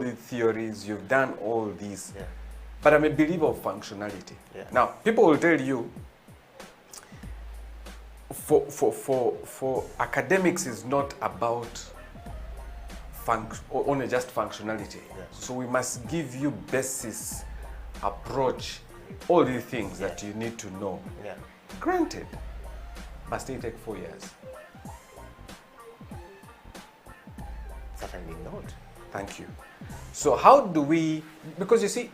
the theories, you've done all these, Yeah. but I'm a believer of functionality. Yeah. Now, people will tell you, for academics is not about only just functionality. Yeah. So we must give you basis, approach, all the things that you need to know. Yeah. Granted, but still take 4 years. Certainly not. Thank you. So how do we, because you see,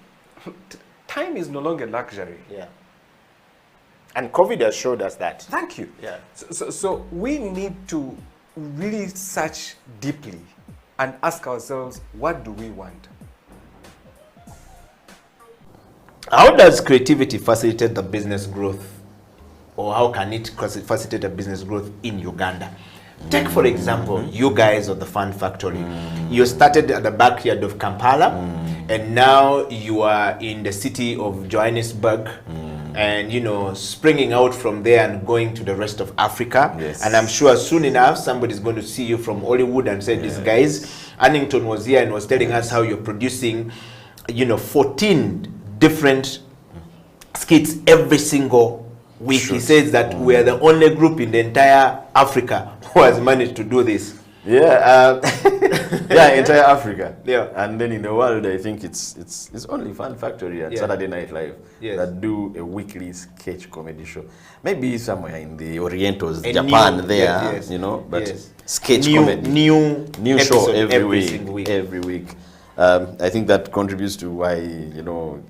time is no longer luxury. Yeah. And COVID has showed us that. Thank you. Yeah. So we need to really search deeply and ask ourselves, what do we want? How does creativity facilitate the business growth? Or how can it facilitate the business growth in Uganda? Take, for example, you guys of the Fun Factory. You started at the backyard of Kampala, and now you are in the city of Johannesburg, and, you know, springing out from there and going to the rest of Africa. Yes. And I'm sure soon enough, somebody's going to see you from Hollywood and say, these guys, Annington was here and was telling us how you're producing, you know, 14 different skits every single week. He says that we are the only group in the entire Africa who has managed to do this. Yeah, yeah, entire Africa. Yeah. And then in the world, I think it's only Fun Factory and Saturday Night Live that do a weekly sketch comedy show. Maybe somewhere in the Orientals, Japan, you know, but sketch comedy. New show every week. Every week. I think that contributes to why, you know,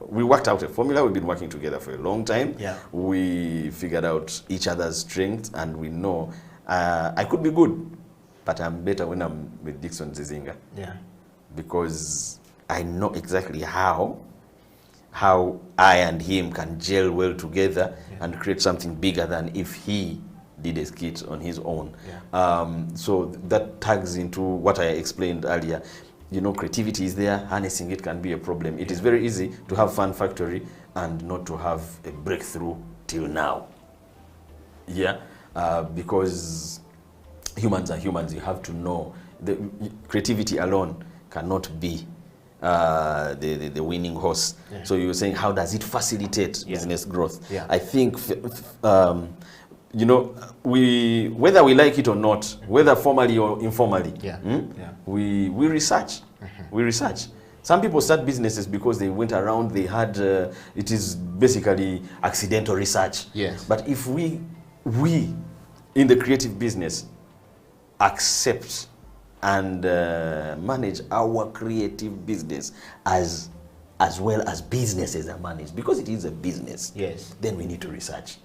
we worked out a formula. We've been working together for a long time. Yeah. We figured out each other's strengths, and we know I could be good, but I'm better when I'm with Dixon Zizinga. Yeah. Because I know exactly how I and him can gel well together and create something bigger than if he did a skit on his own. Yeah. So that tags into what I explained earlier. You know, creativity is there, harnessing it can be a problem. It is very easy to have Fun Factory and not to have a breakthrough till now. Yeah, because humans are humans. You have to know the creativity alone cannot be the winning horse. Yeah. So you're saying, how does it facilitate business growth? Yeah. I think, you know, whether we like it or not, whether formally or informally, we research. We research. Some people start businesses because they went around, they had, it is basically accidental research. Yes. But if we in the creative business accept and manage our creative business as well as businesses are managed, because it is a business, then we need to research.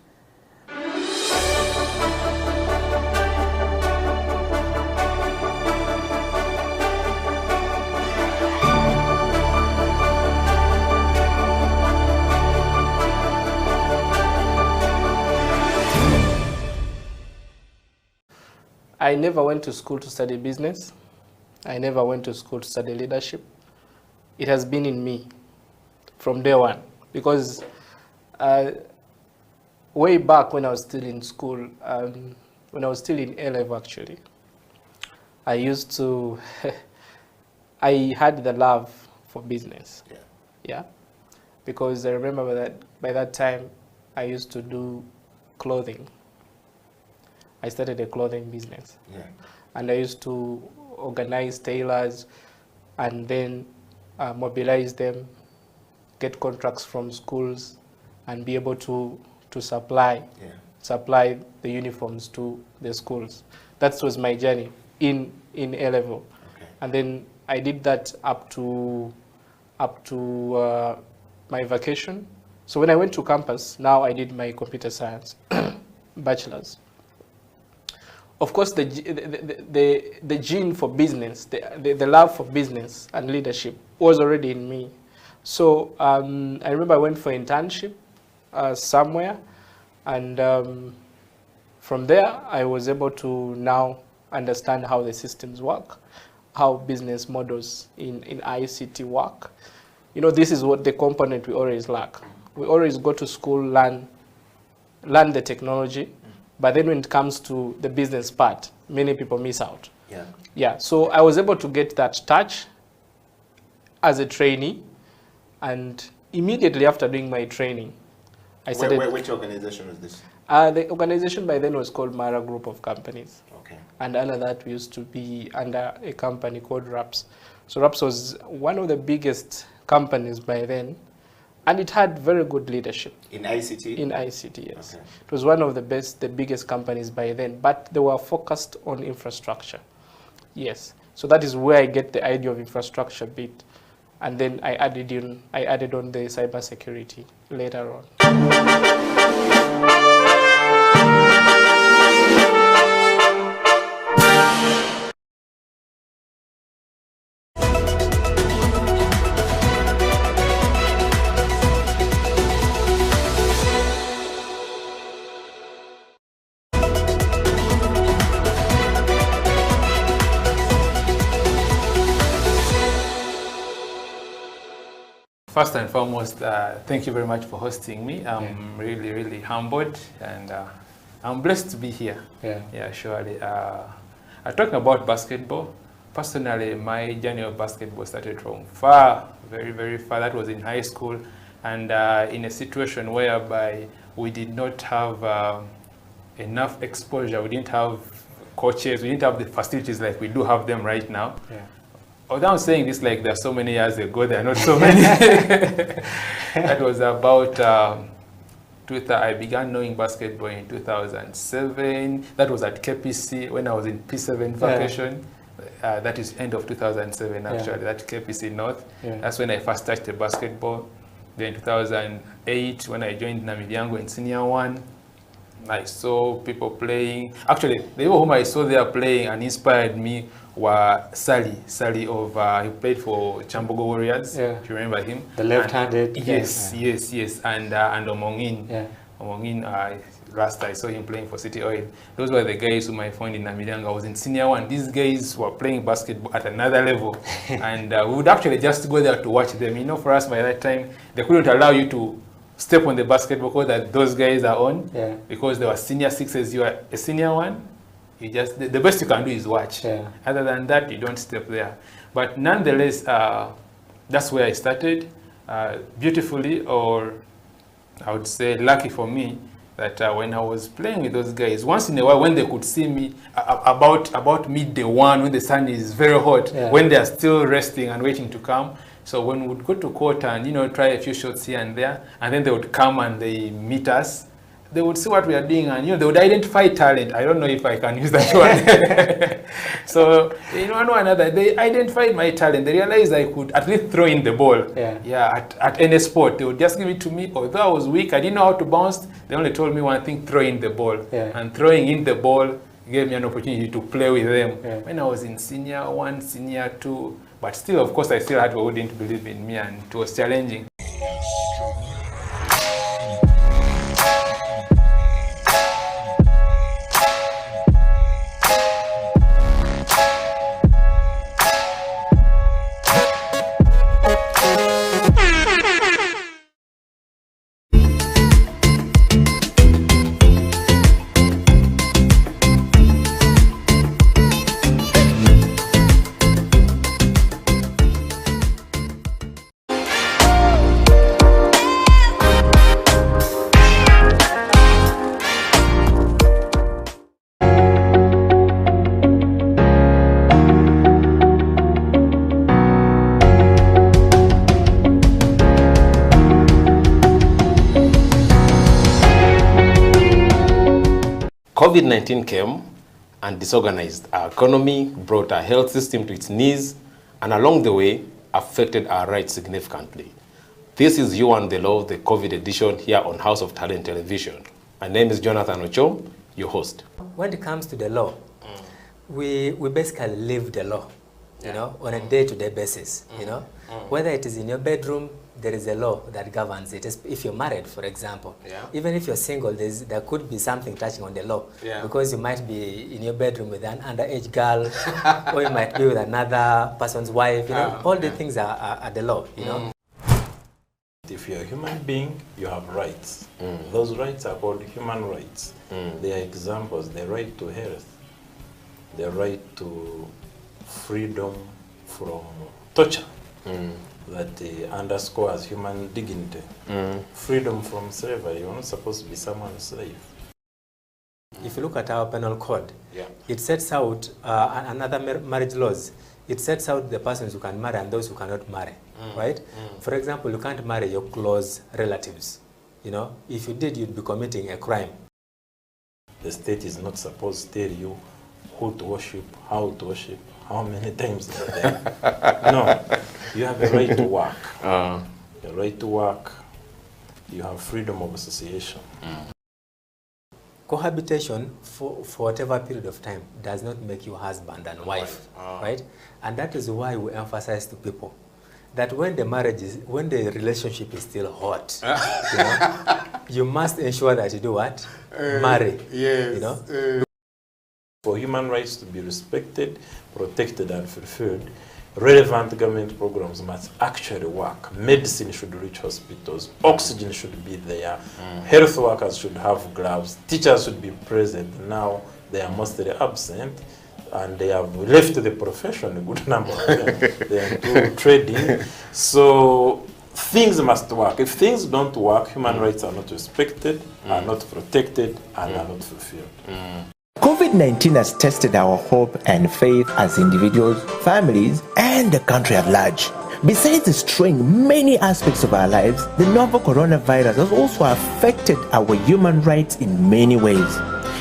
I never went to school to study business. I never went to school to study leadership. It has been in me from day one, because way back when I was still in school, when I was still in A-level actually, I used to, I had the love for business. Yeah. Because I remember that by that time, I used to do clothing. I started a clothing business. Yeah. And I used to organize tailors and then mobilize them, get contracts from schools, and be able to supply the uniforms to the schools. That was my journey in A-level. Okay. And then I did that up to my vacation. So when I went to campus, now I did my computer science bachelor's. Of course, the gene for business, the love for business and leadership was already in me. So I remember I went for internship somewhere, and from there I was able to now understand how the systems work, how business models in ICT work. You know, this is what the component we always lack. We always go to school, learn the technology, but then when it comes to the business part, many people miss out. Yeah. Yeah, so I was able to get that touch as a trainee, and immediately after doing my training, I started. Which organization was this? The organization by then was called Mara Group of Companies. Okay. And under that, we used to be under a company called RAPS. So RAPS was one of the biggest companies by then, and it had very good leadership. In ICT? In ICT, yes. Okay. It was one of the biggest companies by then, but they were focused on infrastructure. Yes. So that is where I get the idea of infrastructure bit. And then I added on the cybersecurity later on. First and foremost, thank you very much for hosting me. I'm really humbled, and I'm blessed to be here. Yeah, surely. Talking about basketball, personally, my journey of basketball started from far, very far. That was in high school, and in a situation whereby we did not have enough exposure. We didn't have coaches. We didn't have the facilities like we do have them right now. Although I'm saying this like there are so many years ago, there are not so many. That was about, I began knowing basketball in 2007. That was at KPC when I was in P7 vacation. That is end of 2007 actually, that KPC North. That's when I first touched the basketball. Then 2008 when I joined Namibyango in Senior 1. I saw people playing. Actually, the people whom I saw there playing and inspired me were Sally of, he played for Chambogo Warriors, if you remember him. The left-handed. Yes, and Omongin. Omongin, last I saw him playing for City Oil. Those were the guys whom I found in Namibyango. I was in Senior 1. These guys were playing basketball at another level. And we would actually just go there to watch them. You know, for us by that time, they couldn't allow you to step on the basketball court that those guys are on, because they were senior 6s. You are a senior 1. You just the best you can do is watch. Other than that, you don't step there. But nonetheless, that's where I started. Beautifully, or I would say lucky for me, that when I was playing with those guys, once in a while when they could see me about midday 1, when the sun is very hot, when they are still resting and waiting to come. So when we would go to court and, you know, try a few shots here and there, and then they would come and they meet us, they would see what we are doing, and, you know, they would identify talent. I don't know if I can use that one. So, you know, one or another, they identified my talent. They realized I could at least throw in the ball. At any sport. They would just give it to me. Although I was weak, I didn't know how to bounce. They only told me one thing: throw in the ball. And throwing in the ball gave me an opportunity to play with them. When I was in Senior 1, Senior 2, but still, of course, I still had people who didn't believe in me, and it was challenging. COVID-19 came and disorganized our economy, brought our health system to its knees, and along the way, affected our rights significantly. This is You and the Law, the COVID edition here on House of Talent Television. My name is Jonathan Ochom, your host. When it comes to the law, we basically live the law, you know, on a day-to-day basis, you know. Whether it is in your bedroom, there is a law that governs it. If you're married, for example, even if you're single, there could be something touching on the law, because you might be in your bedroom with an underage girl, or you might be with another person's wife. You know, all the things are the law. You know. If you're a human being, you have rights. Those rights are called human rights. They are examples: the right to health, the right to freedom from torture that underscores human dignity. Freedom from slavery. You're not supposed to be someone's slave. If you look at our penal code, Yeah. it sets out another marriage laws. It sets out the persons who can marry and those who cannot marry, right? For example, you can't marry your close relatives. You know, if you did, you'd be committing a crime. The state is not supposed to tell you who to worship, how many times a day. No, you have a right to work. A right to work. You have freedom of association. Cohabitation for whatever period of time does not make you husband and wife, right? And that is why we emphasize to people that when the relationship is still hot, you know, you must ensure that you do what? Marry. Yes. You know? For human rights to be respected, protected, and fulfilled, relevant government programs must actually work. Medicine should reach hospitals, oxygen should be there, health workers should have gloves, teachers should be present. Now they are mostly absent, and they have left the profession, a good number of them. They are into trading. So things must work. If things don't work, human rights are not respected, are not protected, and are not fulfilled. COVID-19 has tested our hope and faith as individuals, families, and the country at large. Besides destroying many aspects of our lives, the novel coronavirus has also affected our human rights in many ways.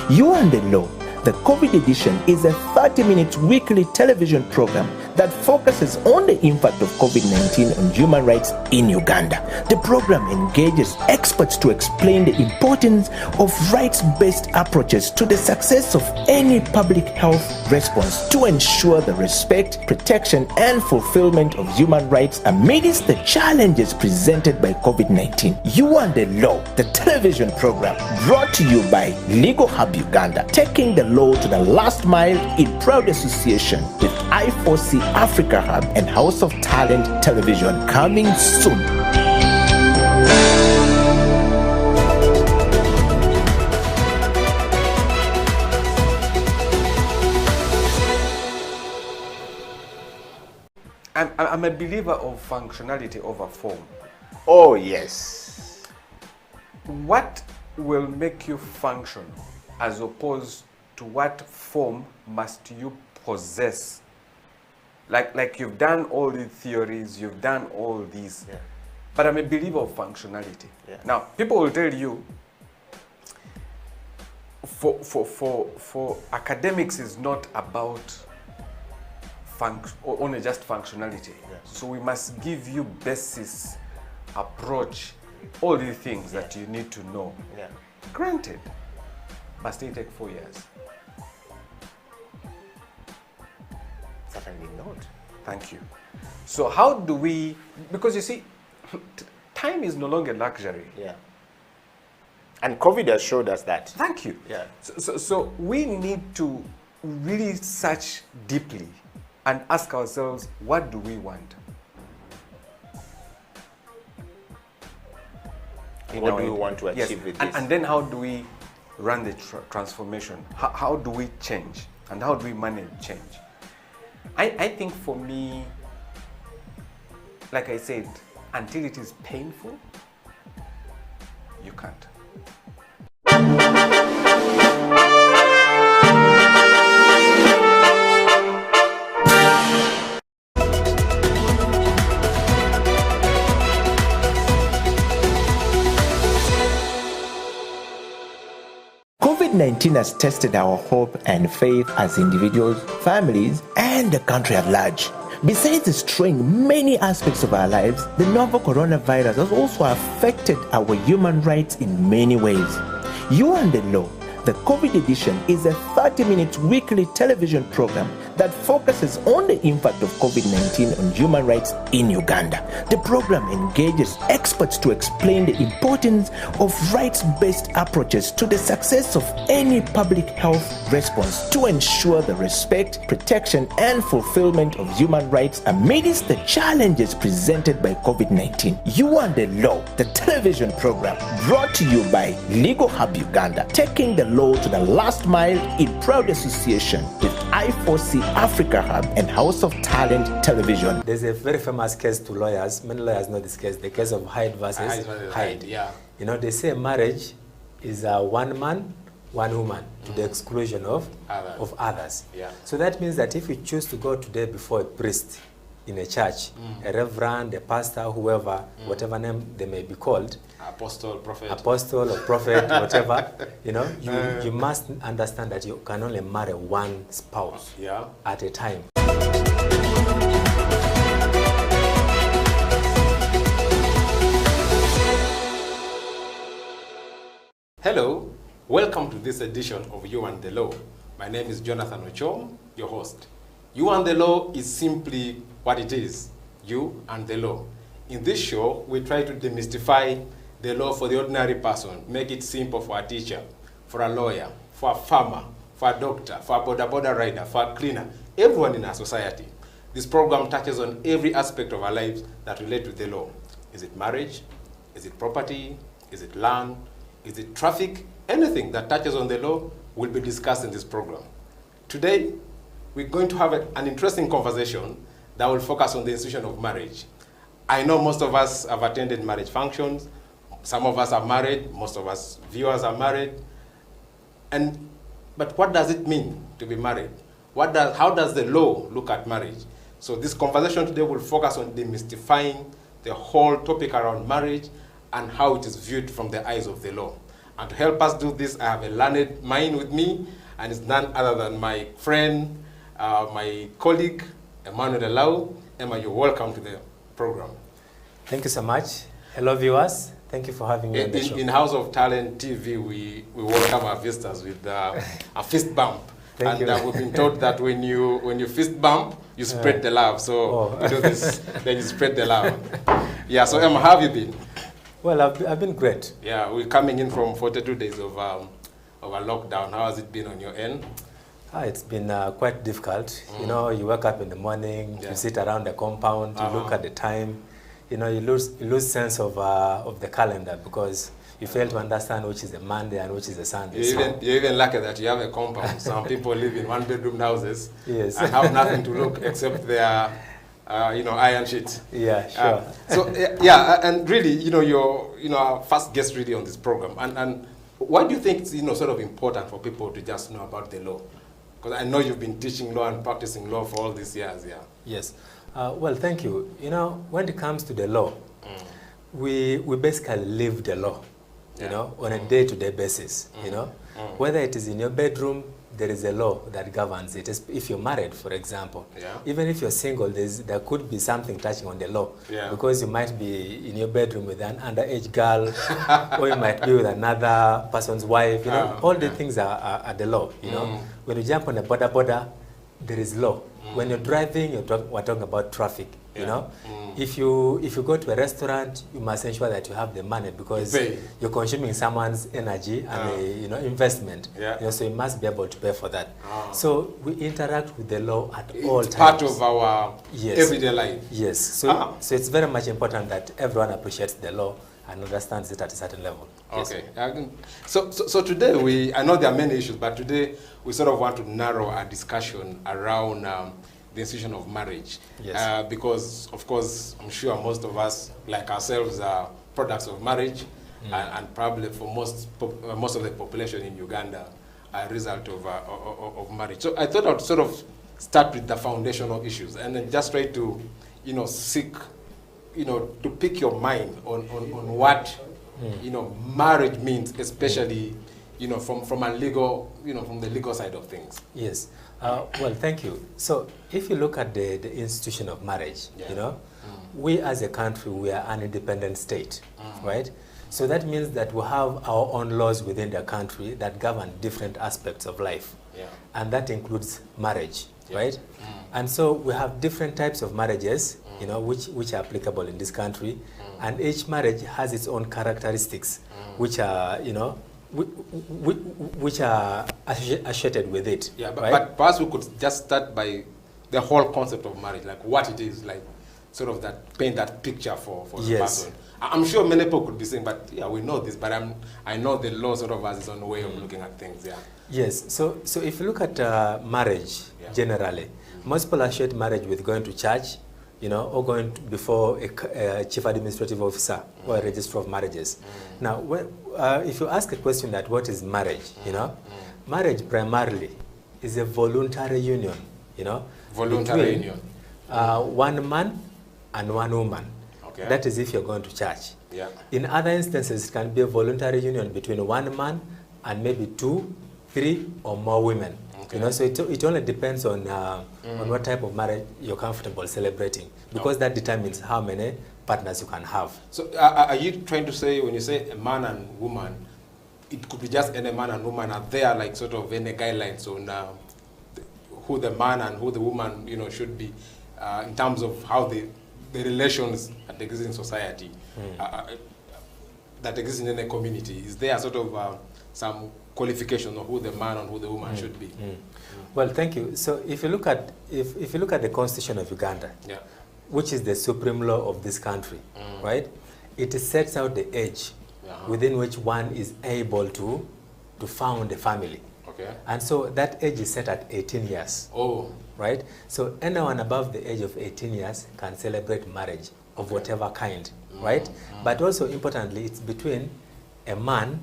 You and the Law, the COVID edition, is a 30-minute weekly television program that focuses on the impact of COVID-19 on human rights in Uganda. The program engages experts to explain the importance of rights-based approaches to the success of any public health response to ensure the respect, protection, and fulfillment of human rights amidst the challenges presented by COVID-19. You and the Law, the television program, brought to you by Legal Hub Uganda, taking the law to the last mile in proud association with I4C Africa Hub and House of Talent Television, coming soon. I'm a believer of functionality over form. Oh, yes. What will make you function as opposed to what form must you possess? Like you've done all the theories, you've done all these, but I'm a believer of functionality. Now, people will tell you, for academics is not about only just functionality. So we must give you basis, approach, all the things that you need to know. Granted, but still take 4 years. Certainly not. Thank you. So how do we, because you see, time is no longer luxury. And COVID has showed us that. Thank you. So we need to really search deeply and ask ourselves, what do we want? What do we want to achieve with this? And then how do we run the transformation? How do we change? And how do we manage change? I think for me, like I said, until it is painful, you can't. COVID-19 has tested our hope and faith as individuals, families, and the country at large. Besides destroying many aspects of our lives, the novel coronavirus has also affected our human rights in many ways. You and the Law, the COVID edition, is a 30-minute weekly television program that that focuses on the impact of COVID-19 on human rights in Uganda. The program engages experts to explain the importance of rights-based approaches to the success of any public health response to ensure the respect, protection, and fulfillment of human rights amidst the challenges presented by COVID-19. You and the Law, the television program brought to you by Legal Hub Uganda, taking the law to the last mile in proud association with I4C Africa Hub and House of Talent Television. There's a very famous case to lawyers. Many lawyers know this case, the case of Hyde versus Hyde. Yeah. You know, they say marriage is a one man, one woman, to the exclusion of others. Yeah. So that means that if you choose to go today before a priest in a church, a reverend, a pastor, whoever, whatever name they may be called, Apostle, prophet, or prophet, whatever, you know, you must understand that you can only marry one spouse at a time. Hello, welcome to this edition of You and the Law. My name is Jonathan Ochom, your host. You and the Law is simply what it is, you and the law. In this show, we try to demystify the law for the ordinary person, make it simple for a teacher, for a lawyer, for a farmer, for a doctor, for a boda rider, for a cleaner, everyone in our society. This program touches on every aspect of our lives that relate to the law. Is it marriage? Is it property? Is it land? Is it traffic? Anything that touches on the law will be discussed in this program. Today, we're going to have an interesting conversation that will focus on the institution of marriage. I know most of us have attended marriage functions. Some of us are married. Most of us viewers are married. But what does it mean to be married? How does the law look at marriage? So this conversation today will focus on demystifying the whole topic around marriage and how it is viewed from the eyes of the law. And to help us do this, I have a learned mind with me, and it's none other than my friend, my colleague, Emmanuel Elau. Emma, you're welcome to the program. Thank you so much. Hello, viewers. Thank you for having me on the show. In House of Talent TV, we welcome our visitors with a fist bump. We've been taught that when you fist bump, you spread the love. So you do this, then you spread the love. Yeah. So Emma, how have you been? Well, I've been great. Yeah, we're coming in from 42 days of a lockdown. How has it been on your end? It's been quite difficult. You know, you wake up in the morning, you sit around the compound, you look at the time. You know, you lose sense of the calendar because you fail to understand which is a Monday and which is a Sunday. You're even lucky that you have a compound. Some people live in one-bedroom houses and have nothing to look except their iron sheet. Yeah, sure. And really, you're our first guest really on this program. And why do you think it's sort of important for people to just know about the law? Because I know you've been teaching law and practicing law for all these years. Yeah. Yes. Well, thank you. You know, when it comes to the law, we basically live the law, you know, on a day-to-day basis, you know. Whether it is in your bedroom, there is a law that governs it. If you're married, for example, even if you're single, there could be something touching on the law because you might be in your bedroom with an underage girl or you might be with another person's wife, you know. All the things are the law, you know. When you jump on a border, there is law. When you're driving, we're talking about traffic, you know. If you go to a restaurant, you must ensure that you have the money because you're consuming someone's energy and investment. You know, so you must be able to pay for that. So we interact with the law at all times. It's part of our everyday life. Yes. So it's very much important that everyone appreciates the law and understands it at a certain level. Okay. Yes. So today I know there are many issues, but today we sort of want to narrow our discussion around the institution of marriage. Yes. Because, of course, I'm sure most of us, like ourselves, are products of marriage, and probably for most of the population in Uganda are a result of marriage. So I thought I'd sort of start with the foundational issues and then just try to, seek, to pick your mind on what, marriage means, especially, from a legal, from the legal side of things. Yes. Well, thank you. So if you look at the institution of marriage, we as a country, we are an independent state, right? So that means that we have our own laws within the country that govern different aspects of life. And that includes marriage. right? And so we have different types of marriages, you know, which are applicable in this country, and each marriage has its own characteristics, which are, you know, which are associated with it. Yeah, right? but perhaps we could just start by the whole concept of marriage, like what it is, like sort of that, paint that picture for the Yes. person. I'm sure many people could be saying, but yeah, we know this, but I know the law sort of has its own way of looking at things, yeah. Yes, so if you look at marriage generally, most people associate marriage with going to church, you know, or going before a chief administrative officer or a registrar of marriages. Now, if you ask a question that what is marriage, you know, marriage primarily is a voluntary union, you know, Voluntary between, union. one man and one woman. Okay. That is if you're going to church. Yeah. In other instances, it can be a voluntary union between one man and maybe 2, 3, or more women. Okay. You know, so it only depends on what type of marriage you're comfortable celebrating, because that determines how many partners you can have. So are you trying to say, when you say a man and woman, it could be just any man and woman, are there like sort of any guidelines on who the man and who the woman, you know, should be in terms of how the relations that exist in society, that exist in any community? Is there sort of some qualification of who the man and who the woman should be? Well, thank you. So if you look at if you look at the Constitution of Uganda, Yeah. which is the supreme law of this country, right? It sets out the age within which one is able to found a family. Okay. And so that age is set at 18 years. Oh. Right? So anyone above the age of 18 years can celebrate marriage of whatever kind, right? But also importantly, it's between a man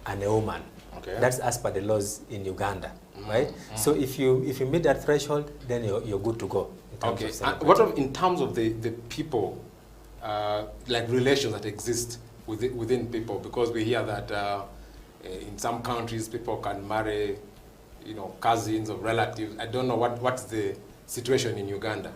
and a woman. Okay. That's as per the laws in Uganda, right? So if you meet that threshold, then you're good to go. In terms Okay. of And celebrating. what of in terms of the people, like relations that exist within people? Because we hear that in some countries people can marry, you know, cousins or relatives. I don't know what's the situation in Uganda.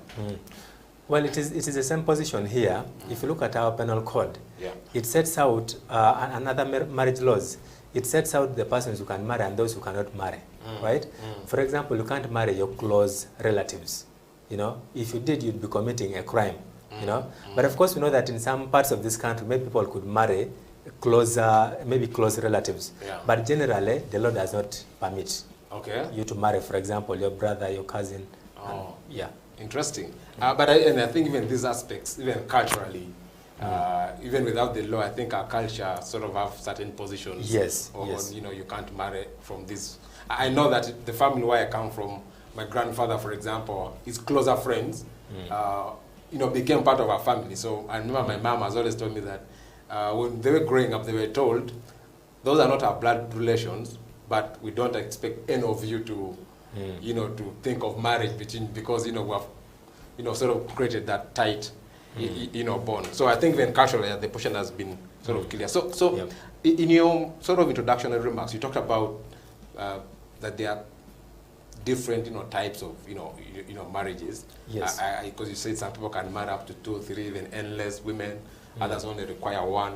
Well, it is the same position here. If you look at our penal code, Yeah. it sets out another marriage laws. It sets out the persons who can marry and those who cannot marry, right? For example, you can't marry your close relatives. You know, if you did, you'd be committing a crime. You know, but of course, we know that in some parts of this country, maybe people could marry maybe close relatives. Yeah. But generally, the law does not permit Okay. you to marry, for example, your brother, your cousin. Oh. Yeah. Interesting. But I think even these aspects, even culturally, even without the law, I think our culture sort of have certain positions. Yes, On, yes. you know, you can't marry from this. I know that the family where I come from, my grandfather, for example, his closer friends, you know, became part of our family. So I remember my mom has always told me that when they were growing up, they were told, those are not our blood relations, but we don't expect any of you to, you know, to think of marriage because, you know, we have, you know, sort of created that tight, you know, bond. So I think even culturally, the position has been sort of clear. So Yep. in your sort of introductory remarks, you talked about that there are different, you know, types of, you know, marriages. Yes. Because you said some people can marry up to 2, 3, even endless women. Others only require one.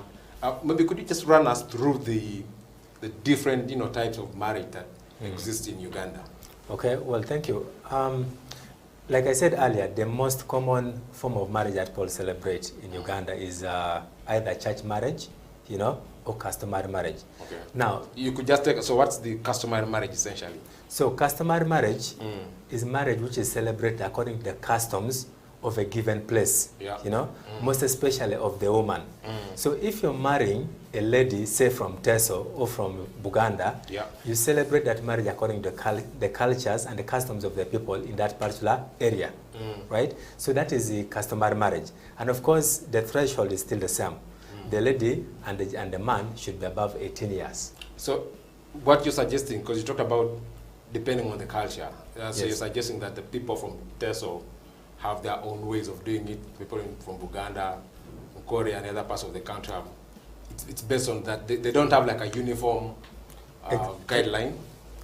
Maybe could you just run us through the different, you know, types of marriage that exist in Uganda? Okay, well, thank you. Like I said earlier, the most common form of marriage that people celebrate in Uganda is either church marriage, you know, or customary marriage. Okay. Now, You could just take, so what's the customary marriage essentially? so customary marriage is marriage which is celebrated according to the customs of a given place, Yeah. you know, most especially of the woman. So if you're marrying a lady, say from Teso or from Buganda, Yeah. you celebrate that marriage according to the cultures and the customs of the people in that particular area, right? So that is the customary marriage. And of course, the threshold is still the same. The lady and the man should be above 18 years. So what you're suggesting, because you talked about depending on the culture, so Yes. you're suggesting that the people from Teso have their own ways of doing it. People from Buganda, from Korea, and other parts of the country, it's based on that. They don't have like a uniform guideline.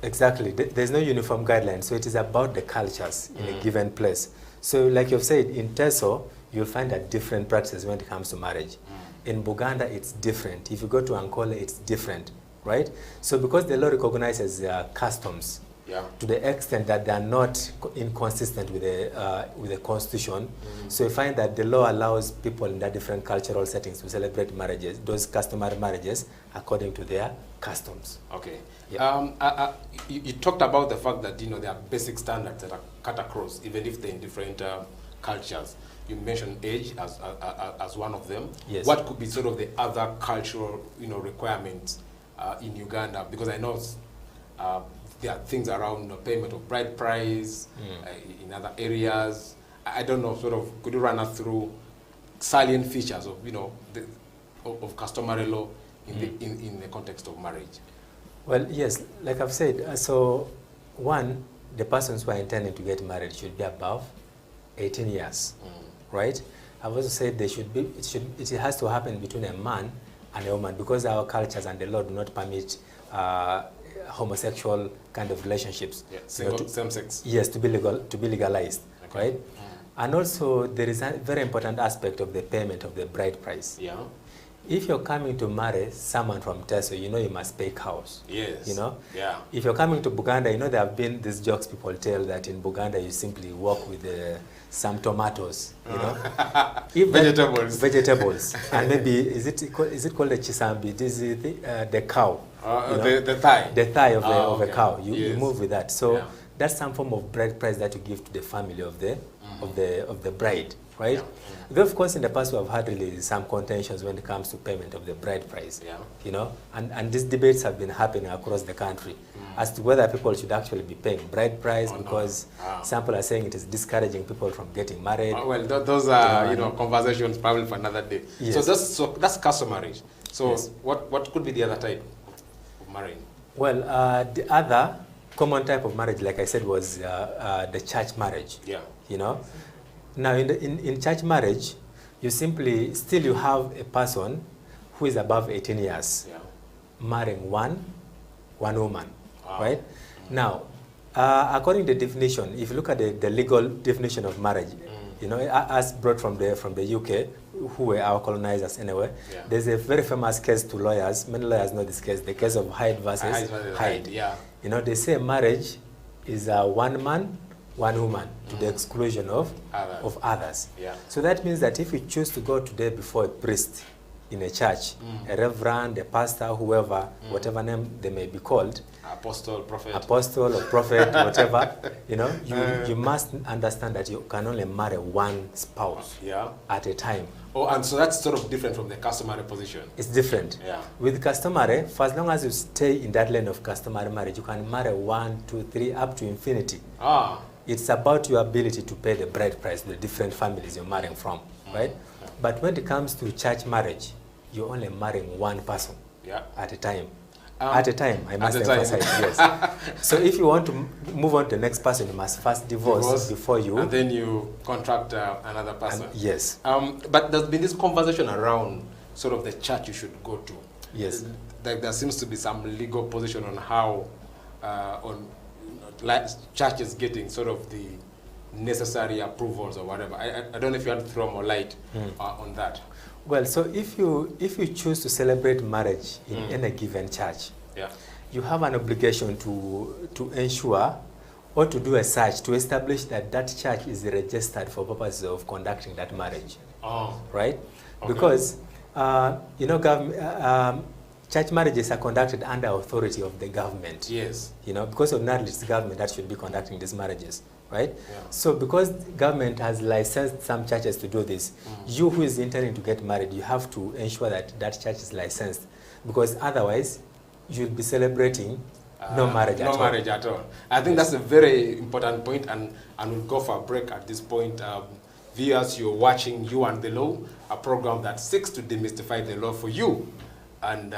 Exactly. There's no uniform guideline, so it is about the cultures in a given place. So like you've said, in Teso, you'll find that different practices when it comes to marriage. In Buganda, it's different. If you go to Angola, it's different, right? So because the law recognizes customs, Yeah. to the extent that they are not inconsistent with the constitution. So you find that the law allows people in their different cultural settings to celebrate marriages, those customary marriages, according to their customs. Okay. Yeah. You talked about the fact that there are basic standards that are cut across, even if they're in different cultures. You mentioned age as one of them. Yes. What could be sort of the other cultural requirements in Uganda? Because I know there are things around payment of bride price in other areas. I don't know. Sort of, could you run us through salient features of of customary law in the context of marriage? Well, yes, like I've said, so one, the persons who are intending to get married should be above 18 years, right? I've also said it has to happen between a man and a woman, because our cultures and the law do not permit homosexual kind of relationships. Yeah, same sex. Yes, to be legalized, Okay. right? And also there is a very important aspect of the payment of the bride price. Yeah. If you're coming to marry someone from Teso, you must pay cows. Yes. Yeah. If you're coming to Buganda, there have been these jokes people tell that in Buganda you simply walk with some tomatoes, If vegetables, and maybe is it called a chisambi? This is the cow. The thigh. The thigh of okay. a cow. You Yes. move with that. So Yeah. that's some form of bride price that you give to the family of the bride, right? Yeah. Though of course in the past we have had really some contentions when it comes to payment of the bride price. Yeah. And these debates have been happening across the country as to whether people should actually be paying bride price, because some people are saying it is discouraging people from getting married. Well, those are conversations probably for another day. Yes. So that's customary. So Yes. what could be the other type of marrying? Well, the other common type of marriage, like I said, was the church marriage. Yeah. Now, in church marriage, you have a person who is above 18 years marrying one woman, right? Now, according to the definition, if you look at the legal definition of marriage, as brought from the UK, who were our colonizers anyway, there's a very famous case to lawyers. Many lawyers know this case, the case of Hyde versus Hyde. Yeah. They say marriage is one man, one woman, to the exclusion of others. Yeah. So that means that if you choose to go today before a priest in a church, a reverend, a pastor, whoever, whatever name they may be called, Apostle, prophet, or prophet, whatever, you must understand that you can only marry one spouse at a time. Oh, and so that's sort of different from the customary position. It's different. Yeah. With customary, for as long as you stay in that lane of customary marriage, you can marry 1, 2, 3, up to infinity. It's about your ability to pay the bride price to the different families you're marrying from, right? Yeah. But when it comes to church marriage, you're only marrying one person at a time. At a time, I must emphasize, yes. So if you want to move on to the next person, you must first divorce before you... And then you contract another person. Yes. But there's been this conversation around sort of the church you should go to. Yes. There seems to be some legal position on how churches getting sort of the necessary approvals or whatever. I don't know if you want to throw more light on that. Well, so if you choose to celebrate marriage in any given church, you have an obligation to ensure or to do a search to establish that that church is registered for purposes of conducting that marriage. Right? Okay. Because church marriages are conducted under authority of the government. Yes. Because ordinarily it's the government that should be conducting these marriages. Right? Yeah. So because the government has licensed some churches to do this, you who is intending to get married, you have to ensure that that church is licensed, because otherwise you'll be celebrating no marriage at all. I think that's a very important point, and we'll go for a break at this point. Viewers, you're watching You and the Law, a program that seeks to demystify the law for you and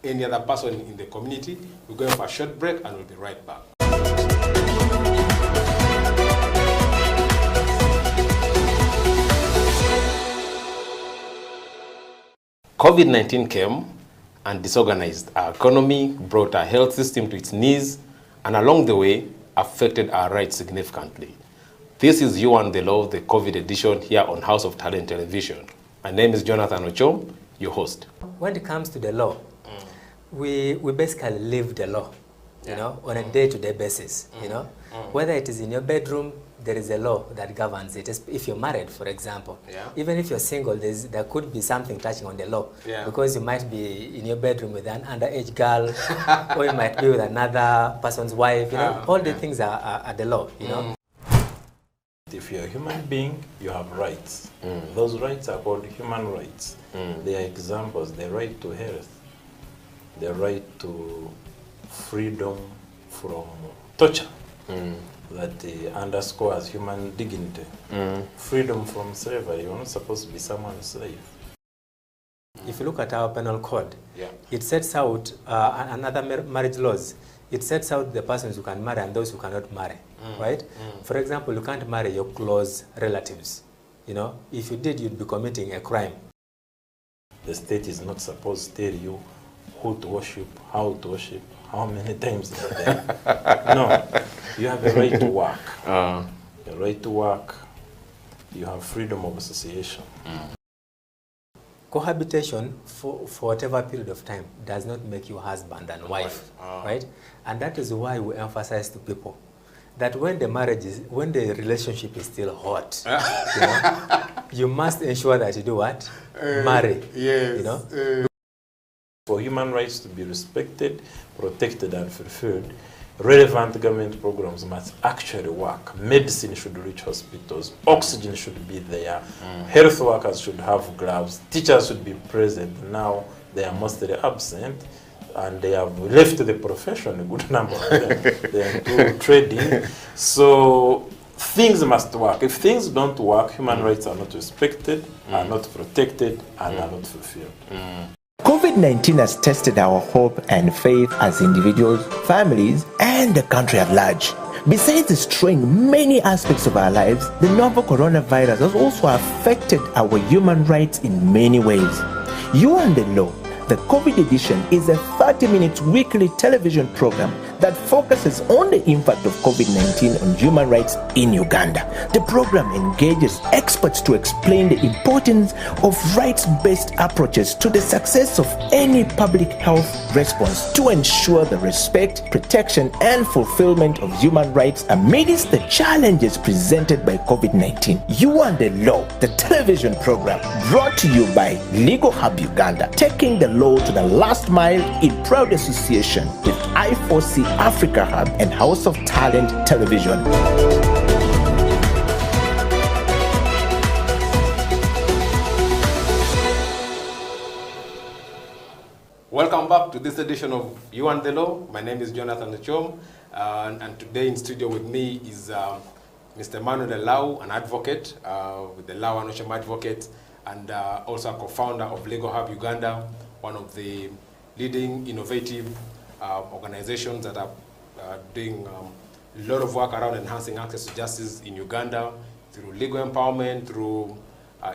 any other person in the community. We're going for a short break and we'll be right back. COVID-19 came and disorganized our economy, brought our health system to its knees, and along the way, affected our rights significantly. This is You and the Law, the COVID edition here on House of Talent Television. My name is Jonathan Ochom, your host. When it comes to the law, we basically live the law. you know, on a day-to-day basis, you know. Whether it is in your bedroom, there is a law that governs it. If you're married, for example, even if you're single, there could be something touching on the law, because you might be in your bedroom with an underage girl, or you might be with another person's wife, you know. All the things are the law, you know. If you're a human being, you have rights. Those rights are called human rights. They are examples: the right to health, the right to freedom from torture, that underscores human dignity. Freedom from slavery. You're not supposed to be someone's slave. If you look at our penal code, it sets out another marriage laws. It sets out the persons who can marry and those who cannot marry, right? For example, you can't marry your close relatives. You know, if you did, you'd be committing a crime. The state is not supposed to tell you who to worship, how to worship, how many times a day. No, you have a right to work. A right to work. You have freedom of association. Cohabitation for whatever period of time does not make you husband and wife, right? And that is why we emphasize to people that when the relationship is still hot, you know, you must ensure that you do what? Marry. Yes. You know? For human rights to be respected, protected, and fulfilled, relevant government programs must actually work. Medicine should reach hospitals, oxygen should be there, health workers should have gloves, teachers should be present. Now they are mostly absent, and they have left the profession, a good number of them. They are into trading. So things must work. If things don't work, human rights are not respected, are not protected, and are not fulfilled. COVID-19 has tested our hope and faith as individuals, families, and the country at large. Besides destroying many aspects of our lives, the novel coronavirus has also affected our human rights in many ways. You and the Law, the COVID edition, is a 30-minute weekly television program that focuses on the impact of COVID-19 on human rights in Uganda. The program engages experts to explain the importance of rights-based approaches to the success of any public health response to ensure the respect, protection, and fulfillment of human rights amidst the challenges presented by COVID-19. You and the Law, the television program, brought to you by Legal Hub Uganda, taking the law to the last mile in proud association with I4C Africa Hub and House of Talent Television. Welcome back to this edition of You and the Law. My name is Jonathan Achom, and today in studio with me is Mr. Manuel Lau, an advocate with the Lau and Ochem Advocate, and also a co-founder of Legal Hub Uganda, one of the leading innovative organizations that are doing a lot of work around enhancing access to justice in Uganda through legal empowerment, through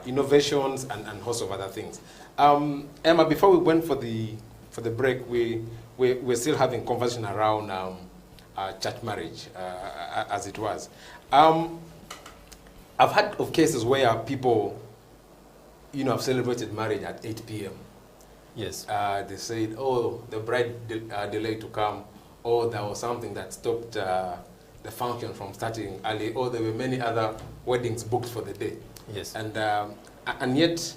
innovations, and a host of other things. Emma, before we went for the break, we're still having conversation around church marriage, as it was. I've heard of cases where people, have celebrated marriage at 8 p.m. Yes. They said, oh, the bride delayed to come, or there was something that stopped the function from starting early, or there were many other weddings booked for the day. Yes. And yet,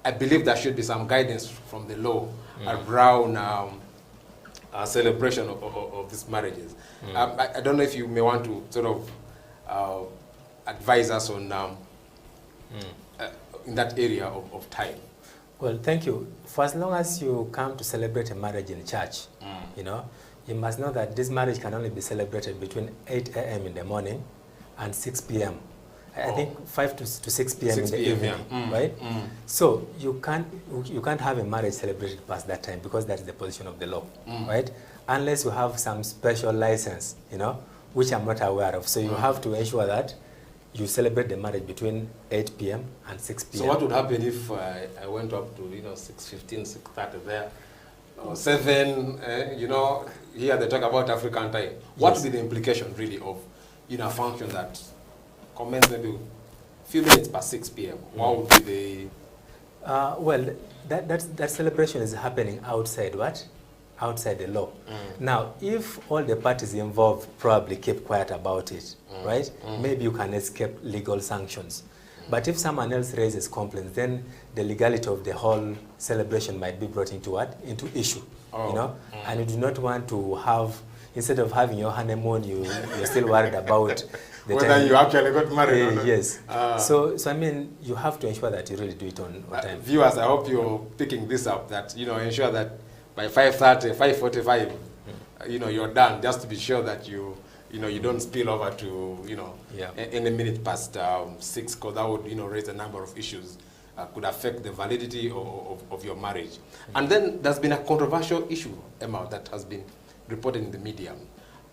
I believe there should be some guidance from the law around celebration of these marriages. I don't know if you may want to sort of advise us on in that area of time. Well, thank you. For as long as you come to celebrate a marriage in church, you must know that this marriage can only be celebrated between 8 a.m. in the morning and 6 p.m. I think 5 to 6 p.m. in the evening, right? So you can't have a marriage celebrated past that time because that's the position of the law, right? Unless you have some special license, which I'm not aware of. So you have to ensure that you celebrate the marriage between 8 p.m. and 6 p.m. So what would happen if I went up to 6:15, 6:30 there, or 7? Here they talk about African time. What would be the implication really of a function that commence maybe a few minutes past 6 p.m. What would be the... Well, that celebration is happening outside what? outside the law. Now, if all the parties involved probably keep quiet about it, right? Maybe you can escape legal sanctions. But if someone else raises complaints, then the legality of the whole celebration might be brought into what? Into issue, you know? And you do not want to have, instead of having your honeymoon, you're still worried about the Whether time. you actually got married or not. Yes. So I mean, you have to ensure that you really do it on time. Viewers, I hope you're picking this up, that, you know, ensure that by 5:30, 5:45, you know, you're done, just to be sure that you know, you don't spill over to, you know, any minute past 6, because that would, you know, raise a number of issues, could affect the validity of your marriage. And then there's been a controversial issue, Emma, that has been reported in the media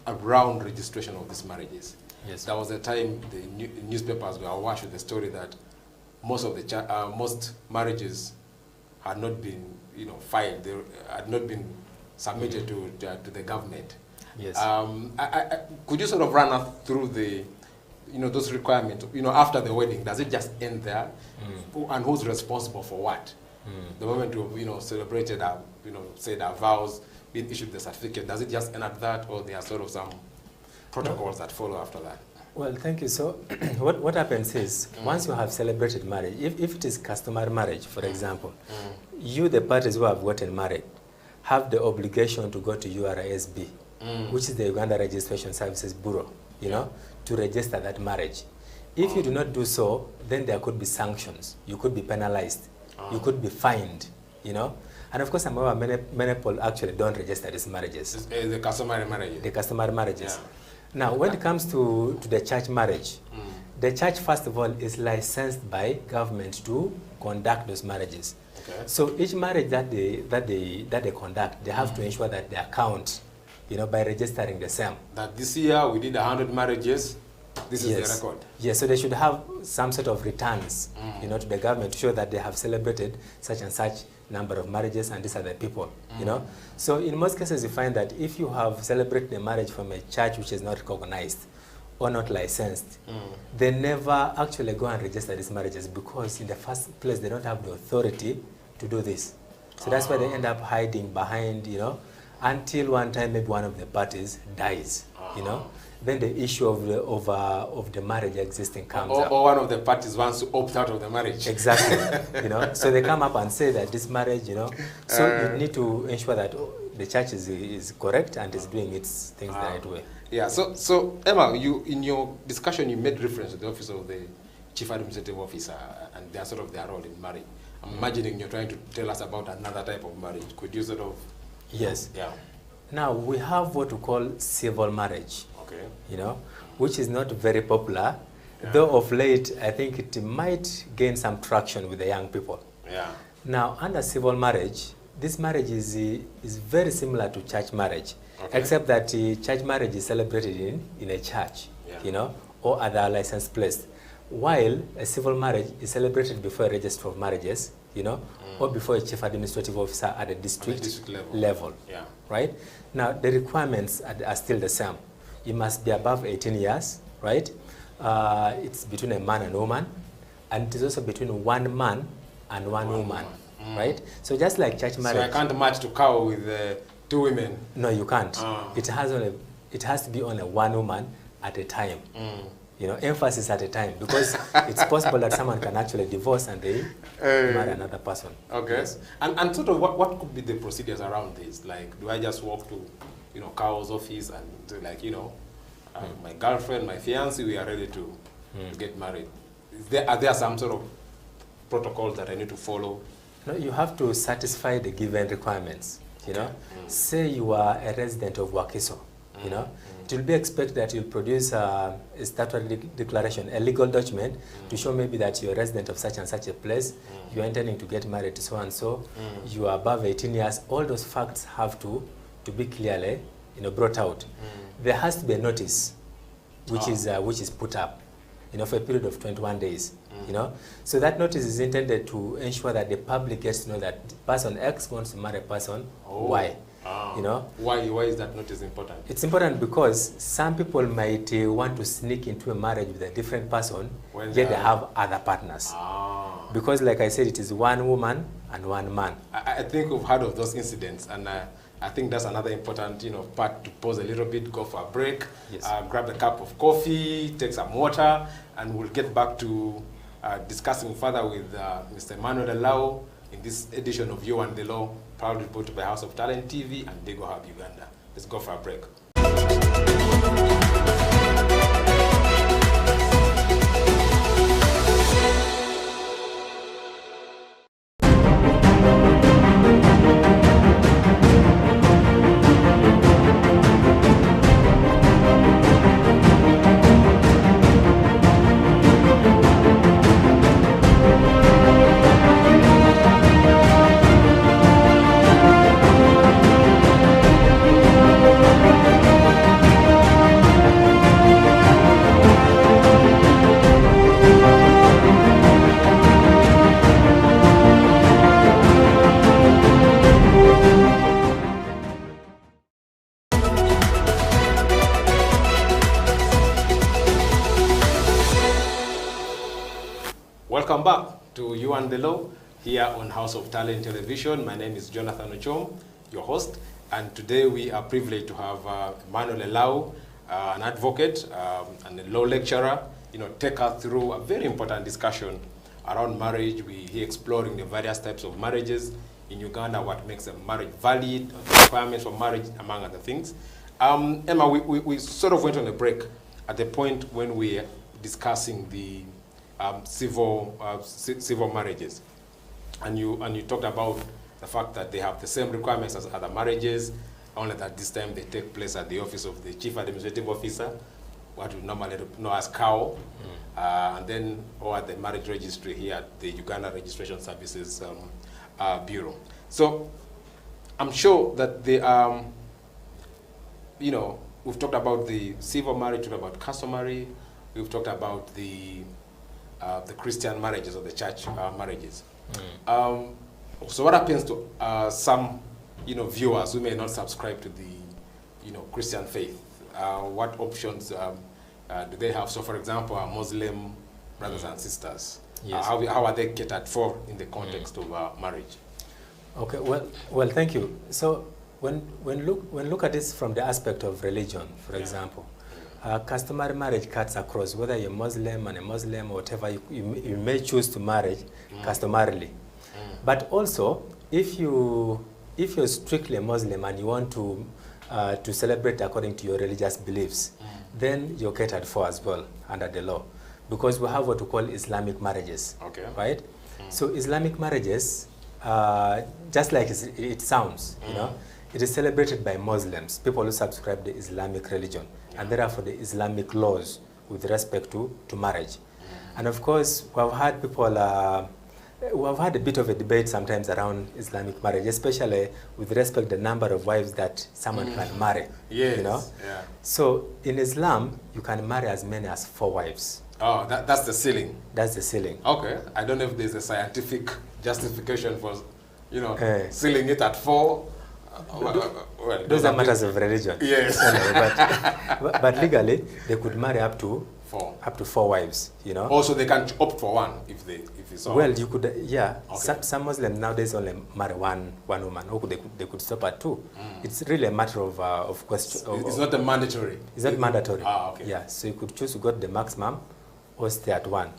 around registration of these marriages. Yes. There was a time the newspapers were awash with the story that most of the most marriages had not been, you know, filed. They had not been submitted to the government. Yes. Could you sort of run us through the, you know, those requirements? You know, after the wedding, does it just end there? And who's responsible for what? The moment you know, celebrated, you know, said our vows, been issued the certificate, does it just end at that, or there are sort of some protocols that follow after that? Well, thank you. So what happens is, once you have celebrated marriage, if it is customary marriage, for example, you, the parties who have gotten married, have the obligation to go to URISB, which is the Uganda Registration Services Bureau, you know, to register that marriage. If you do not do so, then there could be sanctions. You could be penalized. You could be fined, you know. And of course, I'm aware many people actually don't register these marriages. The customary marriages. The customary marriages. Now, when it comes to the church marriage, the church, first of all, is licensed by government to conduct those marriages. Okay. So each marriage that they conduct, they have to ensure that they account, you know, by registering the same. That this year we did 100 marriages. This is the record. Yes, so they should have some sort of returns, you know, to the government to show that they have celebrated such and such number of marriages and these are the people, you know. So in most cases you find that if you have celebrated a marriage from a church which is not recognized or not licensed, they never actually go and register these marriages because in the first place they don't have the authority to do this. So that's why they end up hiding behind, you know, until one time maybe one of the parties dies, you know. Then the issue of the marriage existing comes up. Or one of the parties wants to opt out of the marriage. Exactly. You know, so they come up and say that this marriage, you know, so you need to ensure that the church is correct and is doing its things the right way. Yeah. So Emma, you in your discussion you made reference to the office of the chief administrative officer and their sort of their role in marriage. I'm imagining you're trying to tell us about another type of marriage. Could you sort of? Yes. Yeah. Now we have what we call civil marriage. Okay. You know, which is not very popular, though of late I think it might gain some traction with the young people. Yeah. Now, under civil marriage, this marriage is very similar to church marriage, except that church marriage is celebrated in a church, you know, or other licensed place, while a civil marriage is celebrated before a register of marriages, you know, or before a chief administrative officer at a district level. Yeah. Right? Now, the requirements are still the same. You must be above 18 years, right? It's between a man and a woman, and it is also between one man and one woman, right? So just like church marriage. So I can't match to cow with 2 women. No, you can't. It has to be only one woman at a time. You know, emphasis at a time, because it's possible that someone can actually divorce and they marry another person. Okay. Yes. And sort of what could be the procedures around this? Like, do I just walk to, you know, Carl's office and do, like, you know, my girlfriend, my fiancé, we are ready to get married? Are there some sort of protocols that I need to follow? No, you have to satisfy the given requirements. You know, say you are a resident of Wakiso. You know, it will be expected that you'll produce a statutory declaration, a legal document, to show maybe that you're a resident of such and such a place, you're intending to get married to so and so, you are above 18 years. All those facts have to be clearly, you know, brought out. There has to be a notice, which is put up, you know, for a period of 21 days. You know, so that notice is intended to ensure that the public gets to know that person X wants to marry person Y. You know, why is that notice important? It's important because some people might want to sneak into a marriage with a different person, yet they have other partners. Because, like I said, it is one woman and one man. I think we've heard of those incidents, and I think that's another important, part to pause a little bit, go for a break, Yes. grab a cup of coffee, take some water, and we'll get back to discussing further with Mr. Emmanuel Elau in this edition of You and the Law, proudly brought by House of Talent TV and Digo Hub Uganda. Let's go for a break. Welcome back to You and the Law here on House of Talent Television. My name is Jonathan Ochom, your host, and today we are privileged to have Emmanuel Elau, an advocate and a law lecturer, take us through a very important discussion around marriage. We're here exploring the various types of marriages in Uganda, what makes a marriage valid, the requirements for marriage, among other things. Emma, we sort of went on a break at the point when we were discussing the civil marriages, and you talked about the fact that they have the same requirements as other marriages, only that this time they take place at the office of the Chief Administrative Officer, what we normally know as CAO, and then or at the marriage registry here at the Uganda Registration Services Bureau. So I'm sure that the we've talked about the civil marriage, talked about customary, we've talked about the Christian marriages or the church marriages. So what happens to some, viewers who may not subscribe to the, Christian faith? What options do they have? So, for example, our Muslim brothers and sisters, Yes. How are they catered for in the context of marriage? Okay, well, thank you. So when look at this from the aspect of religion, for example, customary marriage cuts across whether you're Muslim and a Muslim or whatever you may choose to marry customarily. But also, if you're strictly a Muslim and you want to celebrate according to your religious beliefs, then you're catered for as well under the law, because we have what we call Islamic marriages. Okay. Right? So Islamic marriages, just like it sounds, it is celebrated by Muslims, people who subscribe to the Islamic religion, and therefore the Islamic laws with respect to marriage. And of course, we've had people, we've had a bit of a debate sometimes around Islamic marriage, especially with respect to the number of wives that someone can marry. Yes. Yeah. So in Islam, you can marry as many as 4 wives. Oh, that's the ceiling. That's the ceiling. Okay. I don't know if there's a scientific justification for, sealing it at 4. Well, those are matters of religion. Yes. but legally, they could marry up to 4. Up to 4 wives. Also, they can opt for one if it's all. Well, you could, yeah. Okay. Some Muslims nowadays only marry one woman, or they could stop at 2. It's really a matter of question. It's not a mandatory. It's not mandatory. Ah, okay. Yeah, so you could choose to go to the maximum or stay at 1.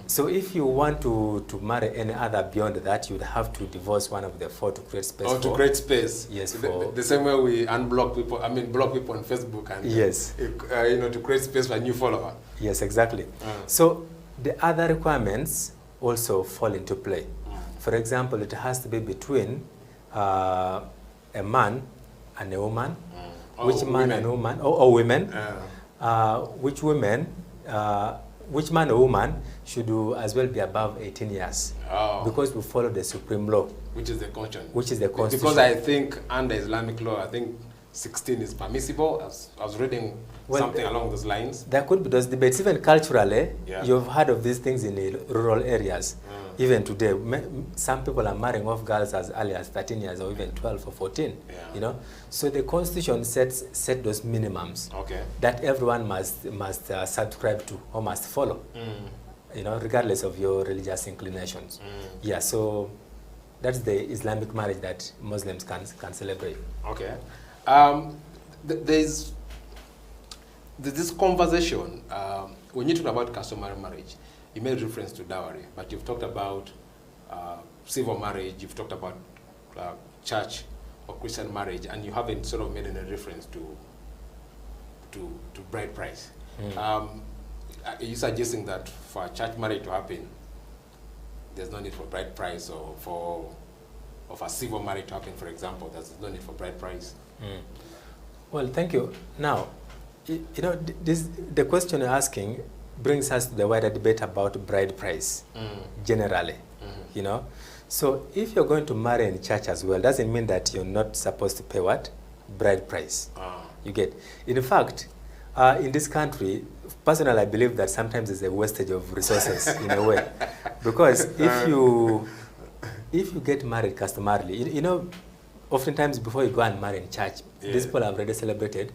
So if you want to marry any other beyond that, you'd have to divorce one of the 4 to create space. To create space. Yes. The same way we unblock people, block people on Facebook and yes. To create space for a new follower. Yes, exactly. So the other requirements also fall into play. For example, it has to be between a man and a woman. Which man and woman, or women, which man or woman should as well be above 18 years. Because we follow the supreme law. Which is the Constitution. Which is the Constitution. Because I think under Islamic law, I think 16 is permissible. I was reading something along those lines. There could be those debates. Even culturally, Yeah. you've heard of these things in the rural areas. Even today, some people are marrying off girls as early as 13 years or even 12 or 14. Yeah. So the Constitution set those minimums that everyone must subscribe to or must follow. Regardless of your religious inclinations. Yeah. So That's the Islamic marriage that Muslims can celebrate. Okay. There's this conversation, when you talk about customary marriage, you made reference to dowry, but you've talked about civil marriage, you've talked about church or Christian marriage, and you haven't sort of made any reference to bride price. Are you suggesting that for a church marriage to happen, there's no need for bride price, or for a civil marriage to happen, for example, there's no need for bride price? Well, thank you. Now, you know, the question you're asking brings us to the wider debate about bride price, generally, you know. So if you're going to marry in church as well, doesn't mean that you're not supposed to pay what? Bride price. You get. In fact, in this country, personally, I believe that sometimes it's a wastage of resources in a way. Because if you get married customarily, you know, oftentimes before you go and marry in church, these people have already celebrated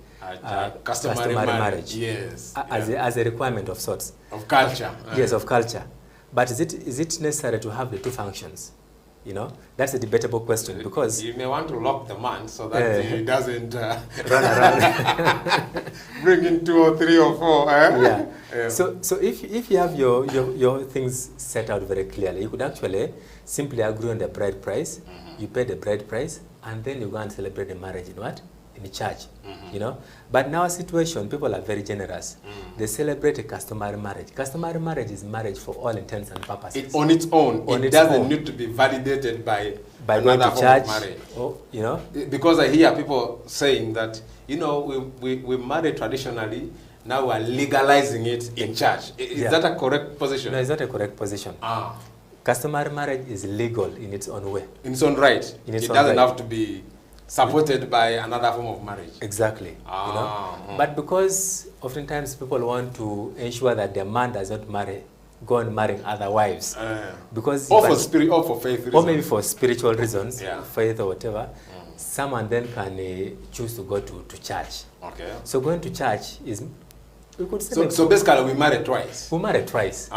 customary marriage. Yes. As a requirement of sorts. Of culture. Yes, of culture. But is it necessary to have the two functions? You know, that's a debatable question, because you may want to lock the man so that he doesn't run around, bring in 2 or 3 or 4. Yeah. So if you have your things set out very clearly, you could actually simply agree on the bride price. You pay the bride price, and then you go and celebrate the marriage in what? In the church. You know. But in our situation, people are very generous. They celebrate a customary marriage. Customary marriage is marriage for all intents and purposes. On its own. It doesn't need to be validated by another form of marriage. Or, you know? Because I hear people saying that, you know, we marry traditionally, now we're legalizing it in church. Is that a correct position? No, it's not a correct position. Customary marriage is legal in its own way. In its own right. It doesn't have to be supported by another form of marriage. Exactly. You know? But because oftentimes people want to ensure that the man does not go on marrying other wives. Because or for faith reasons. Or maybe for spiritual reasons, faith or whatever, someone then can choose to go to church. Okay. So going to church is, we could say... So basically we marry twice? We marry twice.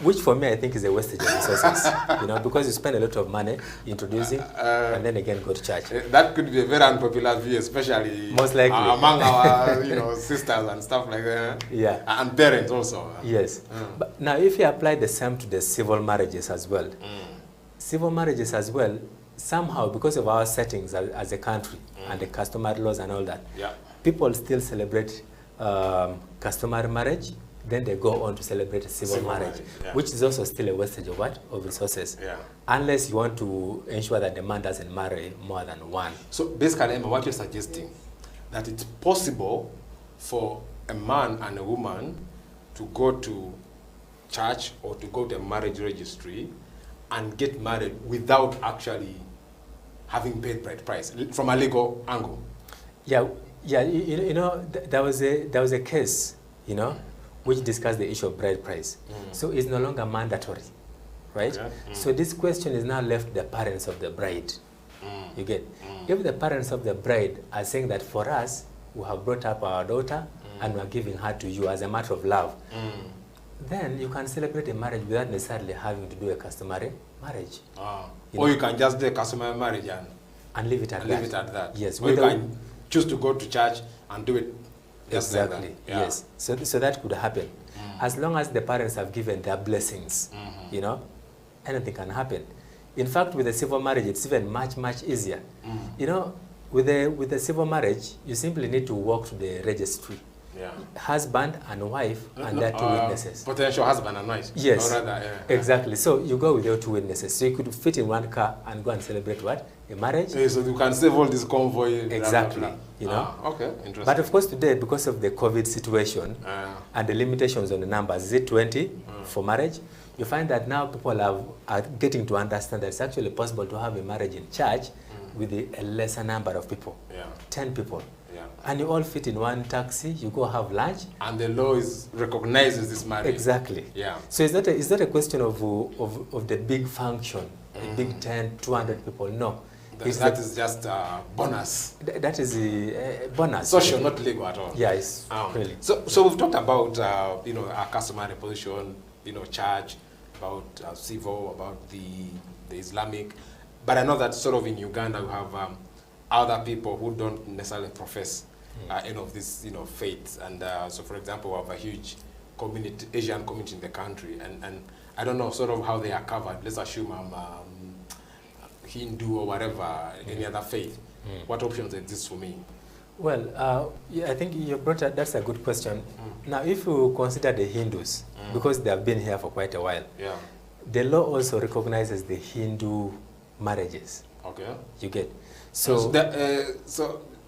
Which for me I think is a wastage of resources. You know, because you spend a lot of money introducing and then again go to church. That could be a very unpopular view, especially most likely among our sisters and stuff like that. Yeah. And parents also. Yes. But now if you apply the same to the civil marriages as well, civil marriages as well, somehow because of our settings as a country and the customary laws and all that, people still celebrate customary marriage, then they go on to celebrate a civil marriage, which is also still a wastage of what? Of resources. Unless you want to ensure that the man doesn't marry more than one. So basically, Emma, what you're suggesting, that it's possible for a man and a woman to go to church or to go to a marriage registry and get married without actually having paid bride price from a legal angle. Yeah, you know, there was a case, you know, which discussed the issue of bride price. So it's no longer mandatory, right? So this question is now left to the parents of the bride. You get? If the parents of the bride are saying that for us, we have brought up our daughter and we are giving her to you as a matter of love, then you can celebrate a marriage without necessarily having to do a customary marriage. Or you can just do a customary marriage and leave it at that. Yes. Or you can choose to go to church and do it just like that. Yes. So that could happen. As long as the parents have given their blessings, you know, anything can happen. In fact, with a civil marriage, it's even much, much easier. You know, with a civil marriage, you simply need to walk to the registry. Husband and wife and their 2 witnesses. Potential husband and wife. Yes, or rather, exactly. So you go with your 2 witnesses. So you could fit in one car and go and celebrate what? A marriage. So you can save all this convoy. Exactly. Blah, blah, blah. You know. Okay, interesting. But of course today, because of the COVID situation and the limitations on the numbers, is it 20 for marriage? You find that now people are getting to understand that it's actually possible to have a marriage in church with a lesser number of people. 10 people. And you all fit in one taxi, you go have lunch. And the law recognizes this marriage. Exactly. So it's not a question of the big function, a big 10, 200 people, no. That is just a bonus. That is a bonus. Social, not legal at all. Yeah, it's really. So we've talked about, you know, our customary position, you know, church, about civil, about the Islamic. but I know that sort of in Uganda we have other people who don't necessarily profess any of these, faiths. And so, for example, we have a huge community, Asian community in the country, and I don't know sort of how they are covered. Let's assume I'm Hindu or whatever, any other faith. What options exist for me? Well, yeah, I think you brought up, that's a good question. Now, if you consider the Hindus, because they have been here for quite a while, the law also recognizes the Hindu marriages. Okay. You get? So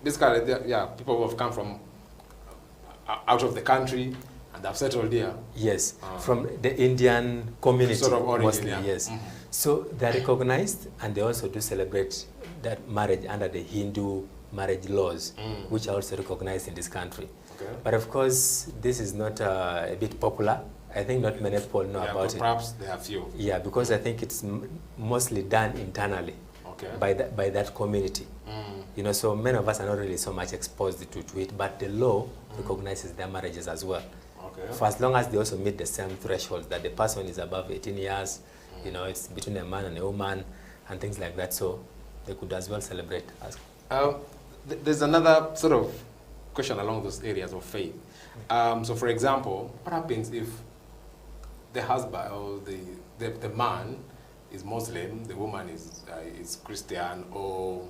basically, people who have come from out of the country and have settled here. Yes, from the Indian community, sort of origin, mostly, yeah. yes. So they're recognized, and they also do celebrate that marriage under the Hindu marriage laws, which are also recognized in this country. Okay. But of course, this is not a bit popular. I think not many people know about it. Perhaps there are few. Yeah, because I think it's mostly done internally by that community. So many of us are not really so much exposed to it, but the law recognizes their marriages as well. Okay. For as long as they also meet the same thresholds, that the person is above 18 years, it's between a man and a woman, and things like that, so they could as well celebrate. There's another sort of question along those areas of faith. So for example, what happens if the husband or the man is Muslim, the woman is Christian, or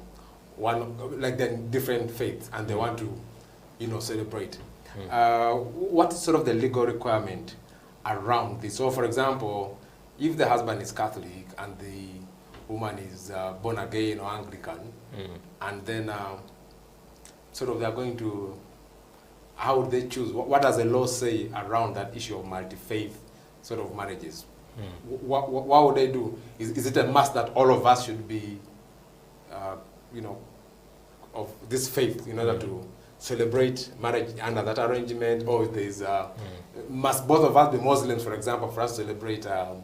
like they're different faiths, and they want to, celebrate? What is sort of the legal requirement around this? So for example, if the husband is Catholic and the woman is born again or Anglican, and then sort of they're going to, how would they choose? What does the law say around that issue of multi-faith sort of marriages? What would they do? Is it a must that all of us should be, of this faith in order to celebrate marriage under that arrangement? Or there's must both of us be Muslims, for example, for us to celebrate an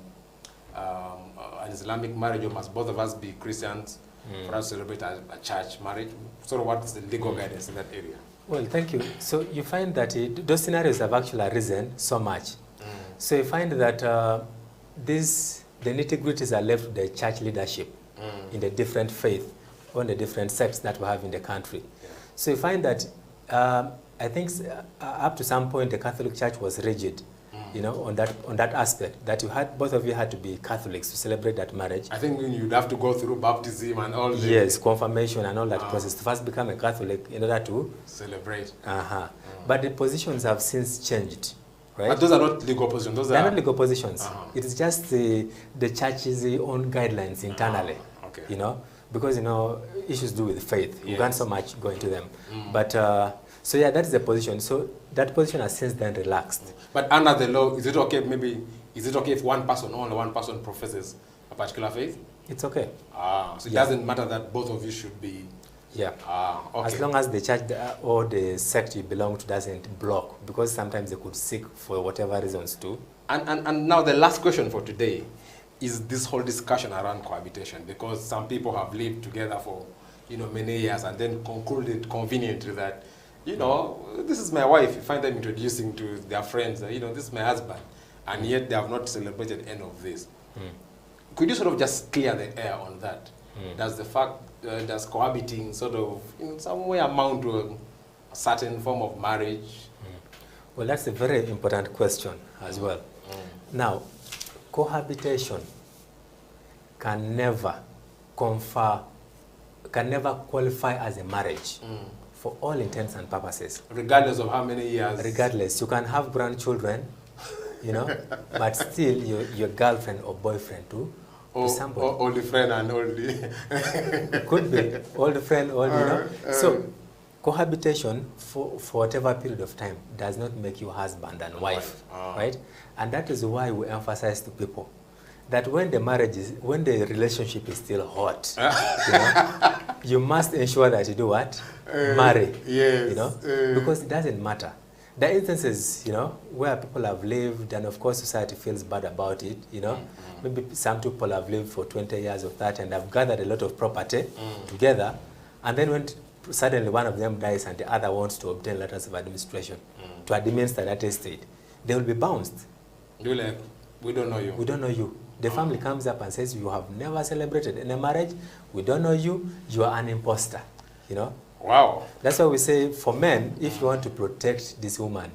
Islamic marriage, or must both of us be Christians for us to celebrate a church marriage? Sort of what is the legal guidance in that area? Well, thank you. So you find that those scenarios have actually arisen so much. So you find that the nitty-gritties are left to the church leadership in the different faith or in the different sects that we have in the country. So you find that I think up to some point the Catholic Church was rigid, on that aspect, that both of you had to be Catholics to celebrate that marriage. I think you'd have to go through baptism and all the... Yes, confirmation and all that process to first become a Catholic in order to... celebrate. But the positions have since changed, right? But those are not legal positions. They're not legal positions. It's just the church's own guidelines internally, because, issues do with faith. You can't so much go into them. But, so yeah, that's the position. So that position has since then relaxed. But under the law, is it okay if only one person professes a particular faith? It's okay. So it doesn't matter that both of you should be... Yeah. Okay. As long as the church or the sect you belong to doesn't block, because sometimes they could seek for whatever reasons too. And now the last question for today is this whole discussion around cohabitation, because some people have lived together for many years and then concluded conveniently that this is my wife. You find them introducing to their friends that, this is my husband, and yet they have not celebrated any of this. Could you sort of just clear the air on that? Does cohabiting sort of in some way amount to a certain form of marriage? Well, that's a very important question as well. Now, cohabitation can never qualify as a marriage for all intents and purposes. Regardless of how many years? Regardless. You can have grandchildren, but still your girlfriend or boyfriend to somebody. Old friend and old... Could be. Old friend, So, cohabitation for whatever period of time does not make you husband and wife, right? And that is why we emphasize to people that when the relationship is still hot, you must ensure that you do what? Marry. Yes. Because it doesn't matter. There are instances, where people have lived, and of course society feels bad about it, Maybe some people have lived for 20 years or 30 and have gathered a lot of property together, and then when suddenly one of them dies and the other wants to obtain letters of administration to administer that estate, they will be bounced. We don't know you. We don't know you. The family comes up and says, you have never celebrated any marriage. We don't know you. You are an imposter. You know? Wow. That's why we say, for men, if you want to protect this woman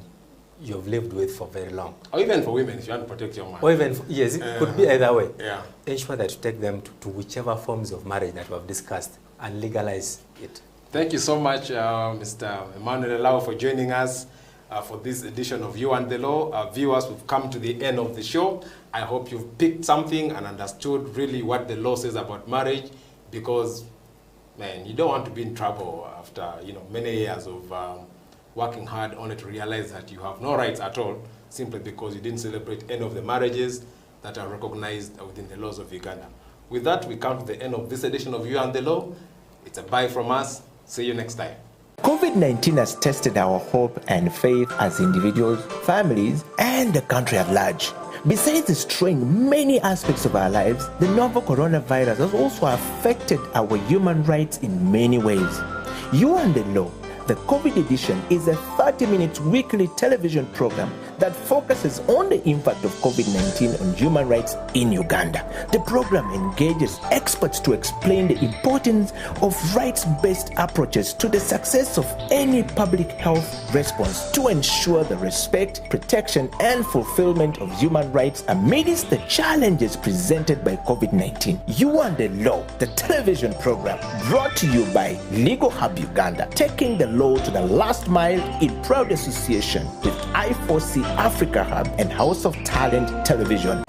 you've lived with for very long. Or even for women, if you want to protect your man. Or even, yes, it could be either way. Yeah. Ensure that you take them to whichever forms of marriage that we have discussed and legalize it. Thank you so much, Mr. Emmanuel Elau, for joining us for this edition of You and the Law. Viewers, we've come to the end of the show. I hope you've picked something and understood really what the law says about marriage, because, man, you don't want to be in trouble after, many years of working hard only to realize that you have no rights at all simply because you didn't celebrate any of the marriages that are recognized within the laws of Uganda. With that, we come to the end of this edition of You and the Law. It's a bye from us. See you next time. COVID-19 has tested our hope and faith as individuals, families, and the country at large. Besides destroying many aspects of our lives, the novel coronavirus has also affected our human rights in many ways. You and the Law, the COVID edition, is a 30-minute weekly television program that focuses on the impact of COVID-19 on human rights in Uganda. The program engages experts to explain the importance of rights-based approaches to the success of any public health response to ensure the respect, protection, and fulfillment of human rights amidst the challenges presented by COVID-19. You and the Law, the television program, brought to you by Legal Hub Uganda, taking the law to the last mile in proud association with I4C Africa Hub and House of Talent Television.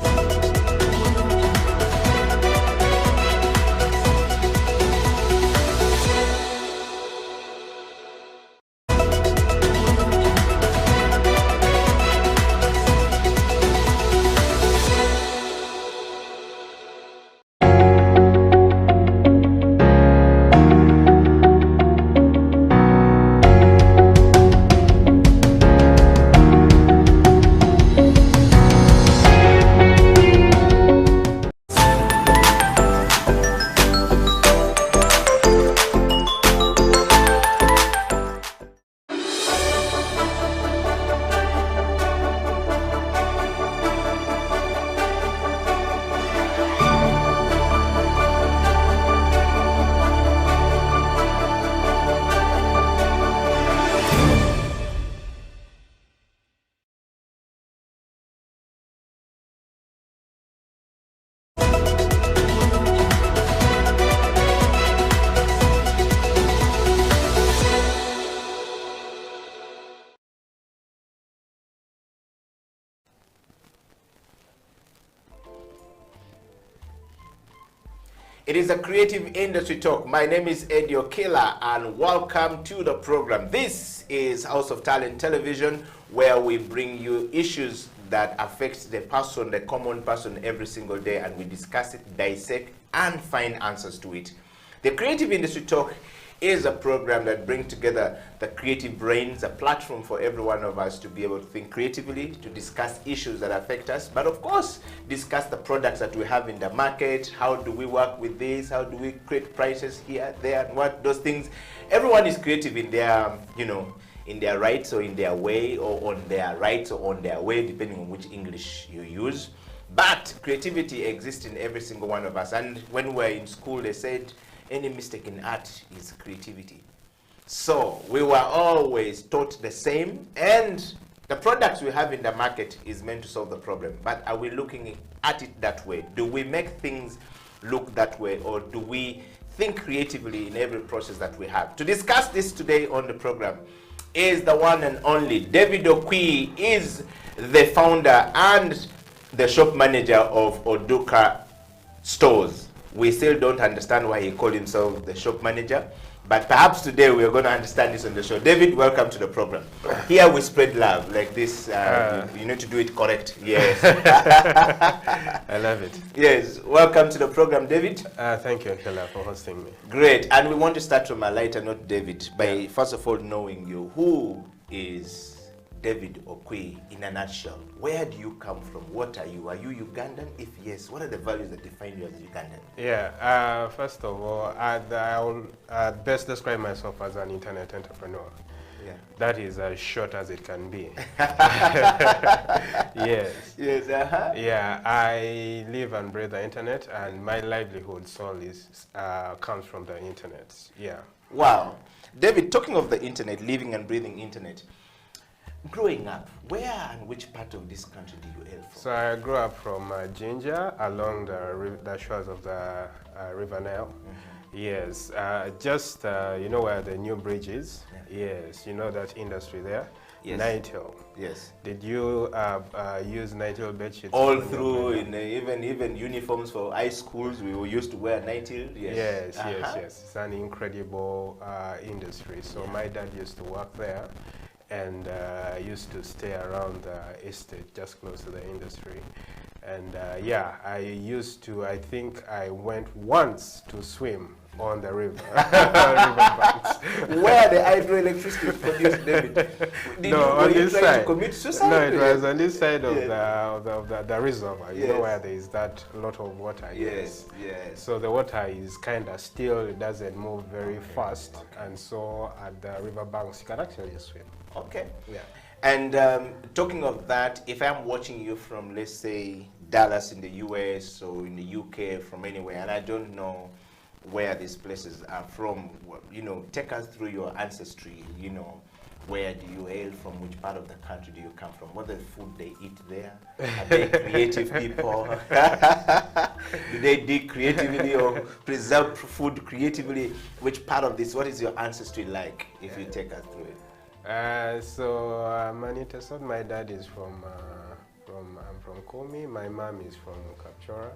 It is a creative industry talk. My name is Eddie Okila and welcome to the program. This is House of Talent Television, where we bring you issues that affect the person, the common person, every single day, and we discuss it, dissect, and find answers to it. The Creative Industry Talk is a program that brings together the creative brains, a platform for every one of us to be able to think creatively, to discuss issues that affect us, but of course, discuss the products that we have in the market. How do we work with this? How do we create prices here, there, and what, those things. Everyone is creative in their, in their rights or in their way, or on their rights or on their way, depending on which English you use. But creativity exists in every single one of us. And when we were in school, they said, any mistake in art is creativity. So we were always taught the same, and the products we have in the market is meant to solve the problem. But are we looking at it that way? Do we make things look that way, or do we think creatively in every process that we have? To discuss this today on the program is the one and only David Okwi. Is the founder and the shop manager of Oduka Stores. We still don't understand why he called himself the shop manager, but perhaps today we are going to understand this on the show. David, welcome to the program. Here we spread love like this. You need to do it correct. Yes. I love it. Yes. Welcome to the program, David. Thank you, Okila, for hosting me. Great. And we want to start from a lighter note, David, by first of all knowing you. Who is David Okwi in a nutshell? Where do you come from? What are you? Are you Ugandan? If yes, what are the values that define you as Ugandan? Yeah, first of all, I will best describe myself as an internet entrepreneur. Yeah. That is as short as it can be. Yes. Yes. Yeah, I live and breathe the internet, and my livelihood solely comes from the internet. Yeah. Wow. David, talking of the internet, living and breathing internet, growing up, where and which part of this country do you hail from? So I grew up from Jinja, along the shores of the River Nile. Yes, just you know where the new bridge is? Yes, you know that industry there? Yes. Nitel. Yes. Did you use Nitel bedsheets? All through, in even uniforms for high schools, we were used to wear Nitel. Yes. Yes. It's an incredible industry. So my dad used to work there, and used to stay around the estate just close to the industry. And yeah, I think I went once to swim on the river, riverbanks. Where the hydroelectricity is produced, David? On this side. Commit suicide? No, it was on this side of the reservoir. You know Yes. where there is that lot of water. Yes. So the water is kind of still, it doesn't move very fast, and so at the riverbanks you can actually swim. Okay. Yeah. And talking of that, if I'm watching you from, let's say, Dallas in the US or in the UK, from anywhere, and I don't know where these places are from, you know, take us through your ancestry. You know, where do you hail from? Which part of the country do you come from? What the food they eat there? Are they creative people? Do they dig creatively or preserve food creatively? Which part of this? What is your ancestry like? If you take us through it. So Manita, so my dad is from I'm from Komi. My mom is from Kapchora,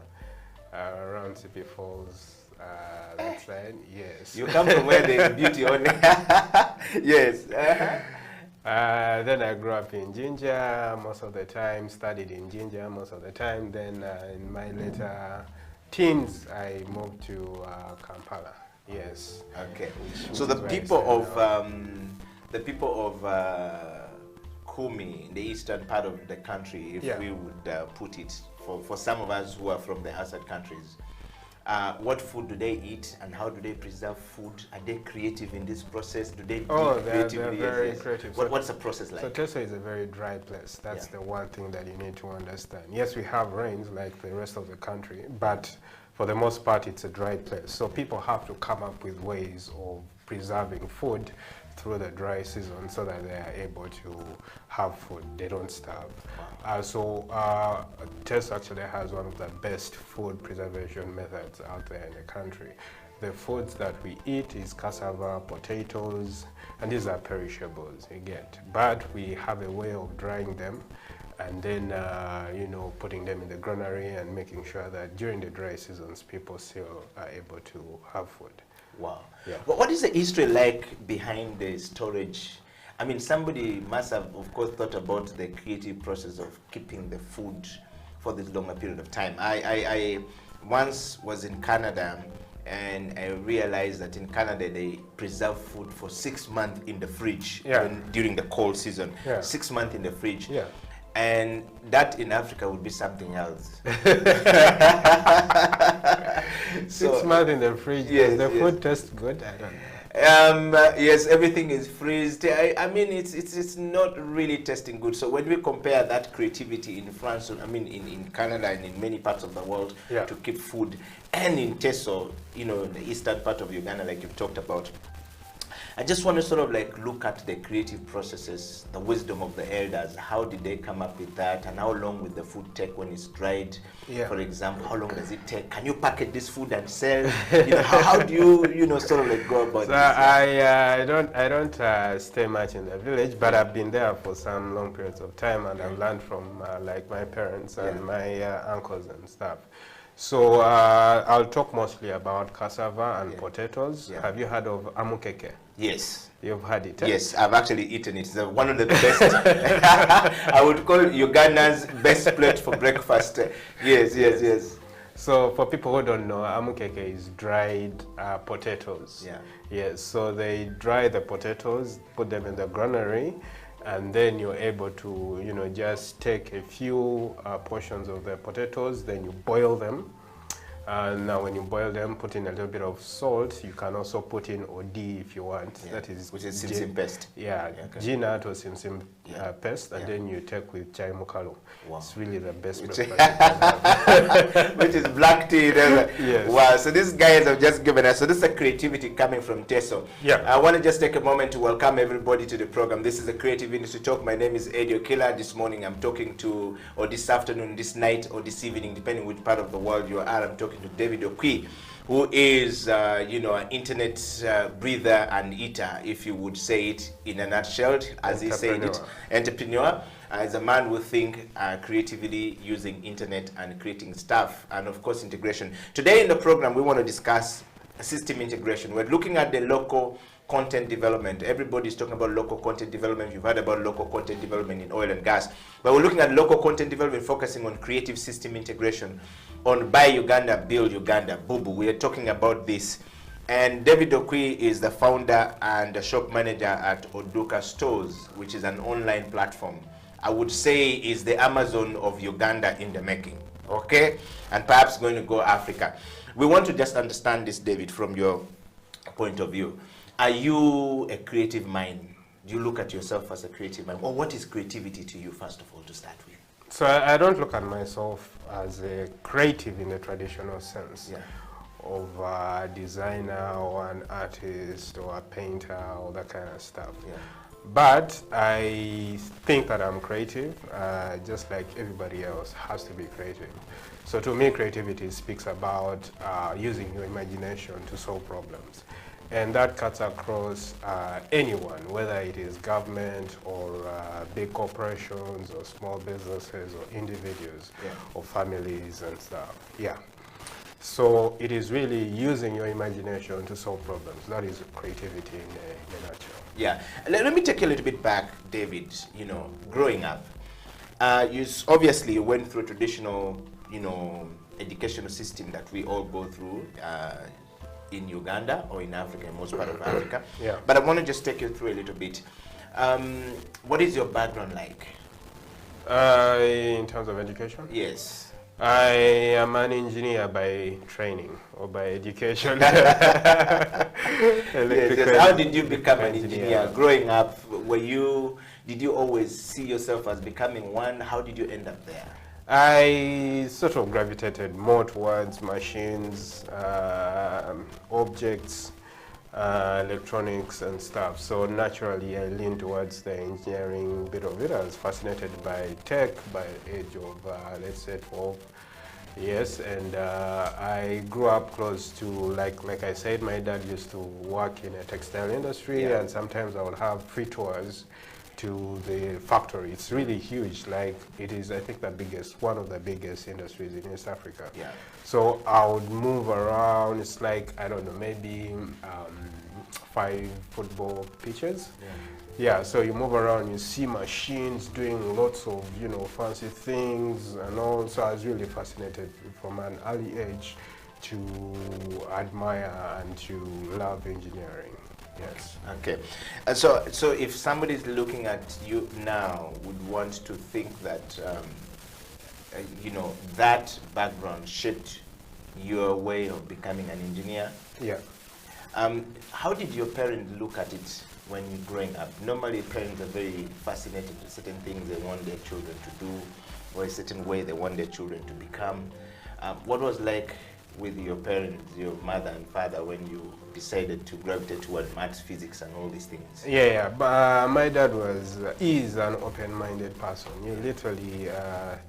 around Sipi Falls. That side, yes. You come from where there's beauty only. Yes. Then I grew up in Jinja most of the time, studied in Jinja most of the time. Then in my later teens, I moved to Kampala. Yes. Okay. Which So is the where I people started of Kumi, in the eastern part of the country, if Yeah. we would put it for some of us who are from the outside countries, what food do they eat and how do they preserve food? Are they creative in this process? Do they Oh, dig they're creatively? very creative. What's the process like? So Teso is a very dry place. That's Yeah. the one thing that you need to understand. Yes, we have rains like the rest of the country, but for the most part, it's a dry place. So people have to come up with ways of preserving food through the dry season so that they are able to have food. They don't starve. Teso actually has one of the best food preservation methods out there in the country. The foods that we eat is cassava, potatoes, and these are perishables, you get. But we have a way of drying them and then, putting them in the granary and making sure that during the dry seasons, people still are able to have food. Wow. Yeah. What is the history like behind the storage? I mean, somebody must have, of course, thought about the creative process of keeping the food for this longer period of time. I once was in Canada, and I realized that in Canada they preserve food for 6 months in the fridge during the cold season. Yeah. 6 months in the fridge. Yeah. And that in Africa would be something else. 6 months in the fridge. Yes, Does the yes. food taste good? I don't know. Yes, everything is freezed. I mean, it's not really tasting good. So when we compare that creativity in France, I mean, in Canada and in many parts of the world Yeah. to keep food, and in Teso, the eastern part of Uganda, like you've talked about, I just want to sort of like look at the creative processes, the wisdom of the elders. How did they come up with that, and how long will the food take when it's dried? Yeah. For example, how long does it take? Can you package this food and sell? How do you sort of like go about So this? I don't stay much in the village, but I've been there for some long periods of time, and I've learned from like my parents and my uncles and stuff. So I'll talk mostly about cassava and potatoes. Yeah. Have you heard of amukeke? Yes. You've had it? Eh? Yes, I've actually eaten it. It's one of the best. I would call Uganda's best plate for breakfast. Yes. So for people who don't know, amukeke is dried potatoes. Yeah. Yes, so they dry the potatoes, put them in the granary, and then you're able to, just take a few portions of the potatoes, then you boil them. Now when you boil them, put in a little bit of salt. You can also put in OD if you want. Yeah. That is Which is Simsim paste. Yeah, Okay. Ginat or Simsim Yeah. paste, and Yeah. then you take with chai mukalo. Wow. It's really the best Which- breakfast you can have. Which is black tea. Yes. Wow, so these guys have just given us, so this is a creativity coming from Teso. Yeah. I want to just take a moment to welcome everybody to the program. This is the Creative Industry Talk. My name is Eddie Okila. This morning I'm talking to, or this afternoon, this night, or this evening, depending which part of the world you are, I'm talking to David Okwi, who is, you know, an internet breather and eater, if you would say it in a nutshell, as he said it. Entrepreneur. As a man who think creatively using internet and creating stuff, and of course integration. Today in the program we want to discuss system integration. We're looking at the local content development. Everybody's talking about local content development. You've heard about local content development in oil and gas, but we're looking at local content development focusing on creative system integration, on Buy Uganda, Build Uganda, Bubu. We are talking about this. And David Okwi is the founder and the shop manager at Oduka Stores, which is an online platform. I would say is the Amazon of Uganda in the making, okay? And perhaps going to go Africa. We want to just understand this, David, from your point of view. Are you a creative mind? Do you look at yourself as a creative mind? Or what is creativity to you, first of all, to start with? So I don't look at myself as a creative in the traditional sense. Yeah. Of a designer or an artist or a painter, all that kind of stuff. Yeah. But I think that I'm creative, just like everybody else has to be creative. So to me, creativity speaks about using your imagination to solve problems. And that cuts across anyone, whether it is government or big corporations or small businesses or individuals Yeah. or families and stuff. Yeah. So it is really using your imagination to solve problems. That is creativity in a nutshell. Yeah. Let me take you a little bit back, David. You know, growing up, you obviously went through a traditional, you know, educational system that we all go through in Uganda or in Africa, in most part of Africa. Yeah. But I want to just take you through a little bit. What is your background like? In terms of education? Yes. I am an engineer by training or by education. Yes. Electrical How did you become an engineer? Growing up, did you always see yourself as becoming one? How did you end up there? I sort of gravitated more towards machines, objects, electronics and stuff. So naturally I leaned towards the engineering bit of it. I was fascinated by tech by the age of, let's say 12 years. And I grew up close to, like I said, my dad used to work in a textile industry, Yeah. and sometimes I would have free tours to the factory. It's really huge. Like it is, I think, one of the biggest industries in East Africa. Yeah. So I would move around. It's like, I don't know, maybe 5 football pitches. Yeah, so you move around, you see machines doing lots of, you know, fancy things and all. So I was really fascinated from an early age to admire and to love engineering. Yes. Okay. So if somebody is looking at you now, would want to think that, you know, that background shaped your way of becoming an engineer. Yeah. How did your parents look at it when you're growing up? Normally parents are very fascinated with certain things they want their children to do, or a certain way they want their children to become. What was like with your parents, your mother and father, when you decided to gravitate toward maths, physics and all these things? Yeah, but my dad is an open-minded person. You literally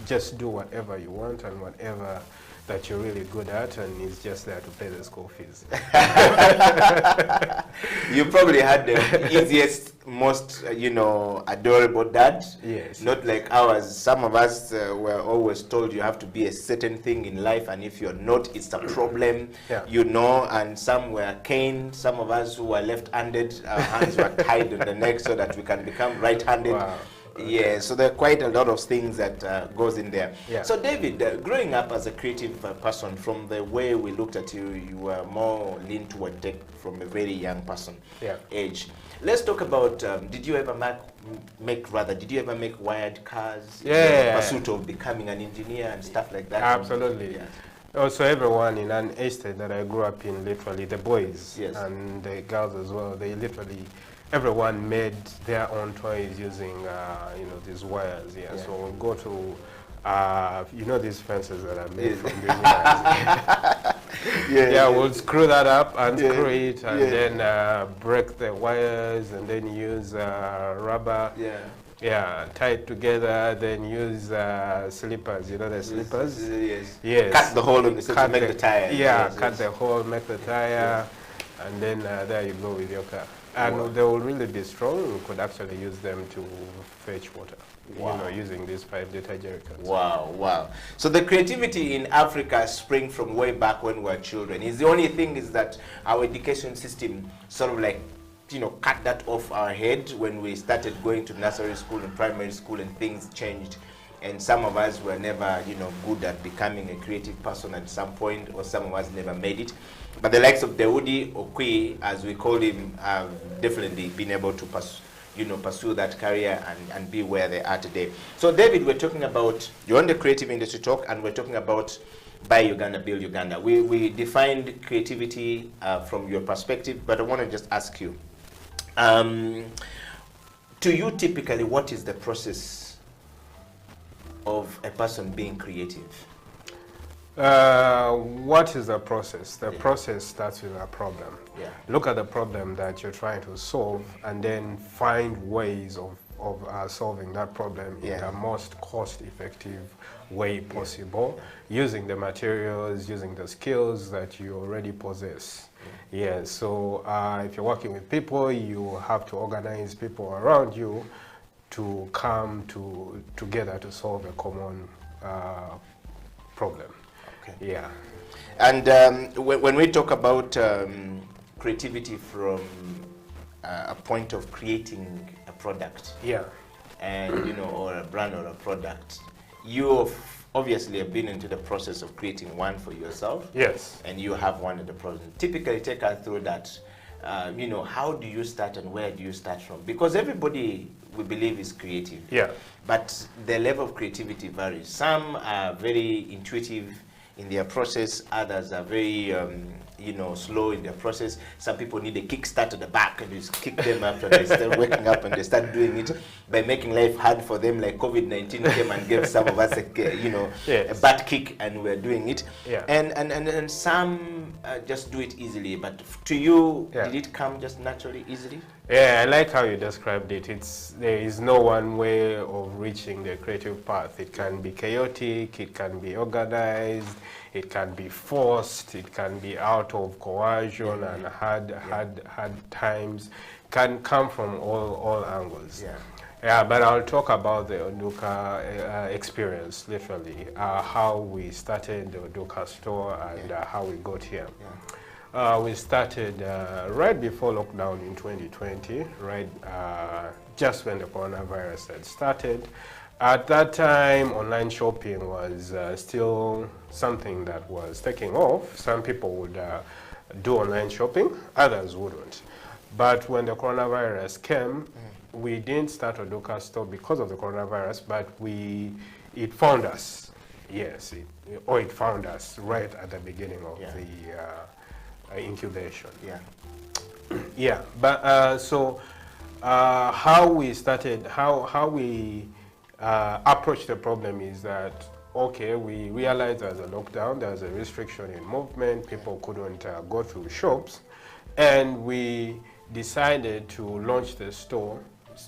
just do whatever you want and whatever that you're really good at, and he's just there to pay the school fees. You probably had the easiest, most, you know, adorable dad. Yes. Not like ours. Some of us were always told you have to be a certain thing in life, and if you're not, it's a problem. Yeah. You know, and some were caned. Some of us who were left-handed, our hands were tied on the neck so that we can become right-handed. Wow. Yeah, so there are quite a lot of things that goes in there. Yeah. So David, growing up as a creative person, from the way we looked at you, you were more leaned toward tech from a very young person age. Let's talk about, did you ever make wired cars? Yeah. In the pursuit of becoming an engineer and stuff like that? Absolutely. Yeah. Also, everyone in an estate that I grew up in, literally the boys Yes. and the girls as well, they literally, everyone made their own toys using, these wires. Yeah. Yeah. So we'll go to, these fences that are made from green wires. Yeah, we'll screw that up, unscrew it, and then break the wires, and then use rubber. Yeah, tie it together, then use slippers, the slippers? Yes. Cut the hole in the to make the tire. Yeah, cut the hole, make the tire, and then there you go with your car. And they will really be strong. You could actually use them to fetch water, using these 5-liter jerrycans. Wow. So the creativity in Africa sprang from way back when we were children. The only thing is that our education system sort of like, cut that off our head when we started going to nursery school and primary school, and things changed. And some of us were never, good at becoming a creative person at some point, or some of us never made it. But the likes of Daudi Okwi, as we call him, have definitely been able to pursue that career and be where they are today. So David, we're talking about, you're on the creative industry talk, and we're talking about Buy Uganda, Build Uganda. We defined creativity from your perspective, but I want to just ask you, to you typically, what is the process of a person being creative? What is the process? The process starts with a problem. Yeah. Look at the problem that you're trying to solve, and then find ways of solving that problem in the most cost-effective way possible, using the materials, using the skills that you already possess. So if you're working with people, you have to organize people around you to come together to solve a common problem. Okay. And when we talk about creativity from a point of creating a product, and or a brand or a product, you obviously have been into the process of creating one for yourself. Yes. And you have one in the process. Typically, take us through that. How do you start and where do you start from? Because everybody, we believe, is creative. Yeah. But the level of creativity varies. Some are very intuitive in their process. Others are very, slow in their process. Some people need a kickstart at the back, and you just kick them up and they start waking up and they start doing it by making life hard for them. Like COVID-19 came and gave some of us a butt kick, and we're doing it. Yeah. And some just do it easily. But to you, did it come just naturally, easily? Yeah, I like how you described it. There is no one way of reaching the creative path. It can be chaotic, it can be organized, it can be forced, it can be out of coercion and hard times. Can come from all angles. Yeah, but I'll talk about the Oduka experience, literally, how we started the Oduka store and how we got here. We started right before lockdown in 2020, just when the coronavirus had started. At that time, online shopping was still something that was taking off. Some people would do online shopping, others wouldn't. But when the coronavirus came, we didn't start a Oduka store because of the coronavirus, but it found us. Yes, it found us right at the beginning of the incubation. But so how we started, how we approached the problem is that, okay, we realized there's a lockdown, there's a restriction in movement, people couldn't go through shops, and we decided to launch the store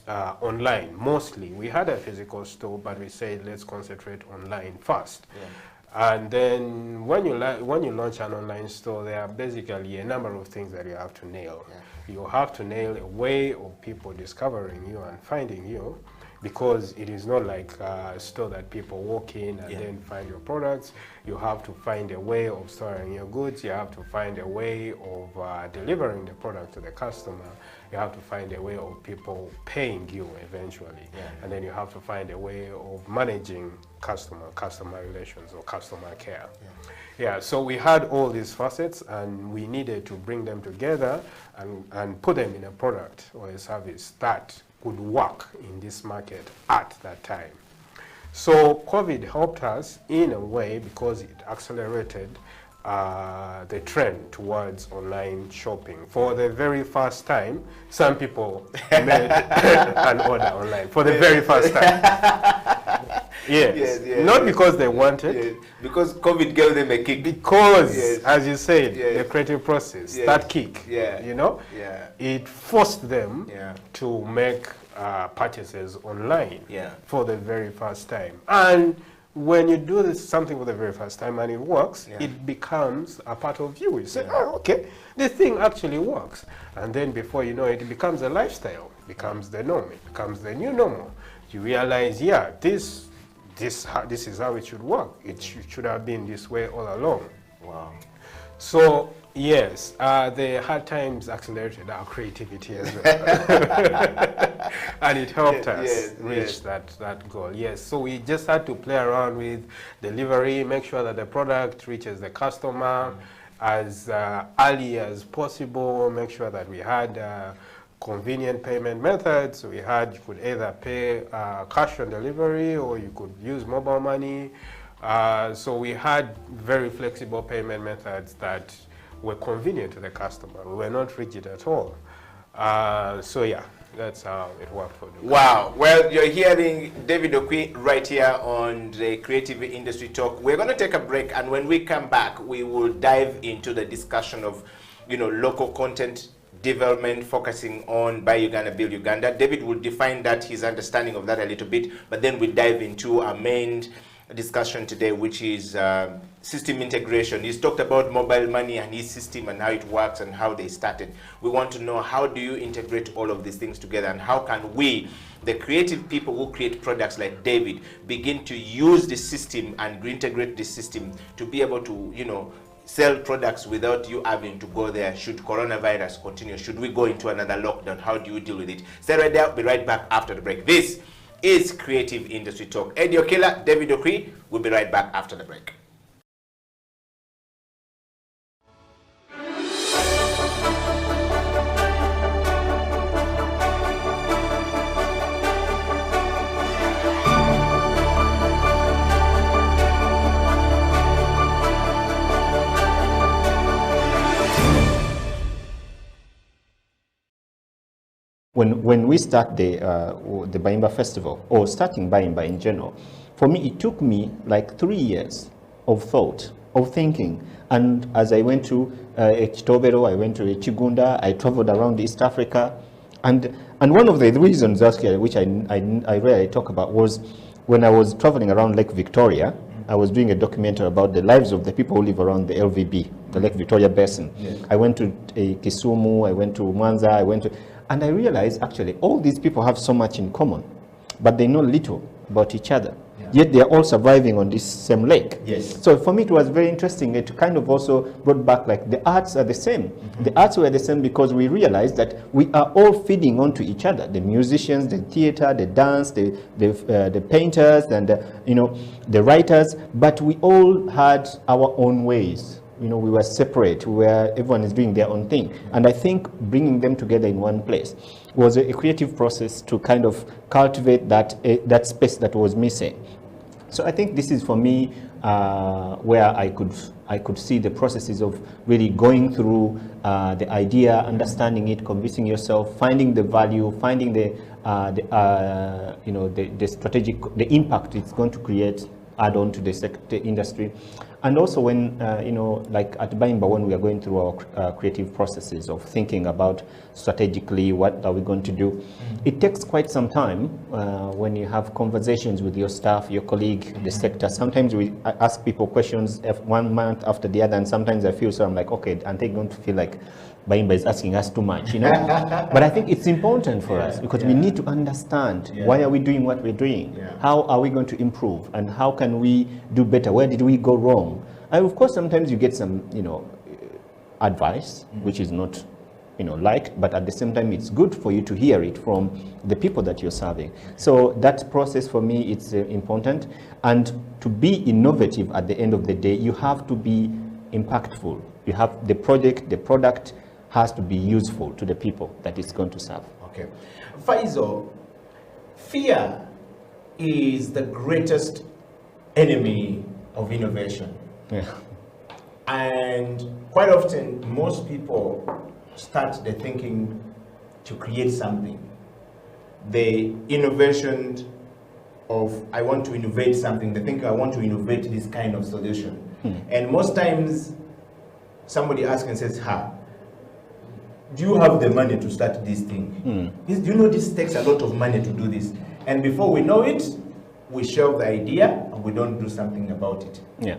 online mostly. We had a physical store, but we said let's concentrate online first. And then when you launch an online store, there are basically a number of things that you have to nail. You have to nail a way of people discovering you and finding you, because it is not like a store that people walk in and then find your products. You have to find a way of storing your goods. You have to find a way of delivering the product to the customer. You have to find a way of people paying you eventually. And then you have to find a way of managing customer relations or customer care. So we had all these facets, and we needed to bring them together and put them in a product or a service that could work in this market at that time. So COVID helped us in a way because it accelerated the trend towards online shopping. For the very first time, some people made an order online for the very first time. Yes, not because they wanted. Because COVID gave them a kick. Because, as you said, the creative process, that kick, you know, it forced them to make purchases online for the very first time. And when you do this something for the very first time and it works, it becomes a part of you. You say, oh, okay, this thing actually works. And then before you know it, it becomes a lifestyle, it becomes the norm, it becomes the new normal. You realize, this is how it should work. It should have been this way all along. Wow. So, yes, the hard times accelerated our creativity as well. And it helped us reach that goal. Yes, so we just had to play around with delivery, make sure that the product reaches the customer as early as possible, make sure that we had convenient payment methods. You could either pay cash on delivery or you could use mobile money. So we had very flexible payment methods that were convenient to the customer. We were not rigid at all. So yeah, that's how it worked for them. Wow. Well, you're hearing David Okwi right here on the Creative Industry Talk. We're going to take a break, and when we come back, we will dive into the discussion of, local content development, focusing on Buy Uganda, Build Uganda. David will define that, his understanding of that a little bit, but then we dive into our main discussion today, which is system integration. He's talked about mobile money and his system and how it works and how they started. We want to know, how do you integrate all of these things together, and how can we, the creative people who create products like David, begin to use the system and integrate the system to be able to, sell products without you having to go there? Should coronavirus continue? Should we go into another lockdown? How do you deal with it? Stay right there. I'll be right back after the break. This is Creative Industry Talk. Eddie Okello, David Okwi. We'll be right back after the break. When we start the Bayimba Festival, or starting Bayimba in general, for me it took me like 3 years of thought, of thinking. And as I went to Chitobero, I went to Chigunda, I traveled around East Africa, and one of the reasons actually which I rarely talk about was when I was traveling around Lake Victoria. I was doing a documentary about the lives of the people who live around the LVB, the Lake Victoria Basin. Yes. I went to Kisumu, I went to Mwanza, and I realized actually all these people have so much in common, but they know little about each other. Yeah. Yet they are all surviving on this same lake. Yes. So for me it was very interesting to kind of also brought back like the arts are the same. Mm-hmm. The arts were the same because we realized that we are all feeding onto each other. The musicians, the theater, the dance, the painters, and the writers. But we all had our own ways. We were separate, everyone is doing their own thing. And I think bringing them together in one place was a creative process to kind of cultivate that space that was missing. So I think this is for me where I could see the processes of really going through the idea, understanding it, convincing yourself, finding the value, finding the strategic, the impact it's going to create, add on to the industry. And also when, like at Bayimba, when we are going through our creative processes of thinking about strategically what are we going to do, it takes quite some time when you have conversations with your staff, your colleague, the sector. Sometimes we ask people questions 1 month after the other, and sometimes I feel, so I'm like, okay, and they're going to feel like Bayimba is asking us too much, But I think it's important for us because we need to understand why are we doing what we're doing? How are we going to improve? And how can we do better? Where did we go wrong? And of course, sometimes you get some, advice, which is not, liked, but at the same time, it's good for you to hear it from the people that you're serving. So that process for me, it's important. And to be innovative at the end of the day, you have to be impactful. You have the product has to be useful to the people that it's going to serve. Okay. Faisal, fear is the greatest enemy of innovation. Yeah. And quite often, most people start the thinking to create something. The innovation of, I want to innovate something, they think I want to innovate this kind of solution. And most times, somebody asks and says, do you have the money to start this thing? Do you know this takes a lot of money to do this? And before we know it, we shelve the idea and we don't do something about it. Yeah.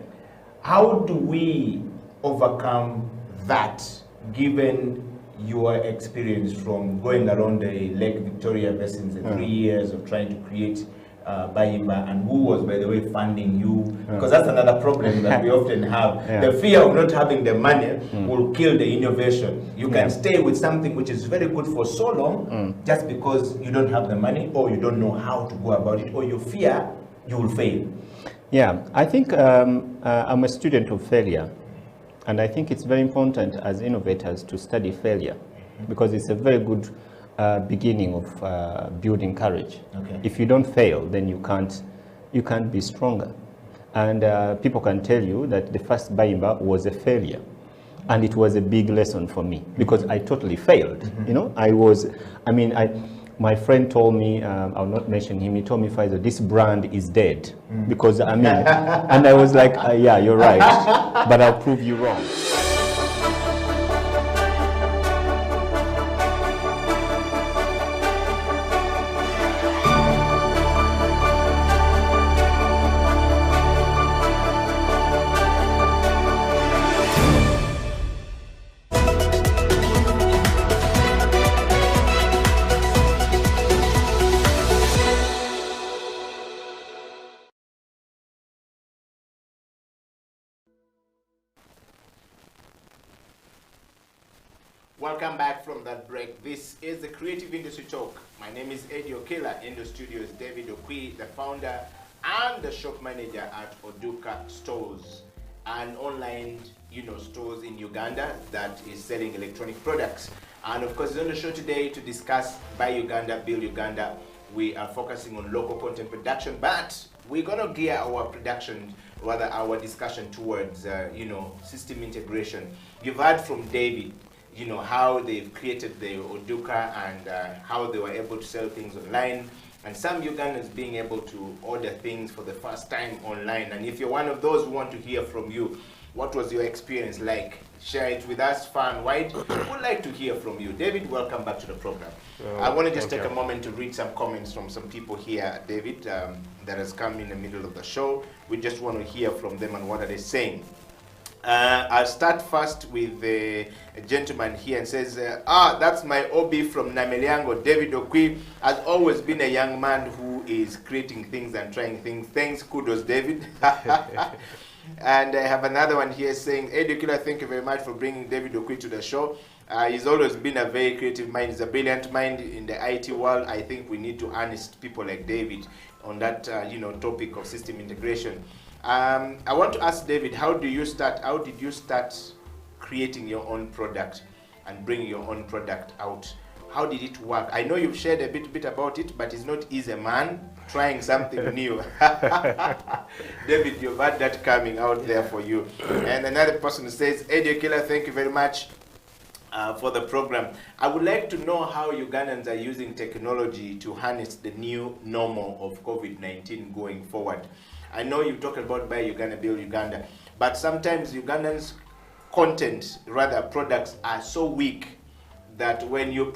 How do we overcome that, given your experience from going around the Lake Victoria basins, the 3 years of trying to create Bayimba, and who was, by the way, funding you? Because that's another problem that we often have. The fear of not having the money will kill the innovation. You can stay with something which is very good for so long just because you don't have the money, or you don't know how to go about it, or you fear you will fail. Yeah, I think I'm a student of failure, and I think it's very important as innovators to study failure, because it's a very good beginning of building courage. Okay. If you don't fail, then you can't be stronger. And people can tell you that the first Bayimba was a failure, and it was a big lesson for me because I totally failed. You know, my friend told me, I'll not mention him, he told me, Faisal, this brand is dead. Because, and I was like, yeah, you're right, but I'll prove you wrong. Welcome back from that break. This is the Creative Industry Talk. My name is Eddie Okela. In the studio is David Okwi, the founder and the shop manager at Oduka Stores, an online, stores in Uganda that is selling electronic products. And of course, he's on the show today to discuss Buy Uganda, Build Uganda. We are focusing on local content production, but we're gonna gear our production, rather our discussion towards, system integration. You've heard from David, how they've created the Oduka and how they were able to sell things online, and some Ugandans being able to order things for the first time online. And if you're one of those, we want to hear from you. What was your experience like? Share it with us far and wide. We'd like to hear from you. David, welcome back to the program. I want to just take a moment to read some comments from some people here, David, that has come in the middle of the show. We just want to hear from them and what are they saying. I'll start first with a gentleman here and says, that's my OB from Namelyango, David Okwi, has always been a young man who is creating things and trying things. Thanks, kudos, David. And I have another one here saying, Eddie Okila, thank you very much for bringing David Okwi to the show. He's always been a very creative mind. He's a brilliant mind in the IT world. I think we need to harness people like David on that, topic of system integration. I want to ask David, how did you start creating your own product and bringing your own product out? How did it work? I know you've shared a bit about it, but it's not easy, man, trying something new. David, you've had that coming out there for you. And another person says, Eddie Okila, thank you very much for the program. I would like to know how Ugandans are using technology to harness the new normal of COVID-19 going forward. I know you talk about Buy Uganda, Build Uganda, but sometimes Ugandans' products are so weak that when you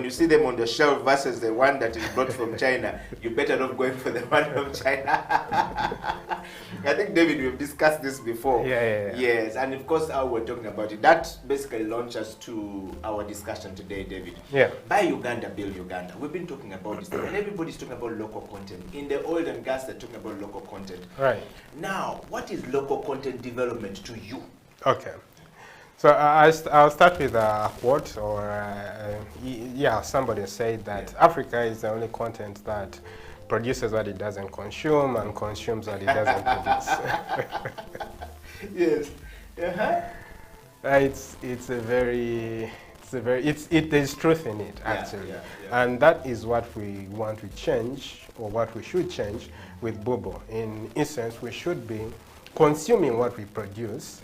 see them on the shelf versus the one that is brought from China, you better not going for the one from China. I think, David, we've discussed this before. Yeah. Yes, and of course, how we're talking about it. That basically launches us to our discussion today, David. Yeah. Buy Uganda, Build Uganda. We've been talking about this, and everybody's talking about local content. In the oil and gas, they're talking about local content. Right. Now, what is local content development to you? Okay. So I'll start with somebody said that Africa is the only continent that produces what it doesn't consume and consumes what it doesn't produce. Yes. Uh-huh. It's a very there's truth in it, actually. And that is what we want to change, or what we should change with Bubo. In essence, we should be consuming what we produce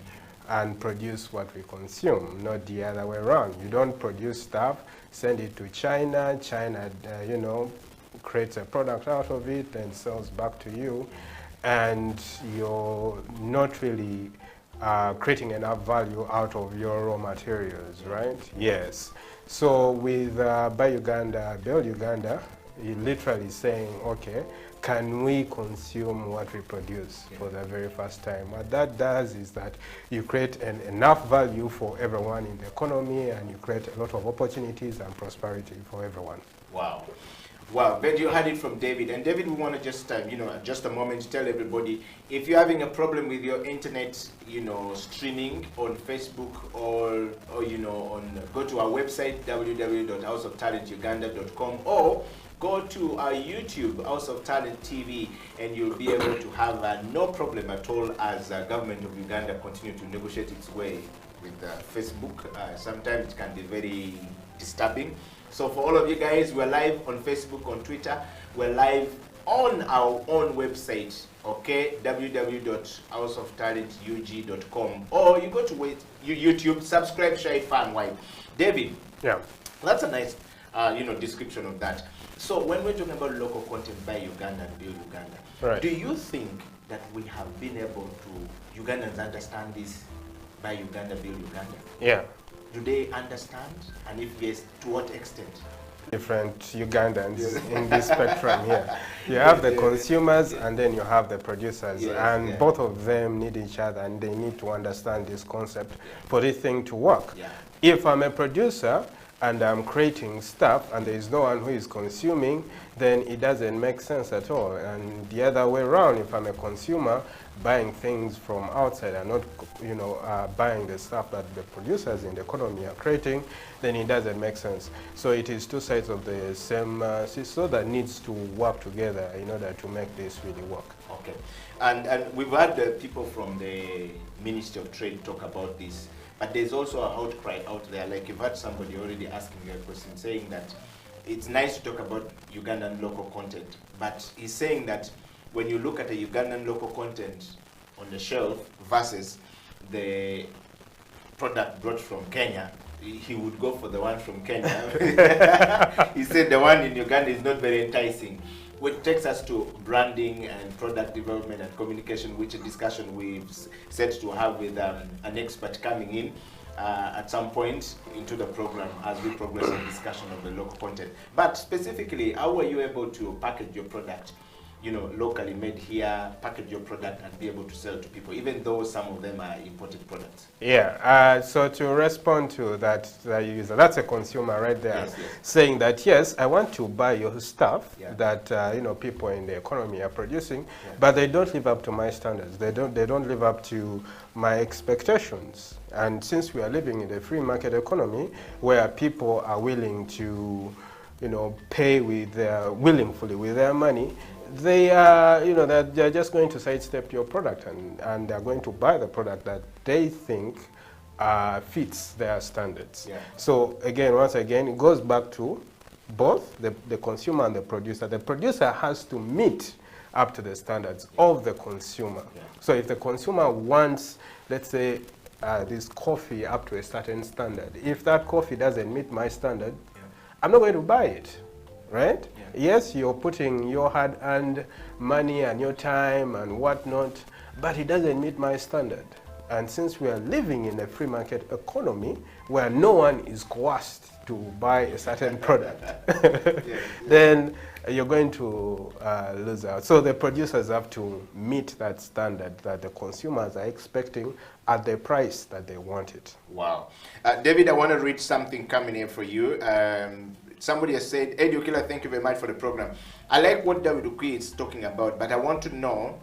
and produce what we consume, not the other way around. You don't produce stuff, send it to China, you know, creates a product out of it and sells back to you, and you're not really creating enough value out of your raw materials, right? Yes. So with Buy Uganda, Build Uganda, you're literally saying, okay, can we consume what we produce for the very first time? What that does is that you create enough value for everyone in the economy, and you create a lot of opportunities and prosperity for everyone. Wow. Wow, but you heard it from David. And David, we want to just, you know, just a moment to tell everybody, if you're having a problem with your internet, you know, streaming on Facebook or you know, go to our website, www.houseoftalentuganda.com, or go to our YouTube, House of Talent TV, and you'll be able to have no problem at all as government of Uganda continue to negotiate its way with Facebook. Sometimes it can be very disturbing. So for all of you guys, we're live on Facebook, on Twitter. We're live on our own website, okay, www.houseoftalentug.com, or you go to YouTube, subscribe, share it far and wide. David, that's a nice you know, description of that. So when we're talking about local content, Buy Uganda and Build Uganda, do you think that we have been able to, Ugandans understand this, Buy Uganda, Build Uganda? Yeah. Do they understand? And if yes, to what extent? Different Ugandans in this spectrum here. You have the consumers and then you have the producers, and both of them need each other, and they need to understand this concept for this thing to work. If I'm a producer and I'm creating stuff and there is no one who is consuming, then it doesn't make sense at all. And the other way around, if I'm a consumer buying things from outside and not, you know, buying the stuff that the producers in the economy are creating, then it doesn't make sense. So it is two sides of the same seesaw that needs to work together in order to make this really work. Okay. And we've had people from the Ministry of Trade talk about this. But there's also an outcry out there, like you've had somebody already asking you a question, saying that it's nice to talk about Ugandan local content, but he's saying that when you look at a Ugandan local content on the shelf versus the product brought from Kenya, he would go for the one from Kenya. He said the one in Uganda is not very enticing. Which takes us to branding and product development and communication, which is a discussion we've set to have with an expert coming in at some point into the program as we progress in discussion of the local content. But specifically, how were you able to package your product, you know, locally made here, package your product and be able to sell to people, even though some of them are imported products? Yeah, so to respond to that user, that's a consumer right there, saying that, yes, I want to buy your stuff that, you know, people in the economy are producing, but they don't live up to my standards. They don't live up to my expectations. And since we are living in a free market economy where people are willing to, you know, pay with willingly with their money, they are, you know, they're just going to sidestep your product, and they're going to buy the product that they think fits their standards. So again, once again, it goes back to both the consumer and the producer. The producer has to meet up to the standards of the consumer. So if the consumer wants, let's say, this coffee up to a certain standard, if that coffee doesn't meet my standard, I'm not going to buy it. Right? Yes, you're putting your hard-earned money and your time and whatnot, but it doesn't meet my standard. And since we are living in a free market economy where no one is coerced to buy a certain product, then you're going to lose out. So the producers have to meet that standard that the consumers are expecting at the price that they want it. Wow. David, I want to read something coming here for you. Somebody has said, Eddie Okila, thank you very much for the program. I like what David Ukwi is talking about, but I want to know,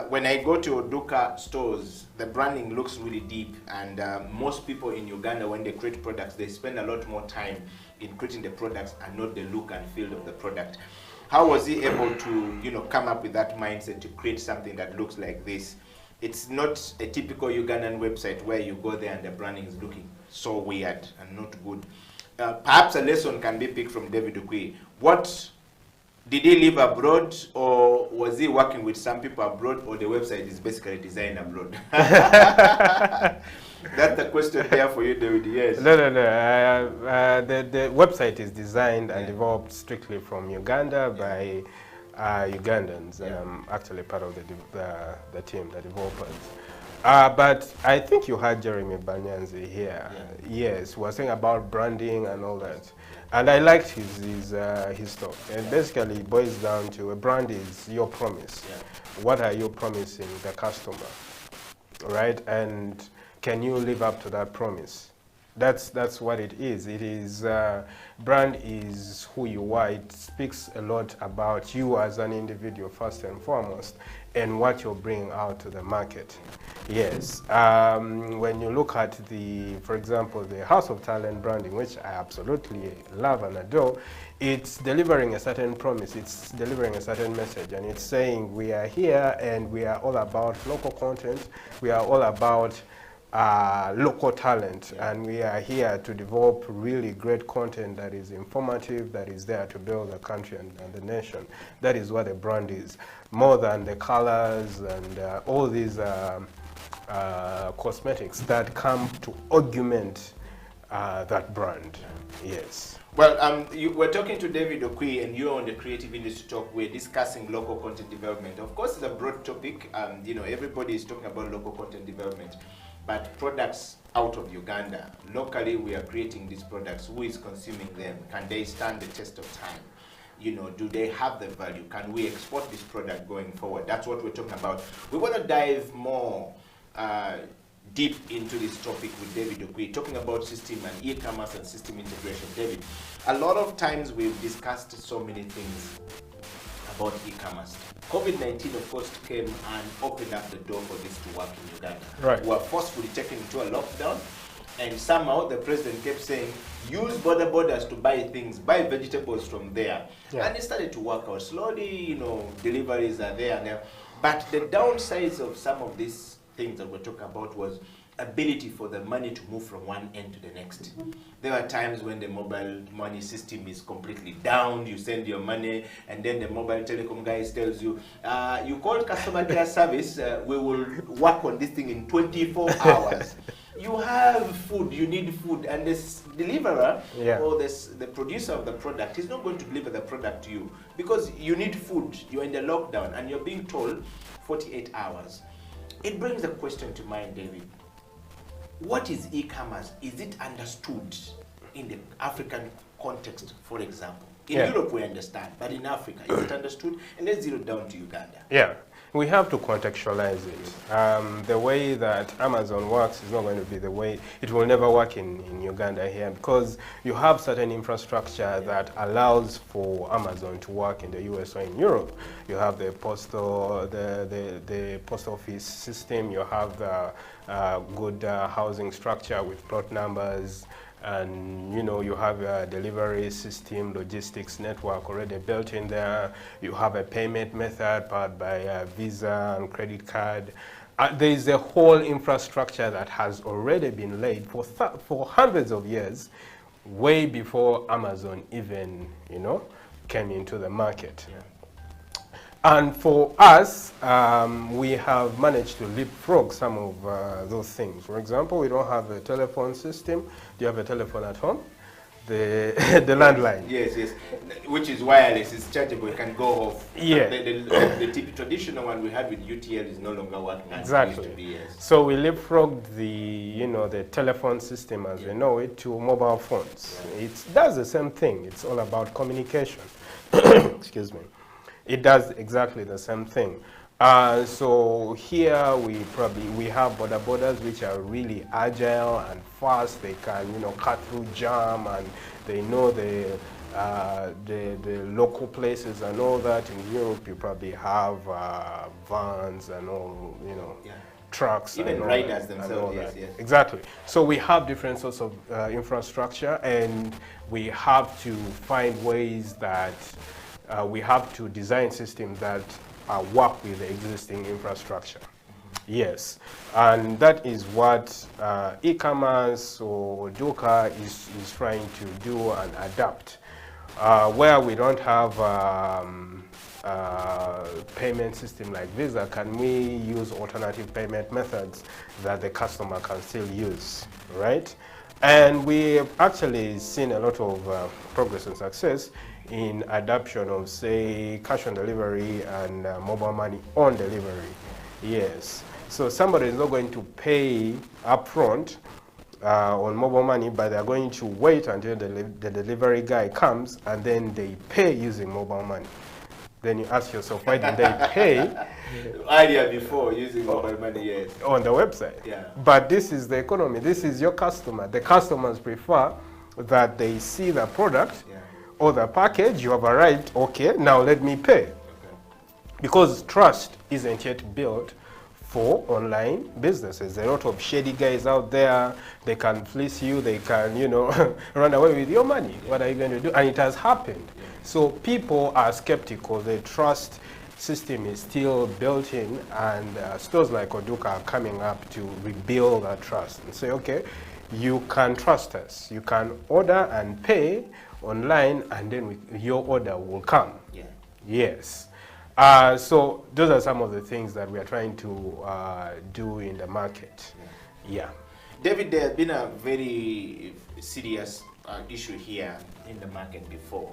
when I go to Oduka stores, the branding looks really deep, and most people in Uganda, when they create products, they spend a lot more time in creating the products and not the look and feel of the product. How was he able to, you know, come up with that mindset to create something that looks like this? It's not a typical Ugandan website where you go there and the branding is looking so weird and not good. Perhaps a lesson can be picked from David Ukwi. What did he live abroad, or was he working with some people abroad, or the website is basically designed abroad? That's the question there for you, David. Yes. No. The website is designed and developed strictly from Uganda by Ugandans. I'm actually part of the team, the developers. But I think you heard Jeremy Banyanzi here. Yes, who was saying about branding and all that. And I liked his talk. And basically it boils down to a brand is your promise. What are you promising the customer, right? And can you live up to that promise? That's what it is. It is, brand is who you are. It speaks a lot about you as an individual first and foremost, and what you're bringing out to the market. Yes, when you look at for example, the House of Talent branding, which I absolutely love and adore, it's delivering a certain promise, it's delivering a certain message, and it's saying we are here and we are all about local content, we are all about local talent, and we are here to develop really great content that is informative, that is there to build the country and the nation. That is what a brand is, more than the colors and all these cosmetics that come to augment that brand. Yes. Well, we're talking to David Ukwi, and you're on the Creative Industry Talk. We're discussing local content development. Of course, it's a broad topic. You know, everybody is talking about local content development. But products out of Uganda, locally we are creating these products. Who is consuming them? Can they stand the test of time? You know, do they have the value? Can we export this product going forward? That's what we're talking about. We want to dive more deep into this topic with David Ukwi, talking about system and e-commerce and system integration. David, a lot of times we've discussed so many things about e-commerce. COVID-19, of course, came and opened up the door for this to work in Uganda. Right. We were forcefully taken into a lockdown, and somehow the president kept saying, use border borders to buy things, buy vegetables from there. Yeah. And it started to work out slowly, you know, deliveries are there now. But the downsides of some of these things that we're talking about was ability for the money to move from one end to the next. There are times when the mobile money system is completely down, you send your money, and then the mobile telecom guys tells you, you call customer care service, we will work on this thing in 24 hours. You have food, you need food, and this deliverer or the producer of the product is not going to deliver the product to you because you need food, you're in the lockdown, and you're being told 48 hours. It brings a question to mind, David. What is e-commerce? Is it understood in the African context, for example? In Europe we understand, but in Africa, is it understood? And let's zero down to Uganda. Yeah, we have to contextualize it. The way that Amazon works is not going to be the way, it will never work in Uganda here, because you have certain infrastructure that allows for Amazon to work in the US or in Europe. You have the postal, the post office system, you have the good housing structure with plot numbers, and you know, you have a delivery system, logistics network already built in there. You have a payment method powered by Visa and credit card. There is a whole infrastructure that has already been laid for hundreds of years, way before Amazon even, you know, came into the market. And for us, we have managed to leapfrog some of those things. For example, we don't have a telephone system. Do you have a telephone at home? The landline. Yes, yes. Which is wireless, it's chargeable, it can go off. Yeah. The traditional one we had with UTL is no longer working as it used to be, yes. So we leapfrogged the telephone system as we know it to mobile phones. It does the same thing. It's all about communication. Excuse me. It does exactly the same thing. So here we have border borders which are really agile and fast. They can, you know, cut through jam, and they know the local places and all that. In Europe, you probably have vans and all, you know, trucks. Even and all riders that, themselves, yes, yes. Exactly. So we have different sorts of infrastructure, and we have to find ways that we have to design systems that work with the existing infrastructure. Yes, and that is what e-commerce or Duka is trying to do and adapt. Where we don't have payment system like Visa, can we use alternative payment methods that the customer can still use, right? And we've actually seen a lot of progress and success in adoption of, say, cash on delivery and mobile money on delivery. Yes. So somebody is not going to pay upfront on mobile money, but they're going to wait until the delivery guy comes and then they pay using mobile money. Then you ask yourself, why did they pay? Earlier before using mobile money, yes. On the website. Yeah. But this is the economy. This is your customer. The customers prefer that they see the product or the package. You have arrived. Okay, now let me pay. Okay. Because trust isn't yet built for online businesses. There are a lot of shady guys out there. They can fleece you. They can, you know, run away with your money. What are you going to do? And it has happened. So people are skeptical. The trust system is still built in, and stores like Oduka are coming up to rebuild that trust and say, okay, you can trust us. You can order and pay online, and then your order will come. Yeah. Yes. So those are some of the things that we are trying to do in the market. Yeah. David, there has been a very serious issue here in the market before.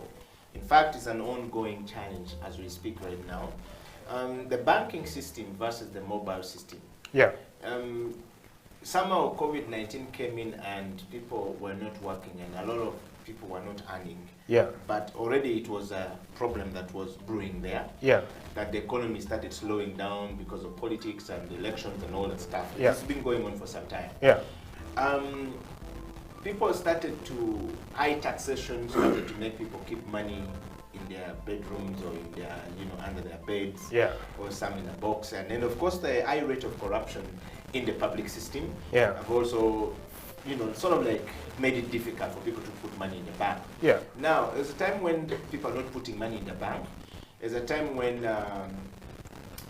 In fact, it's an ongoing challenge as we speak right now. The banking system versus the mobile system. Yeah. Somehow COVID-19 came in and people were not working and a lot of people were not earning. Yeah. But already it was a problem that was brewing there. Yeah. That the economy started slowing down because of politics and elections and all that stuff. Yeah. It's been going on for some time. Yeah. People started to, high taxation started to make people keep money in their bedrooms or in their, you know, under their beds. Yeah. Or some in a box. And then of course the high rate of corruption in the public system have also, you know, sort of like made it difficult for people to put money in the bank. Yeah. Now, there's a time when people are not putting money in the bank. There's a time when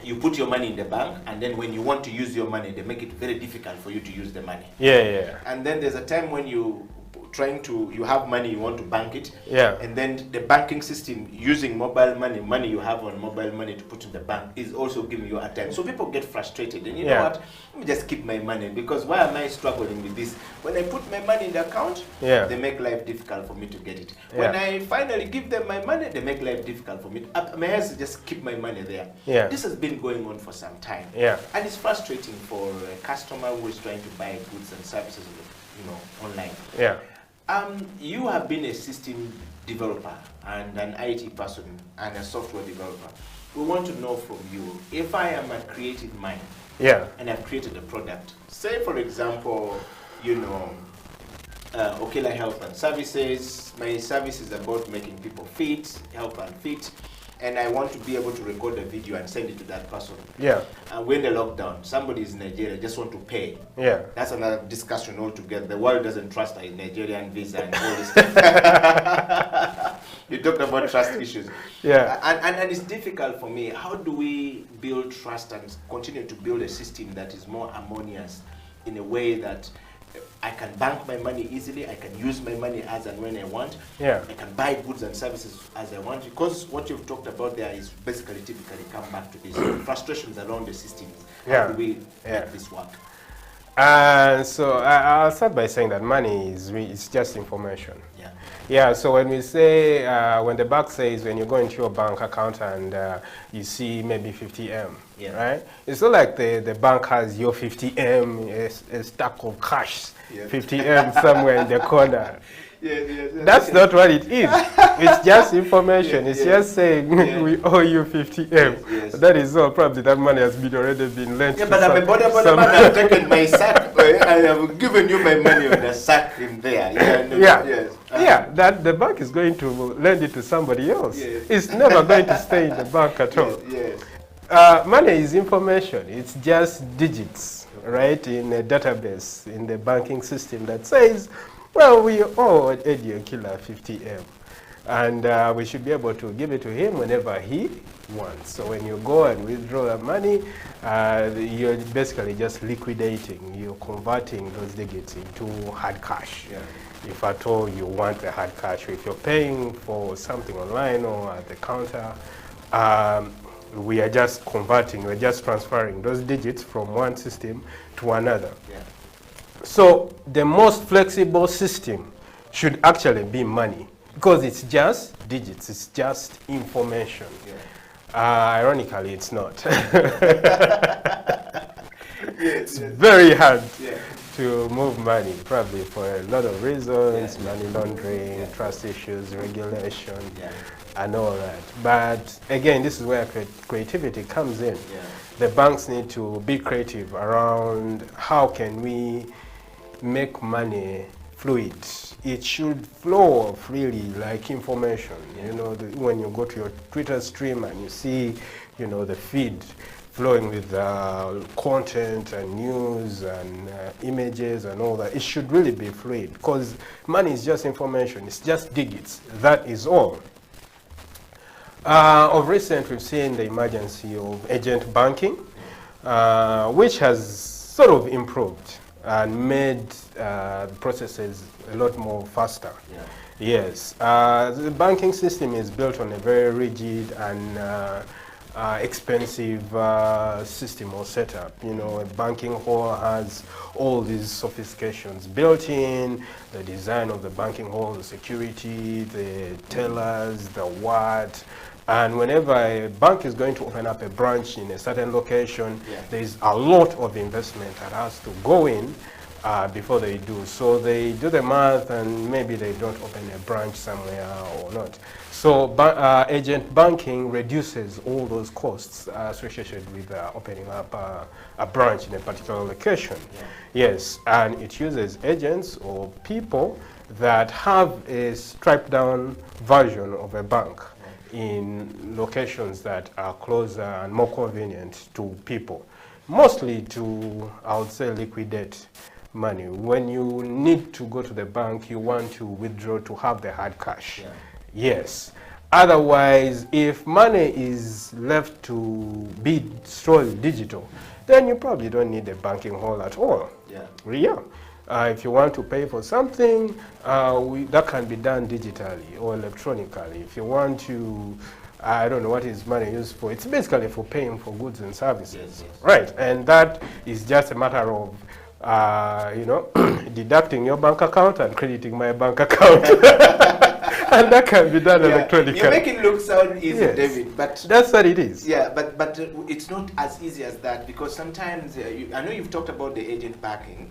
you put your money in the bank, and then when you want to use your money, they make it very difficult for you to use the money. Yeah, yeah. And then there's a time when you you have money, you want to bank it. Yeah. And then the banking system using mobile money you have on mobile money to put in the bank is also giving you a time. So people get frustrated. And you know what? Let me just keep my money, because why am I struggling with this? When I put my money in the account, they make life difficult for me to get it. When I finally give them my money, they make life difficult for me. My hands to just keep my money there. Yeah. This has been going on for some time. Yeah. And it's frustrating for a customer who is trying to buy goods and services, you know, online. Yeah. You have been a system developer and an IT person and a software developer. We want to know from you, if I am a creative mind and I've created a product, say for example, you know, Okela Health and Services, my service is about making people fit, health and fit, and I want to be able to record a video and send it to that person. Yeah. And when the lockdown, somebody is in Nigeria, just want to pay. Yeah. That's another discussion altogether. The world doesn't trust a Nigerian visa and all this stuff. You talked about trust issues. Yeah. And it's difficult for me. How do we build trust and continue to build a system that is more harmonious in a way that I can bank my money easily, I can use my money as and when I want, I can buy goods and services as I want, because what you've talked about there is basically typically come back to this frustrations around the systems. How do we make this work? So I'll start by saying that money is just information. Yeah, so when we say, when the bank says, when you go into your bank account and you see maybe 50M, right? It's not like the bank has your 50M, a stack of cash, 50M somewhere in the corner. That's not what it is. It's just information. It's just saying we owe you 50M. That is all. Probably that money has already been lent. Yeah, but I'm a body man. I've taken my sack. I have given you my money on the sack in there. That the bank is going to lend it to somebody else. It's never going to stay in the bank at all. Money is information. It's just digits, right, in a database in the banking system that says, well, we owe Eddie Okila 50M. And we should be able to give it to him whenever he wants. So when you go and withdraw the money, you're basically just liquidating, you're converting those digits into hard cash. Yeah. If at all you want the hard cash, if you're paying for something online or at the counter, we are just converting, we're just transferring those digits from one system to another. Yeah. So the most flexible system should actually be money, because it's just digits, it's just information. Yeah. Ironically, it's not. It's very hard to move money, probably for a lot of reasons, money laundering, trust issues, regulation, and all that. But again, this is where creativity comes in. The banks need to be creative around how can we make money fluid. It should flow freely like information. You know, when you go to your Twitter stream and you see, you know, the feed flowing with content and news and images and all that, it should really be fluid, because money is just information, it's just digits, that is all. Of recent, we've seen the emergence of agent banking, which has sort of improved and made processes a lot more faster. Yes, the banking system is built on a very rigid and expensive system or setup. You know, a banking hall has all these sophistications built in, the design of the banking hall, the security, the tellers, the what. And whenever a bank is going to open up a branch in a certain location, there is a lot of investment that has to go in before they do. So they do the math and maybe they don't open a branch somewhere or not. So agent banking reduces all those costs associated with opening up a branch in a particular location. Yes, and it uses agents or people that have a stripped down version of a bank in locations that are closer and more convenient to people. Mostly to, I would say, liquidate money. When you need to go to the bank, you want to withdraw to have the hard cash. Yes. Otherwise, if money is left to be solely digital, then you probably don't need a banking hall at all. If you want to pay for something, that can be done digitally or electronically. If you want to, I don't know what is money used for. It's basically for paying for goods and services, right? And that is just a matter of, you know, deducting your bank account and crediting my bank account. And that can be done electronically. You make it look sound easy, David, but that's what it is. Yeah, but it's not as easy as that, because sometimes I know you've talked about the agent banking,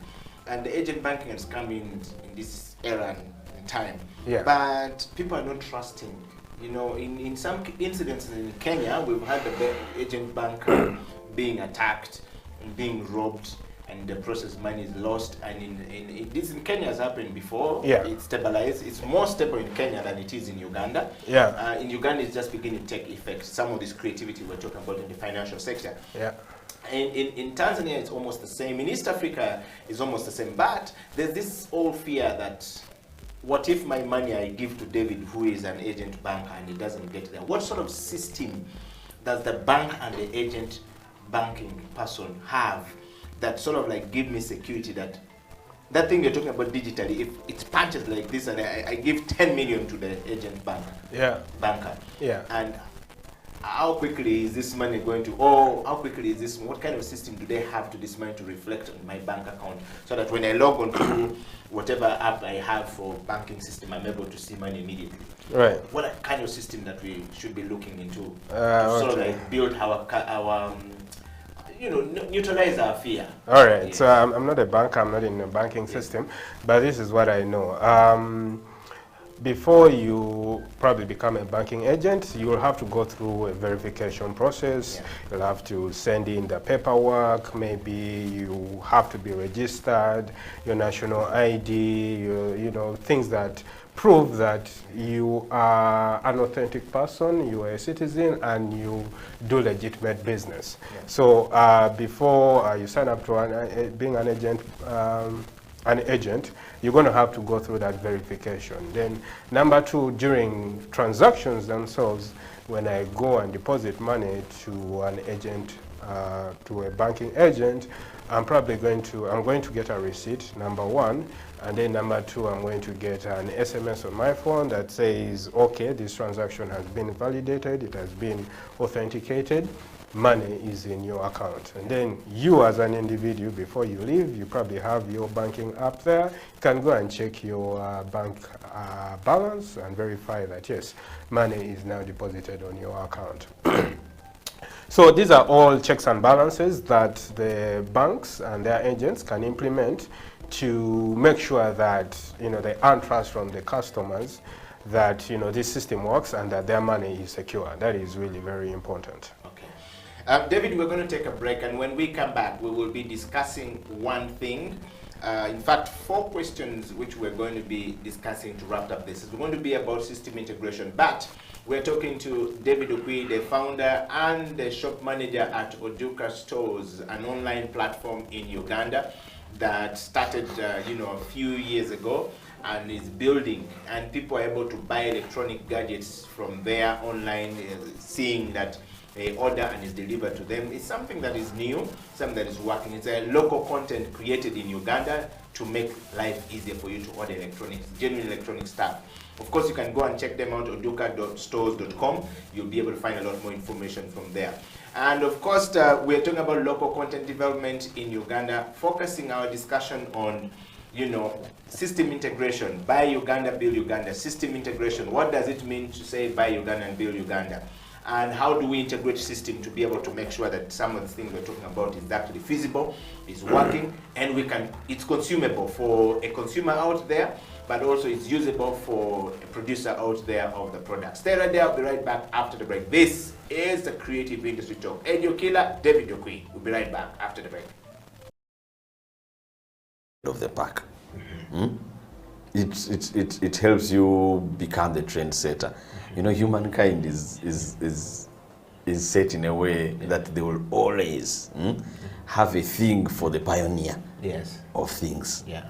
and the agent banking has come in this era and time. But people are not trusting. You know, in some incidents in Kenya, we've had the agent bank being attacked and being robbed, and the process money is lost. And this in Kenya has happened before. It's stabilized. It's more stable in Kenya than it is in Uganda. In Uganda, it's just beginning to take effect. Some of this creativity we're talking about in the financial sector. In Tanzania, it's almost the same. In East Africa, it's almost the same. But there's this old fear that, what if my money I give to David, who is an agent banker, and he doesn't get there? What sort of system does the bank and the agent banking person have that sort of like give me security that that thing you're talking about digitally, if it punches like this and I give 10 million to the agent banker, and how quickly is this money going to, how quickly is this, what kind of system do they have to this money to reflect on my bank account, so that when I log on to whatever app I have for banking system, I'm able to see money immediately? What kind of system that we should be looking into to sort of like build our you know, neutralize our fear? All right, so I'm not a banker, I'm not in the banking system, but this is what I know. Before you probably become a banking agent, you will have to go through a verification process. You'll have to send in the paperwork. Maybe you have to be registered, your national ID, you know, things that prove that you are an authentic person, you are a citizen, and you do legitimate business. So before you sign up to being an agent an agent, you're going to have to go through that verification. Then number two, during transactions themselves, when I go and deposit money to an agent, to a banking agent, I'm going to get a receipt, number one, and then number two, I'm going to get an SMS on my phone that says, okay, this transaction has been validated, it has been authenticated, money is in your account. And then you as an individual, before you leave, you probably have your banking app there. You can go and check your bank balance and verify that, yes, money is now deposited on your account. So these are all checks and balances that the banks and their agents can implement to make sure that, you know, they earn trust from the customers that, you know, this system works and that their money is secure. That is really very important. Okay. David, we're going to take a break, and when we come back, we will be discussing one thing. In fact, 4 questions which we're going to be discussing to wrap up this. It's going to be about system integration, but we're talking to David Okwi, the founder and the shop manager at Oduka Stores, an online platform in Uganda that started a few years ago and is building, and people are able to buy electronic gadgets from there online, seeing that they order and is delivered to them. It's something that is new, something that is working. It's a local content created in Uganda to make life easier for you to order electronics, genuine electronic stuff. Of course, you can go and check them out, oduka.stores.com. You'll be able to find a lot more information from there. And of course, we're talking about local content development in Uganda, focusing our discussion on, system integration. Buy Uganda, build Uganda. System integration. What does it mean to say buy Uganda and build Uganda? And how do we integrate system to be able to make sure that some of the things we're talking about is actually feasible, is working, and it's consumable for a consumer out there, but also it's usable for a producer out there of the product. Stay right there, I'll be right back after the break. This is the Creative Industry Talk. Eddie Okila, David Okwi. We'll be right back after the break. Of the pack. It helps you become the trendsetter. Humankind is set in a way that they will always have a thing for the pioneer of things. Yeah.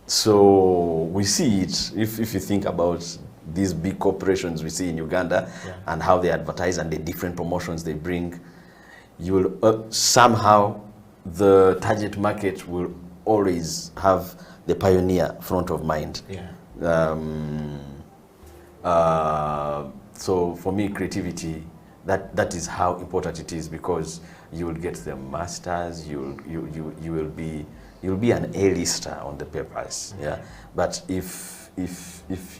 So we see it, if you think about these big corporations we see in Uganda and how they advertise and the different promotions they bring, you will somehow the target market will always have the pioneer front of mind. So for me, creativity, that is how important it is, because you will get the masters, you'll be an A-lister on the papers. But if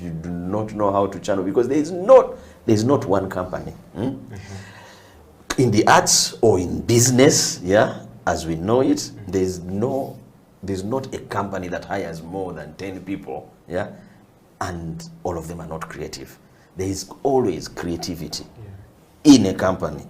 you do not know how to channel, because there is not one company in the arts or in business, as we know it, there's not a company that hires more than 10 people, and all of them are not creative. There is always creativity in a company.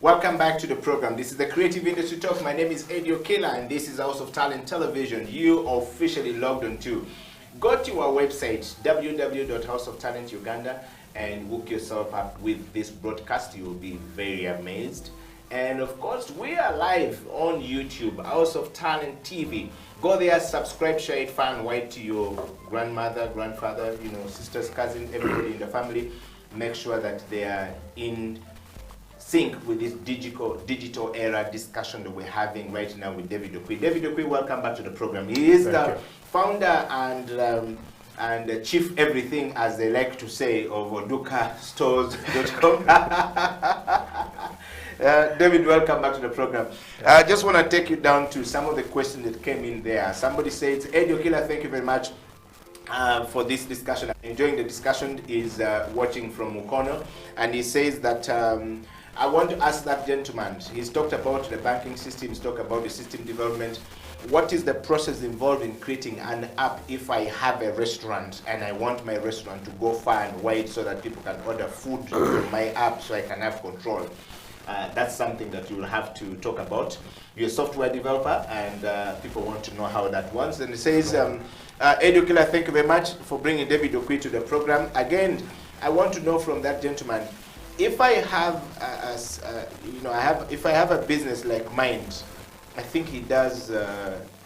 Welcome back to the program. This is the Creative Industry Talk. My name is Eddie Okila, and this is House of Talent Television. You officially logged on to. Go to our website, www.houseoftalent Uganda, and hook yourself up with this broadcast. You will be very amazed. And of course, we are live on YouTube, House of Talent TV. Go there, subscribe, share it far and wide to your grandmother, grandfather, sisters, cousins, everybody in the family. Make sure that they are in sync with this digital era discussion that we're having right now with David Okwi. David Okwi, welcome back to the program. He is the founder and chief everything, as they like to say, of OdukaStores.com. David, welcome back to the program. I just want to take you down to some of the questions that came in there. Somebody says, Eddie Okila, thank you very much for this discussion. Enjoying the discussion. Is watching from Mukono, and he says that I want to ask that gentleman. He's talked about the banking system, he's talked about the system development. What is the process involved in creating an app if I have a restaurant and I want my restaurant to go far and wide so that people can order food from my app so I can have control? that's something that you'll have to talk about. You're a software developer, and people want to know how that works. And it says, Edukiller, thank you very much for bringing David Okwi to the program. Again, I want to know from that gentleman, if I have, if I have a business like Mind, I think he does,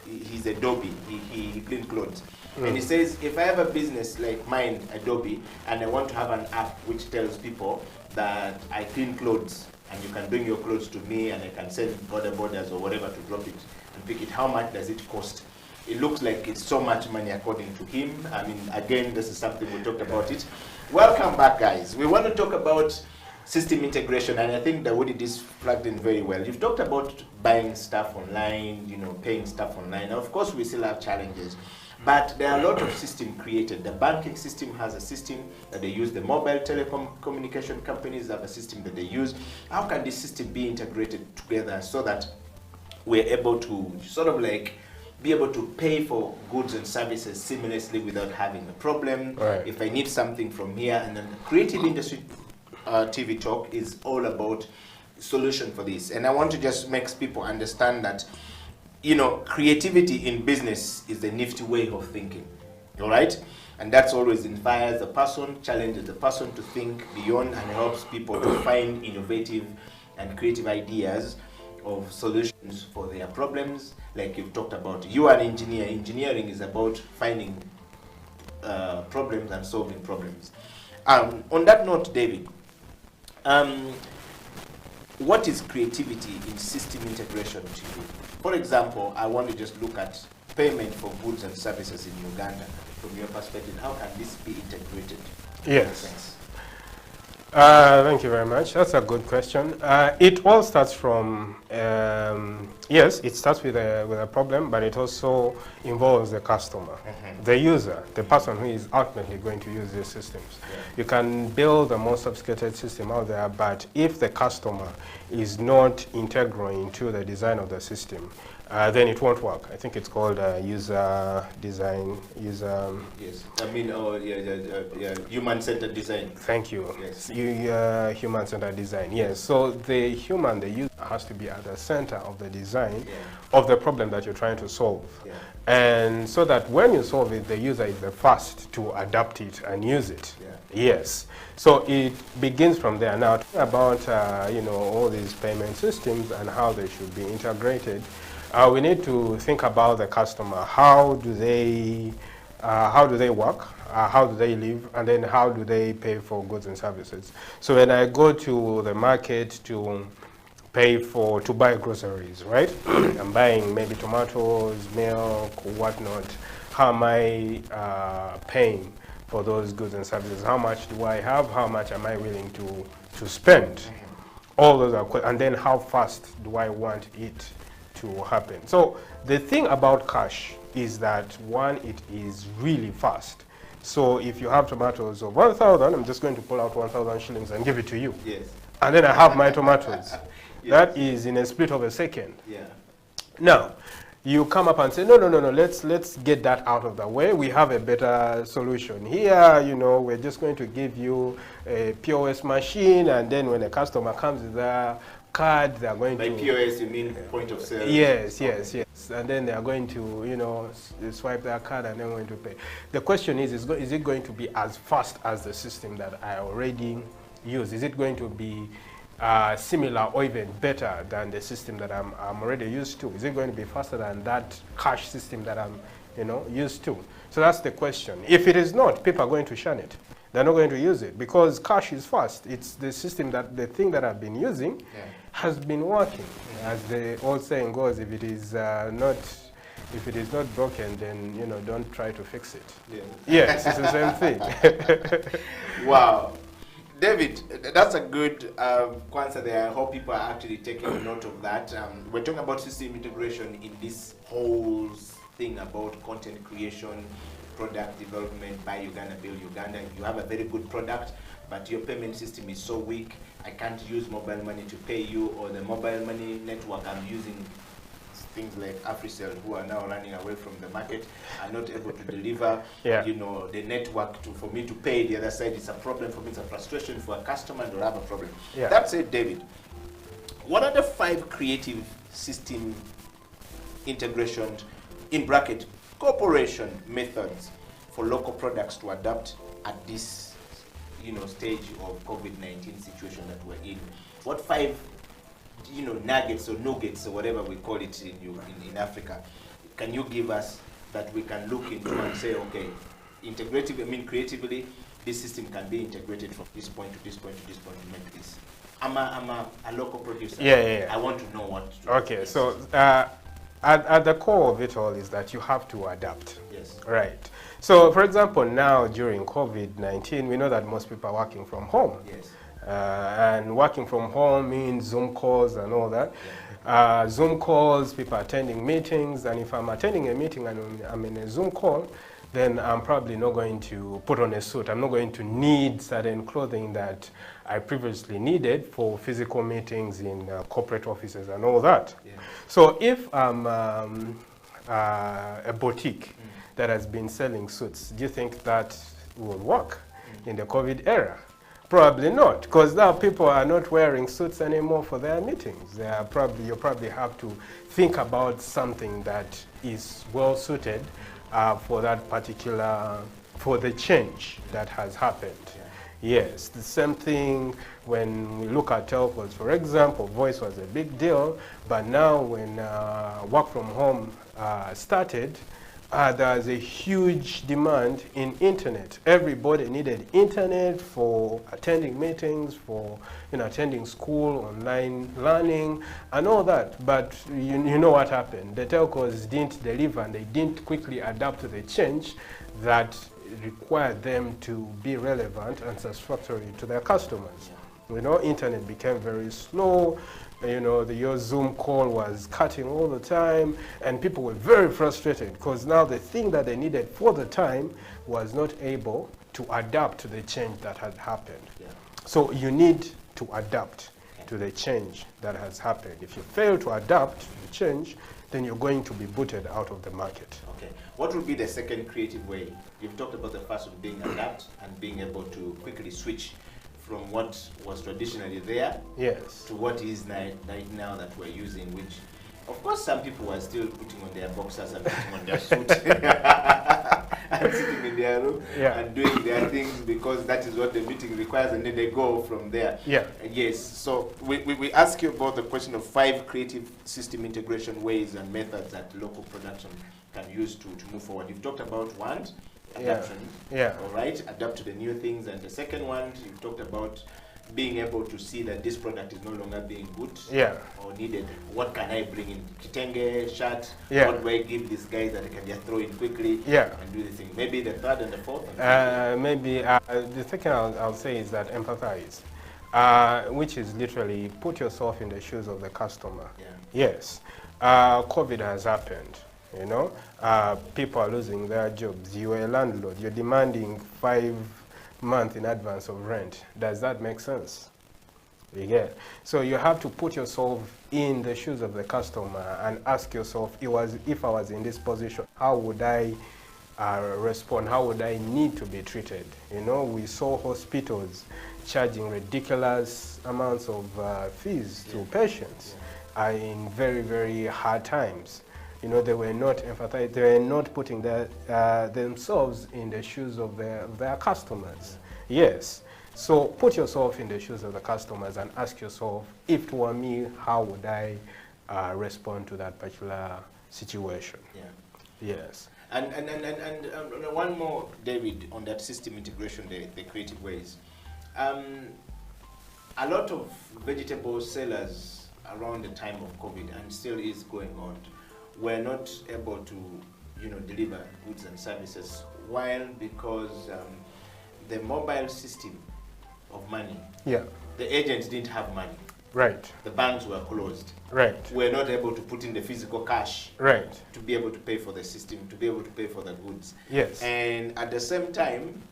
he's Adobe, he cleans clothes. And he says, if I have a business like Mind, Adobe, and I want to have an app which tells people that I clean clothes, and you can bring your clothes to me, and I can send border borders or whatever to drop it and pick it, how much does it cost? It looks like it's so much money according to him. I mean, again, this is something we talked about it. Welcome back, guys. We want to talk about system integration, and I think that Woody is plugged in very well. You've talked about buying stuff online, paying stuff online. Now, of course, we still have challenges, but there are a lot of systems created. The banking system has a system that they use. The mobile telecom communication companies have a system that they use. How can this system be integrated together so that we're able to sort of like be able to pay for goods and services seamlessly without having a problem? Right. If I need something from here, and then creative industry TV talk is all about solution for this. And I want to just make people understand that, creativity in business is a nifty way of thinking, all right? And that's always inspires the person, challenges the person to think beyond, and helps people to find innovative and creative ideas of solutions for their problems. Like you've talked about, you are an engineer. Engineering is about finding problems and solving problems. On that note, David, what is creativity in system integration to you? For example, I want to just look at payment for goods and services in Uganda. From your perspective, how can this be integrated? Yes. Thank you very much. That's a good question. It all starts from, yes, it starts with a problem, but it also involves the customer, the user, the person who is ultimately going to use these systems. Yeah. You can build the most sophisticated system out there, but if the customer is not integral into the design of the system, then it won't work. I think it's called user design, Yes, I mean, human-centered design. Thank you. Yes. Human-centered design, yes. So the user has to be at the center of the design of the problem that you're trying to solve. Yeah. And so that when you solve it, the user is the first to adapt it and use it. Yeah. Yes. So it begins from there. Now, talking about all these payment systems and how they should be integrated, we need to think about the customer. How do they work? How do they live? And then how do they pay for goods and services? So when I go to the market to buy groceries, right? I'm buying maybe tomatoes, milk, whatnot. How am I paying for those goods and services? How much do I have? How much am I willing to spend? All those are, and then how fast do I want it to happen? So the thing about cash is that, one, it is really fast. So if you have tomatoes of 1,000, I'm just going to pull out 1,000 shillings and give it to you. Yes. And then I have my tomatoes. Yes. That is in a split of a second. Yeah. Now, you come up and say, no, let's get that out of the way. We have a better solution here. We're just going to give you a POS machine, and then when a customer comes with their card, they're going to... By POS, you mean point of sale? Yes, yes, yes. And then they are going to, swipe their card and then going to pay. The question is it going to be as fast as the system that I already use? Is it going to be similar or even better than the system that I'm already used to? Is it going to be faster than that cash system that I'm used to? So that's the question. If it is not, people are going to shun it. They're not going to use it because cash is fast. It's the system the thing that I've been using has been working. As the old saying goes, if it is not broken, then don't try to fix it. Yeah. Yes, it's the same thing. Wow. David, that's a good answer there. I hope people are actually taking note of that. We're talking about system integration in this whole thing about content creation, product development, buy Uganda, build Uganda. You have a very good product, but your payment system is so weak. I can't use mobile money to pay you, or the mobile money network I'm using, things like AfriCell, who are now running away from the market, are not able to deliver, the network for me to pay the other side. It's a problem for me. It's a frustration for a customer, and they'll have a problem. Yeah. That said, David, What are the 5 creative system integration, in bracket, cooperation methods for local products to adapt at this, stage of COVID-19 situation that we're in? What 5, nuggets or nuggets or whatever we call it in Africa, can you give us that we can look into and say, okay, creatively, this system can be integrated from this point to this point to this point to make this. I'm a local producer. Yeah. I want to know what to do. Okay, so at the core of it all is that you have to adapt. Yes. Right. So, for example, now during COVID-19, we know that most people are working from home. Yes. And working from home means Zoom calls and all that. Zoom calls, people attending meetings, and if I'm attending a meeting and I'm in a Zoom call, then I'm probably not going to put on a suit. I'm not going to need certain clothing that I previously needed for physical meetings in corporate offices and all that. Yeah. So if I'm a boutique that has been selling suits, do you think that will work in the COVID era? Probably not, because now people are not wearing suits anymore for their meetings. You probably have to think about something that is well suited for that particular, for the change that has happened. Yes, the same thing when we look at telcos. For example, voice was a big deal, but now when work from home started, there's a huge demand in internet. Everybody needed internet for attending meetings, for attending school, online learning, and all that. But you know what happened? The telcos didn't deliver, and they didn't quickly adapt to the change that required them to be relevant and satisfactory to their customers. Internet became very slow. Your Zoom call was cutting all the time, and people were very frustrated because now the thing that they needed for the time was not able to adapt to the change that had happened. Yeah. So you need to adapt to the change that has happened. If you fail to adapt to the change, then you're going to be booted out of the market. Okay. What would be the second creative way? You've talked about the first one being adapt and being able to quickly switch from what was traditionally there, yes, to what is right now that we're using, which, of course, some people were still putting on their boxers and putting on their suit and sitting in their room and doing their things because that is what the meeting requires, and then they go from there. Yeah. Yes. So we ask you about the question of 5 creative system integration ways and methods that local production can use to move forward. You've talked about 1. Adaptation. Yeah. All right. Adapt to the new things. And the second one, you talked about being able to see that this product is no longer being good or needed. What can I bring in? Kitenge, shirt. What do I give these guys that I can just throw in quickly and do the thing? Maybe the third and the fourth. Maybe the second I'll say is that empathize, which is literally put yourself in the shoes of the customer. Yeah. Yes. COVID has happened. People are losing their jobs. You are a landlord. You're demanding 5 months in advance of rent. Does that make sense? So you have to put yourself in the shoes of the customer and ask yourself, if I was in this position, how would I respond? How would I need to be treated? We saw hospitals charging ridiculous amounts of fees to patients in very, very hard times. They were not empathizing, they were not putting themselves in the shoes of their customers. Yes. So put yourself in the shoes of the customers and ask yourself, if it were me, how would I respond to that particular situation? Yeah. Yes. And one more, David, on that system integration, the creative ways. A lot of vegetable sellers around the time of COVID, and still is going on, were not able to, deliver goods and services. While because the mobile system of money, the agents didn't have money. Right. The banks were closed. Right. We're not able to put in the physical cash. Right. To be able to pay for the system, to be able to pay for the goods. Yes. And at the same time,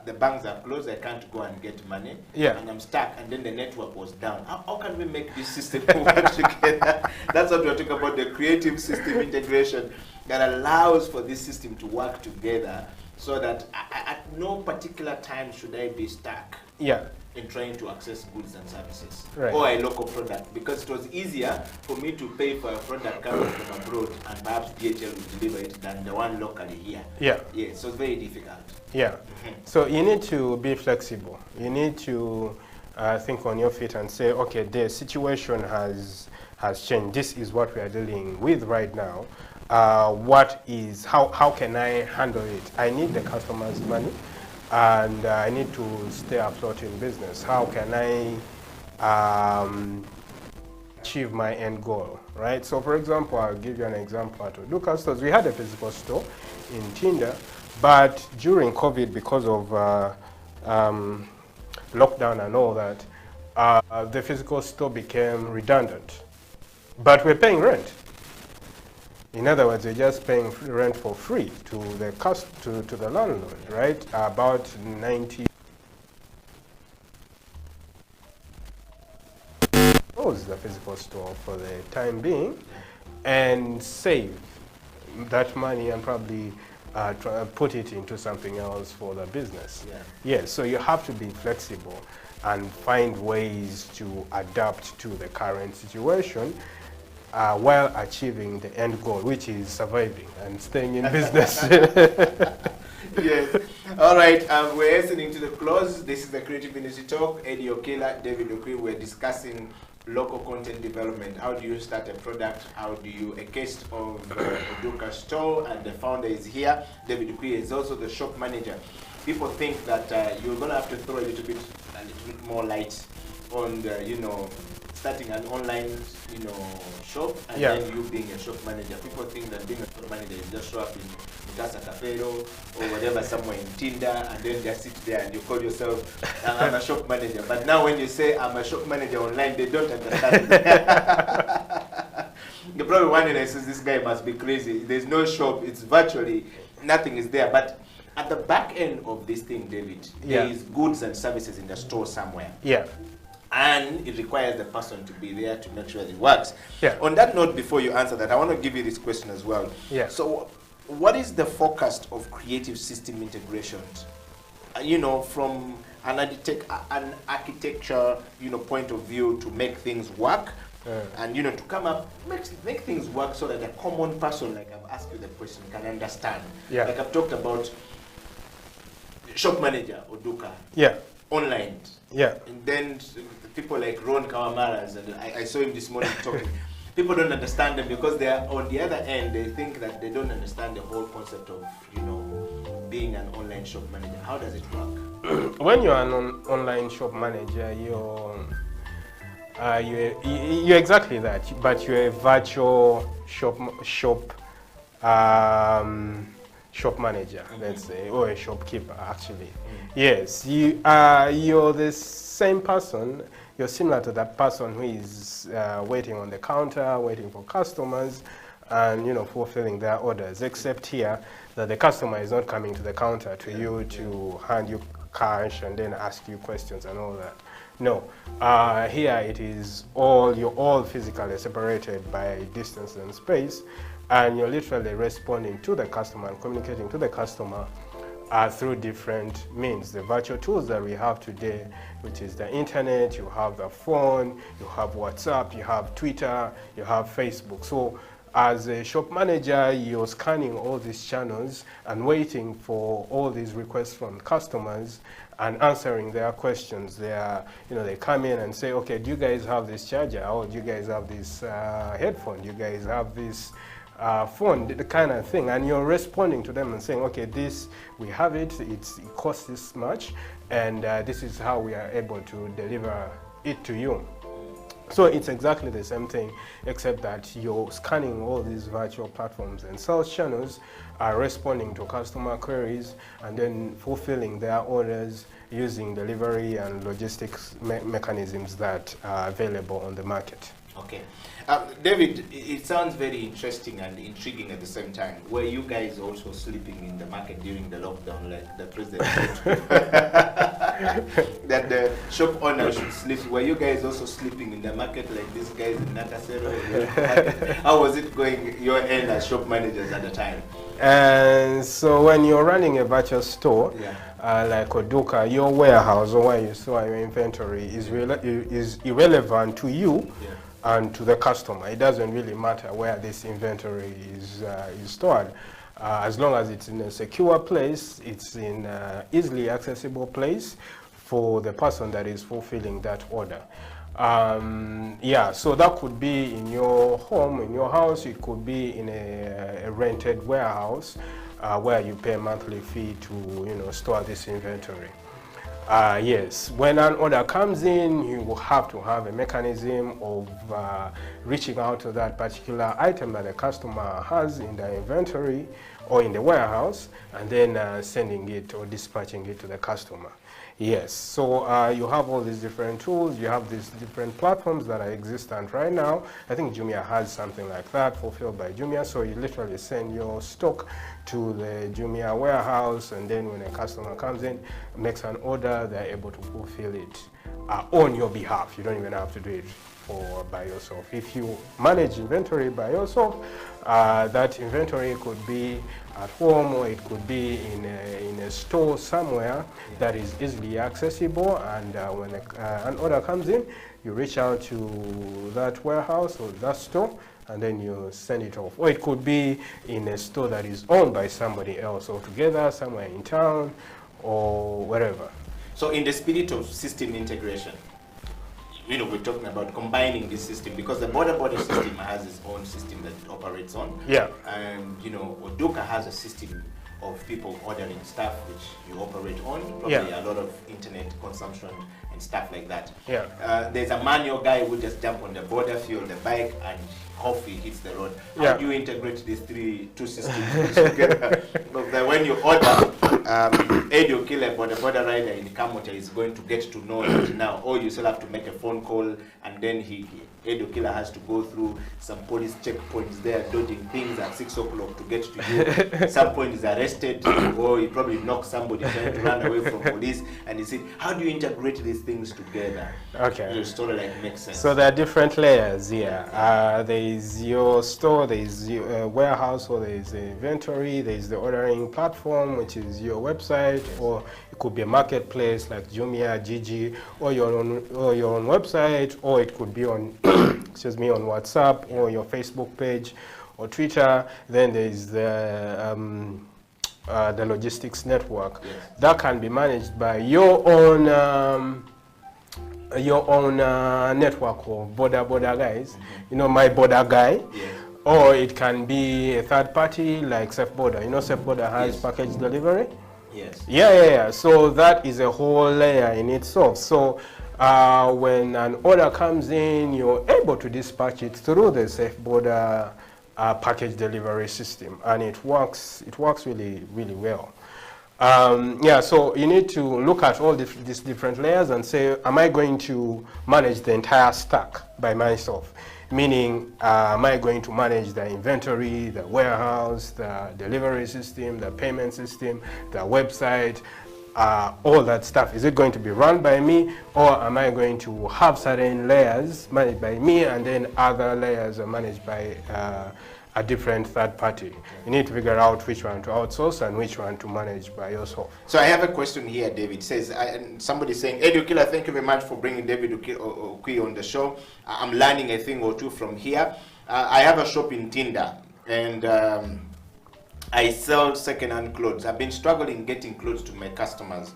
the banks are closed, I can't go and get money, and I'm stuck, and then the network was down. How can we make this system work together? That's what we're talking about, the creative system integration that allows for this system to work together so that at no particular time should I be stuck Yeah. in trying to access goods and services, Right. or a local product, because it was easier for me to pay for a product coming from abroad and perhaps DHL would deliver it than the one locally here. Yeah. Yeah, so it's very difficult. Yeah. So you need to be flexible. You need to think on your feet and say, okay, the situation has changed. This is what we are dealing with right now. How can I handle it? I need the customer's money, and I need to stay afloat in business. How can I achieve my end goal, right? So for example, I'll give you an example at Oduka Stores. We had a physical store in Tinda, but during COVID, because of lockdown and all that, the physical store became redundant. But we're paying rent. In other words, we're just paying rent for free to the landlord, right? About 90. Close the physical store for the time being, and save that money and probably put it into something else for the business. Yeah. Yes, so you have to be flexible and find ways to adapt to the current situation while achieving the end goal, which is surviving and staying in business. Yes. All right. We're listening to the close. This is the Creative Industry Talk. Eddie Okila, David Okwi. We're discussing local content development. How do you start a product? How do you, a case of Oduka Store, and the founder is here. David Okwi is also the shop manager. People think that you're going to have to throw a little bit more light on the, starting an online, shop, and then you being a shop manager. People think that being a shop manager is just show up in Mutasa Cafero or whatever, somewhere in Tinder, and then just sit there and you call yourself, I'm a shop manager. But now when you say I'm a shop manager online, they don't understand. You're probably wondering, this guy must be crazy. There's no shop, it's virtually, nothing is there. But at the back end of this thing, David, there is goods and services in the store somewhere. Yeah. And it requires the person to be there to make sure it works. Yeah. On that note, before you answer that, I want to give you this question as well. Yeah. So, what is the forecast of creative system integrations? From an architecture, point of view, to make things work, and to come up, make things work so that a common person, like I've asked you the question, can understand. Yeah. Like I've talked about shop manager Oduka. Yeah. Online. Yeah. And then people like Ron Kawamaras, and I saw him this morning talking. People don't understand them because they are on the other end. They think that they don't understand the whole concept of being an online shop manager. How does it work? When you're an online shop manager, you're exactly that, but you're a virtual shop manager, let's say, or a shopkeeper actually. Yes, you're the same person. You're similar to that person who is waiting on the counter, waiting for customers, and fulfilling their orders. Except here, that the customer is not coming to the counter to you to hand you cash and then ask you questions and all that. No, here it is you're all physically separated by distance and space, and you're literally responding to the customer and communicating to the customer through different means. The virtual tools that we have today, which is the internet, you have the phone, you have WhatsApp, you have Twitter, you have Facebook. So as a shop manager, you're scanning all these channels and waiting for all these requests from customers and answering their questions. They come in and say, okay, do you guys have this charger? Or do you guys have this headphone? Do you guys have this phone, the kind of thing, and you're responding to them and saying, okay, we have it, it costs this much, and this is how we are able to deliver it to you. So it's exactly the same thing, except that you're scanning all these virtual platforms and sales channels, are responding to customer queries, and then fulfilling their orders using delivery and logistics mechanisms that are available on the market. Okay. David, it sounds very interesting and intriguing at the same time. Were you guys also sleeping in the market during the lockdown, like the president said? That the shop owner should sleep. Were you guys also sleeping in the market like these guys in Nakasero? How was it going your end as shop managers at the time? And so when you're running a virtual store, like Oduka, your warehouse or where you store your inventory is irrelevant to you and to the customer. It doesn't really matter where this inventory is stored. As long as it's in a secure place, it's in an easily accessible place for the person that is fulfilling that order. Yeah, so that could be in your home, in your house. It could be in a rented warehouse where you pay a monthly fee to, store this inventory. Yes, when an order comes in, you will have to have a mechanism of reaching out to that particular item that the customer has in the inventory or in the warehouse, and then sending it or dispatching it to the customer. Yes, so you have all these different tools, you have these different platforms that are existent right now. I think Jumia has something like that, fulfilled by Jumia, so you literally send your stock to the Jumia warehouse, and then when a customer comes in, makes an order, they're able to fulfill it on your behalf. You don't even have to do it by yourself. If you manage inventory by yourself, that inventory could be at home, or it could be in a store somewhere that is easily accessible, and when an order comes in, you reach out to that warehouse or that store, and then you send it off. Or it could be in a store that is owned by somebody else altogether, somewhere in town or wherever. So in the spirit of system integration, we're talking about combining this system, because the border system has its own system that it operates on. Yeah. And Oduka has a system of people ordering stuff which you operate on, probably a lot of internet consumption and stuff like that. Yeah. There's a manual guy who just jump on the border, fuel the bike, and off he hits the road. How do you integrate these two systems together? When you order, Eddie Okila, border rider in Kamota, is going to get to know it now, or you still have to make a phone call, and then Eddie Okila has to go through some police checkpoints there, dodging things at 6 o'clock to get to you. Some point is arrested, or he probably knocks somebody trying to run away from police, and he said, how do you integrate these things together? Okay. Your story makes sense. So there are different layers here. There is your store, there is your warehouse, or there is the inventory, there is the ordering platform, which is your website, or it could be a marketplace like Jumia, Gigi, or your own website, or it could be on excuse me, on WhatsApp or your Facebook page or Twitter. Then there is the logistics network that can be managed by your own network of border guys. My border guy. Or it can be a third party like SafeBorder. SafeBorder has package delivery. Yes. Yeah. So that is a whole layer in itself. So when an order comes in, you're able to dispatch it through the SafeBorder package delivery system, and it works really, really well. So you need to look at all these different layers and say, am I going to manage the entire stack by myself? Meaning, am I going to manage the inventory, the warehouse, the delivery system, the payment system, the website, all that stuff? Is it going to be run by me, or am I going to have certain layers managed by me and then other layers are managed by a different third party? You need to figure out which one to outsource and which one to manage by yourself. So I have a question here. David says, somebody saying, Eddie Okila, thank you very much for bringing David Okui on the show. I'm learning a thing or two from here. I have a shop in Tinder, and I sell second-hand clothes. I've been struggling getting clothes to my customers.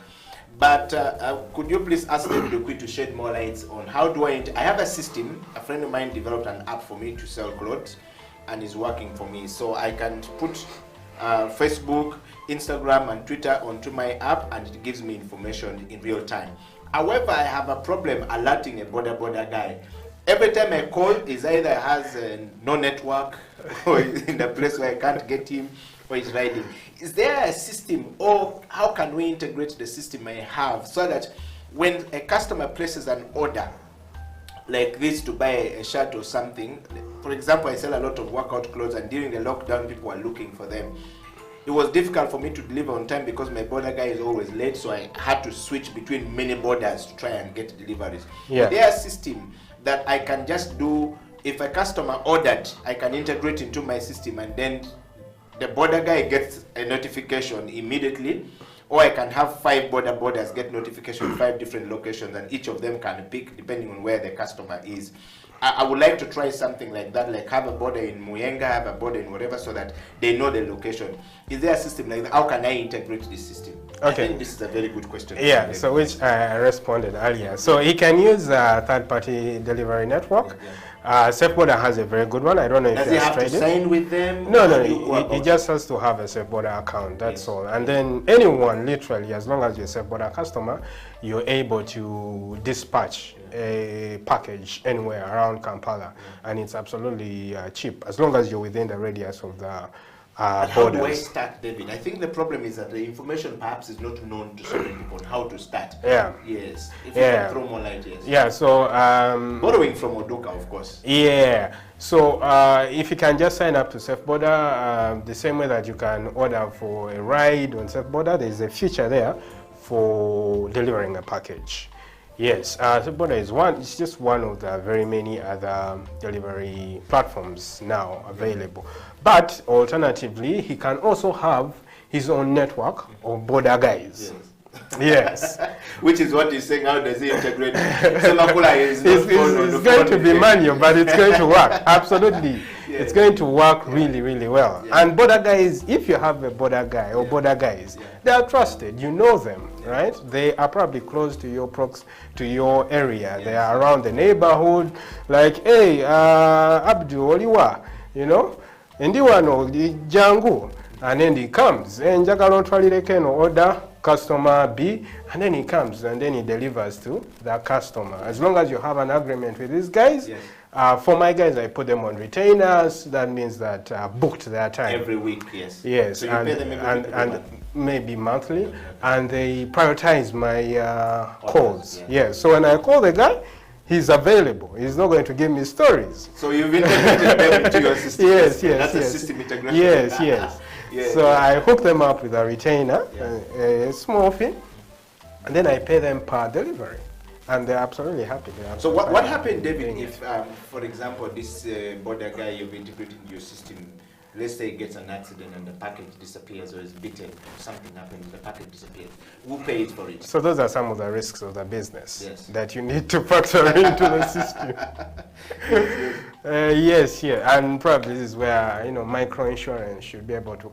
But could you please ask David Okui to shed more lights on how do I have a system. A friend of mine developed an app for me to sell clothes, and is working for me. So I can put Facebook, Instagram, and Twitter onto my app, and it gives me information in real time. However, I have a problem alerting a border guy. Every time I call, is either has no network, or is in a place where I can't get him, or he's riding. Is there a system, or how can we integrate the system I have so that when a customer places an order like this to buy a shirt or something, for example, I sell a lot of workout clothes, and during the lockdown, people were looking for them. It was difficult for me to deliver on time because my border guy is always late, so I had to switch between many borders to try and get deliveries. Yeah. There's a system that I can just do. If a customer ordered, I can integrate into my system, and then the border guy gets a notification immediately, Or I can have 5 borders get notification 5 different locations, and each of them can pick depending on where the customer is. I would like to try something like that, like have a border in Muyenga, have a border in whatever, so that they know the location. Is there a system like that? How can I integrate this system? Okay. I think this is a very good question. Yeah, so which I responded earlier. So he can use a third-party delivery network. SafeBorder has a very good one. I don't know if Does he he has have to tried it. sign with them? No, How do you go he about just has to have a SafeBorder account, that's all. And then anyone, literally, as long as you're a SafeBorder customer, you're able to dispatch a package anywhere around Kampala. And it's absolutely cheap, as long as you're within the radius of the And how do I borders. start, David? I think the problem is that the information perhaps is not known to so many people on how to start. Yeah. Yes. If you Yeah. can throw more light, yes. Yeah, so Borrowing from Odoka, of course. yeah, so if you can just sign up to SafeBorder, the same way that you can order for a ride on SafeBorder, there's a feature there for delivering a package. Yes, SafeBorder is it's just one of the very many other delivery platforms now available. But alternatively, he can also have his own network of border guys. Yes. Which is what he's saying, how does he integrate? Semakula is not It's going to be manual, but it's going to work. Absolutely. It's going to work really, really well. And border guys, if you have a border guy or border guys, they are trusted. You know them, right? They are probably close to your area. They are around the neighborhood. Like, hey, Abdu Oliwa, you know, Ndiwano Jangu. And then he comes, and Jagalo Twalireke no order customer B, and then he comes and then he delivers to the customer. As long as you have an agreement with these guys, for my guys, I put them on retainers. That means that booked their time. Every week, yes. Yes, So you pay them every week, and maybe monthly, and they prioritize my calls. Yes, so when I call the guy, he's available. He's not going to give me stories. So you've integrated them into your system. Yes, That's yes. a system integration. Yes, yes. Yeah. So I hook them up with a retainer, a small fee, and then I pay them per delivery. And they're absolutely happy. So what happened, David, if, for example, this border guy you've integrated into your system, let's say he gets an accident and the package disappears, or is bitten, something happens, the package disappears. Who pays for it? So those are some of the risks of the business that you need to factor into the system. Yes, and probably this is where micro insurance should be able to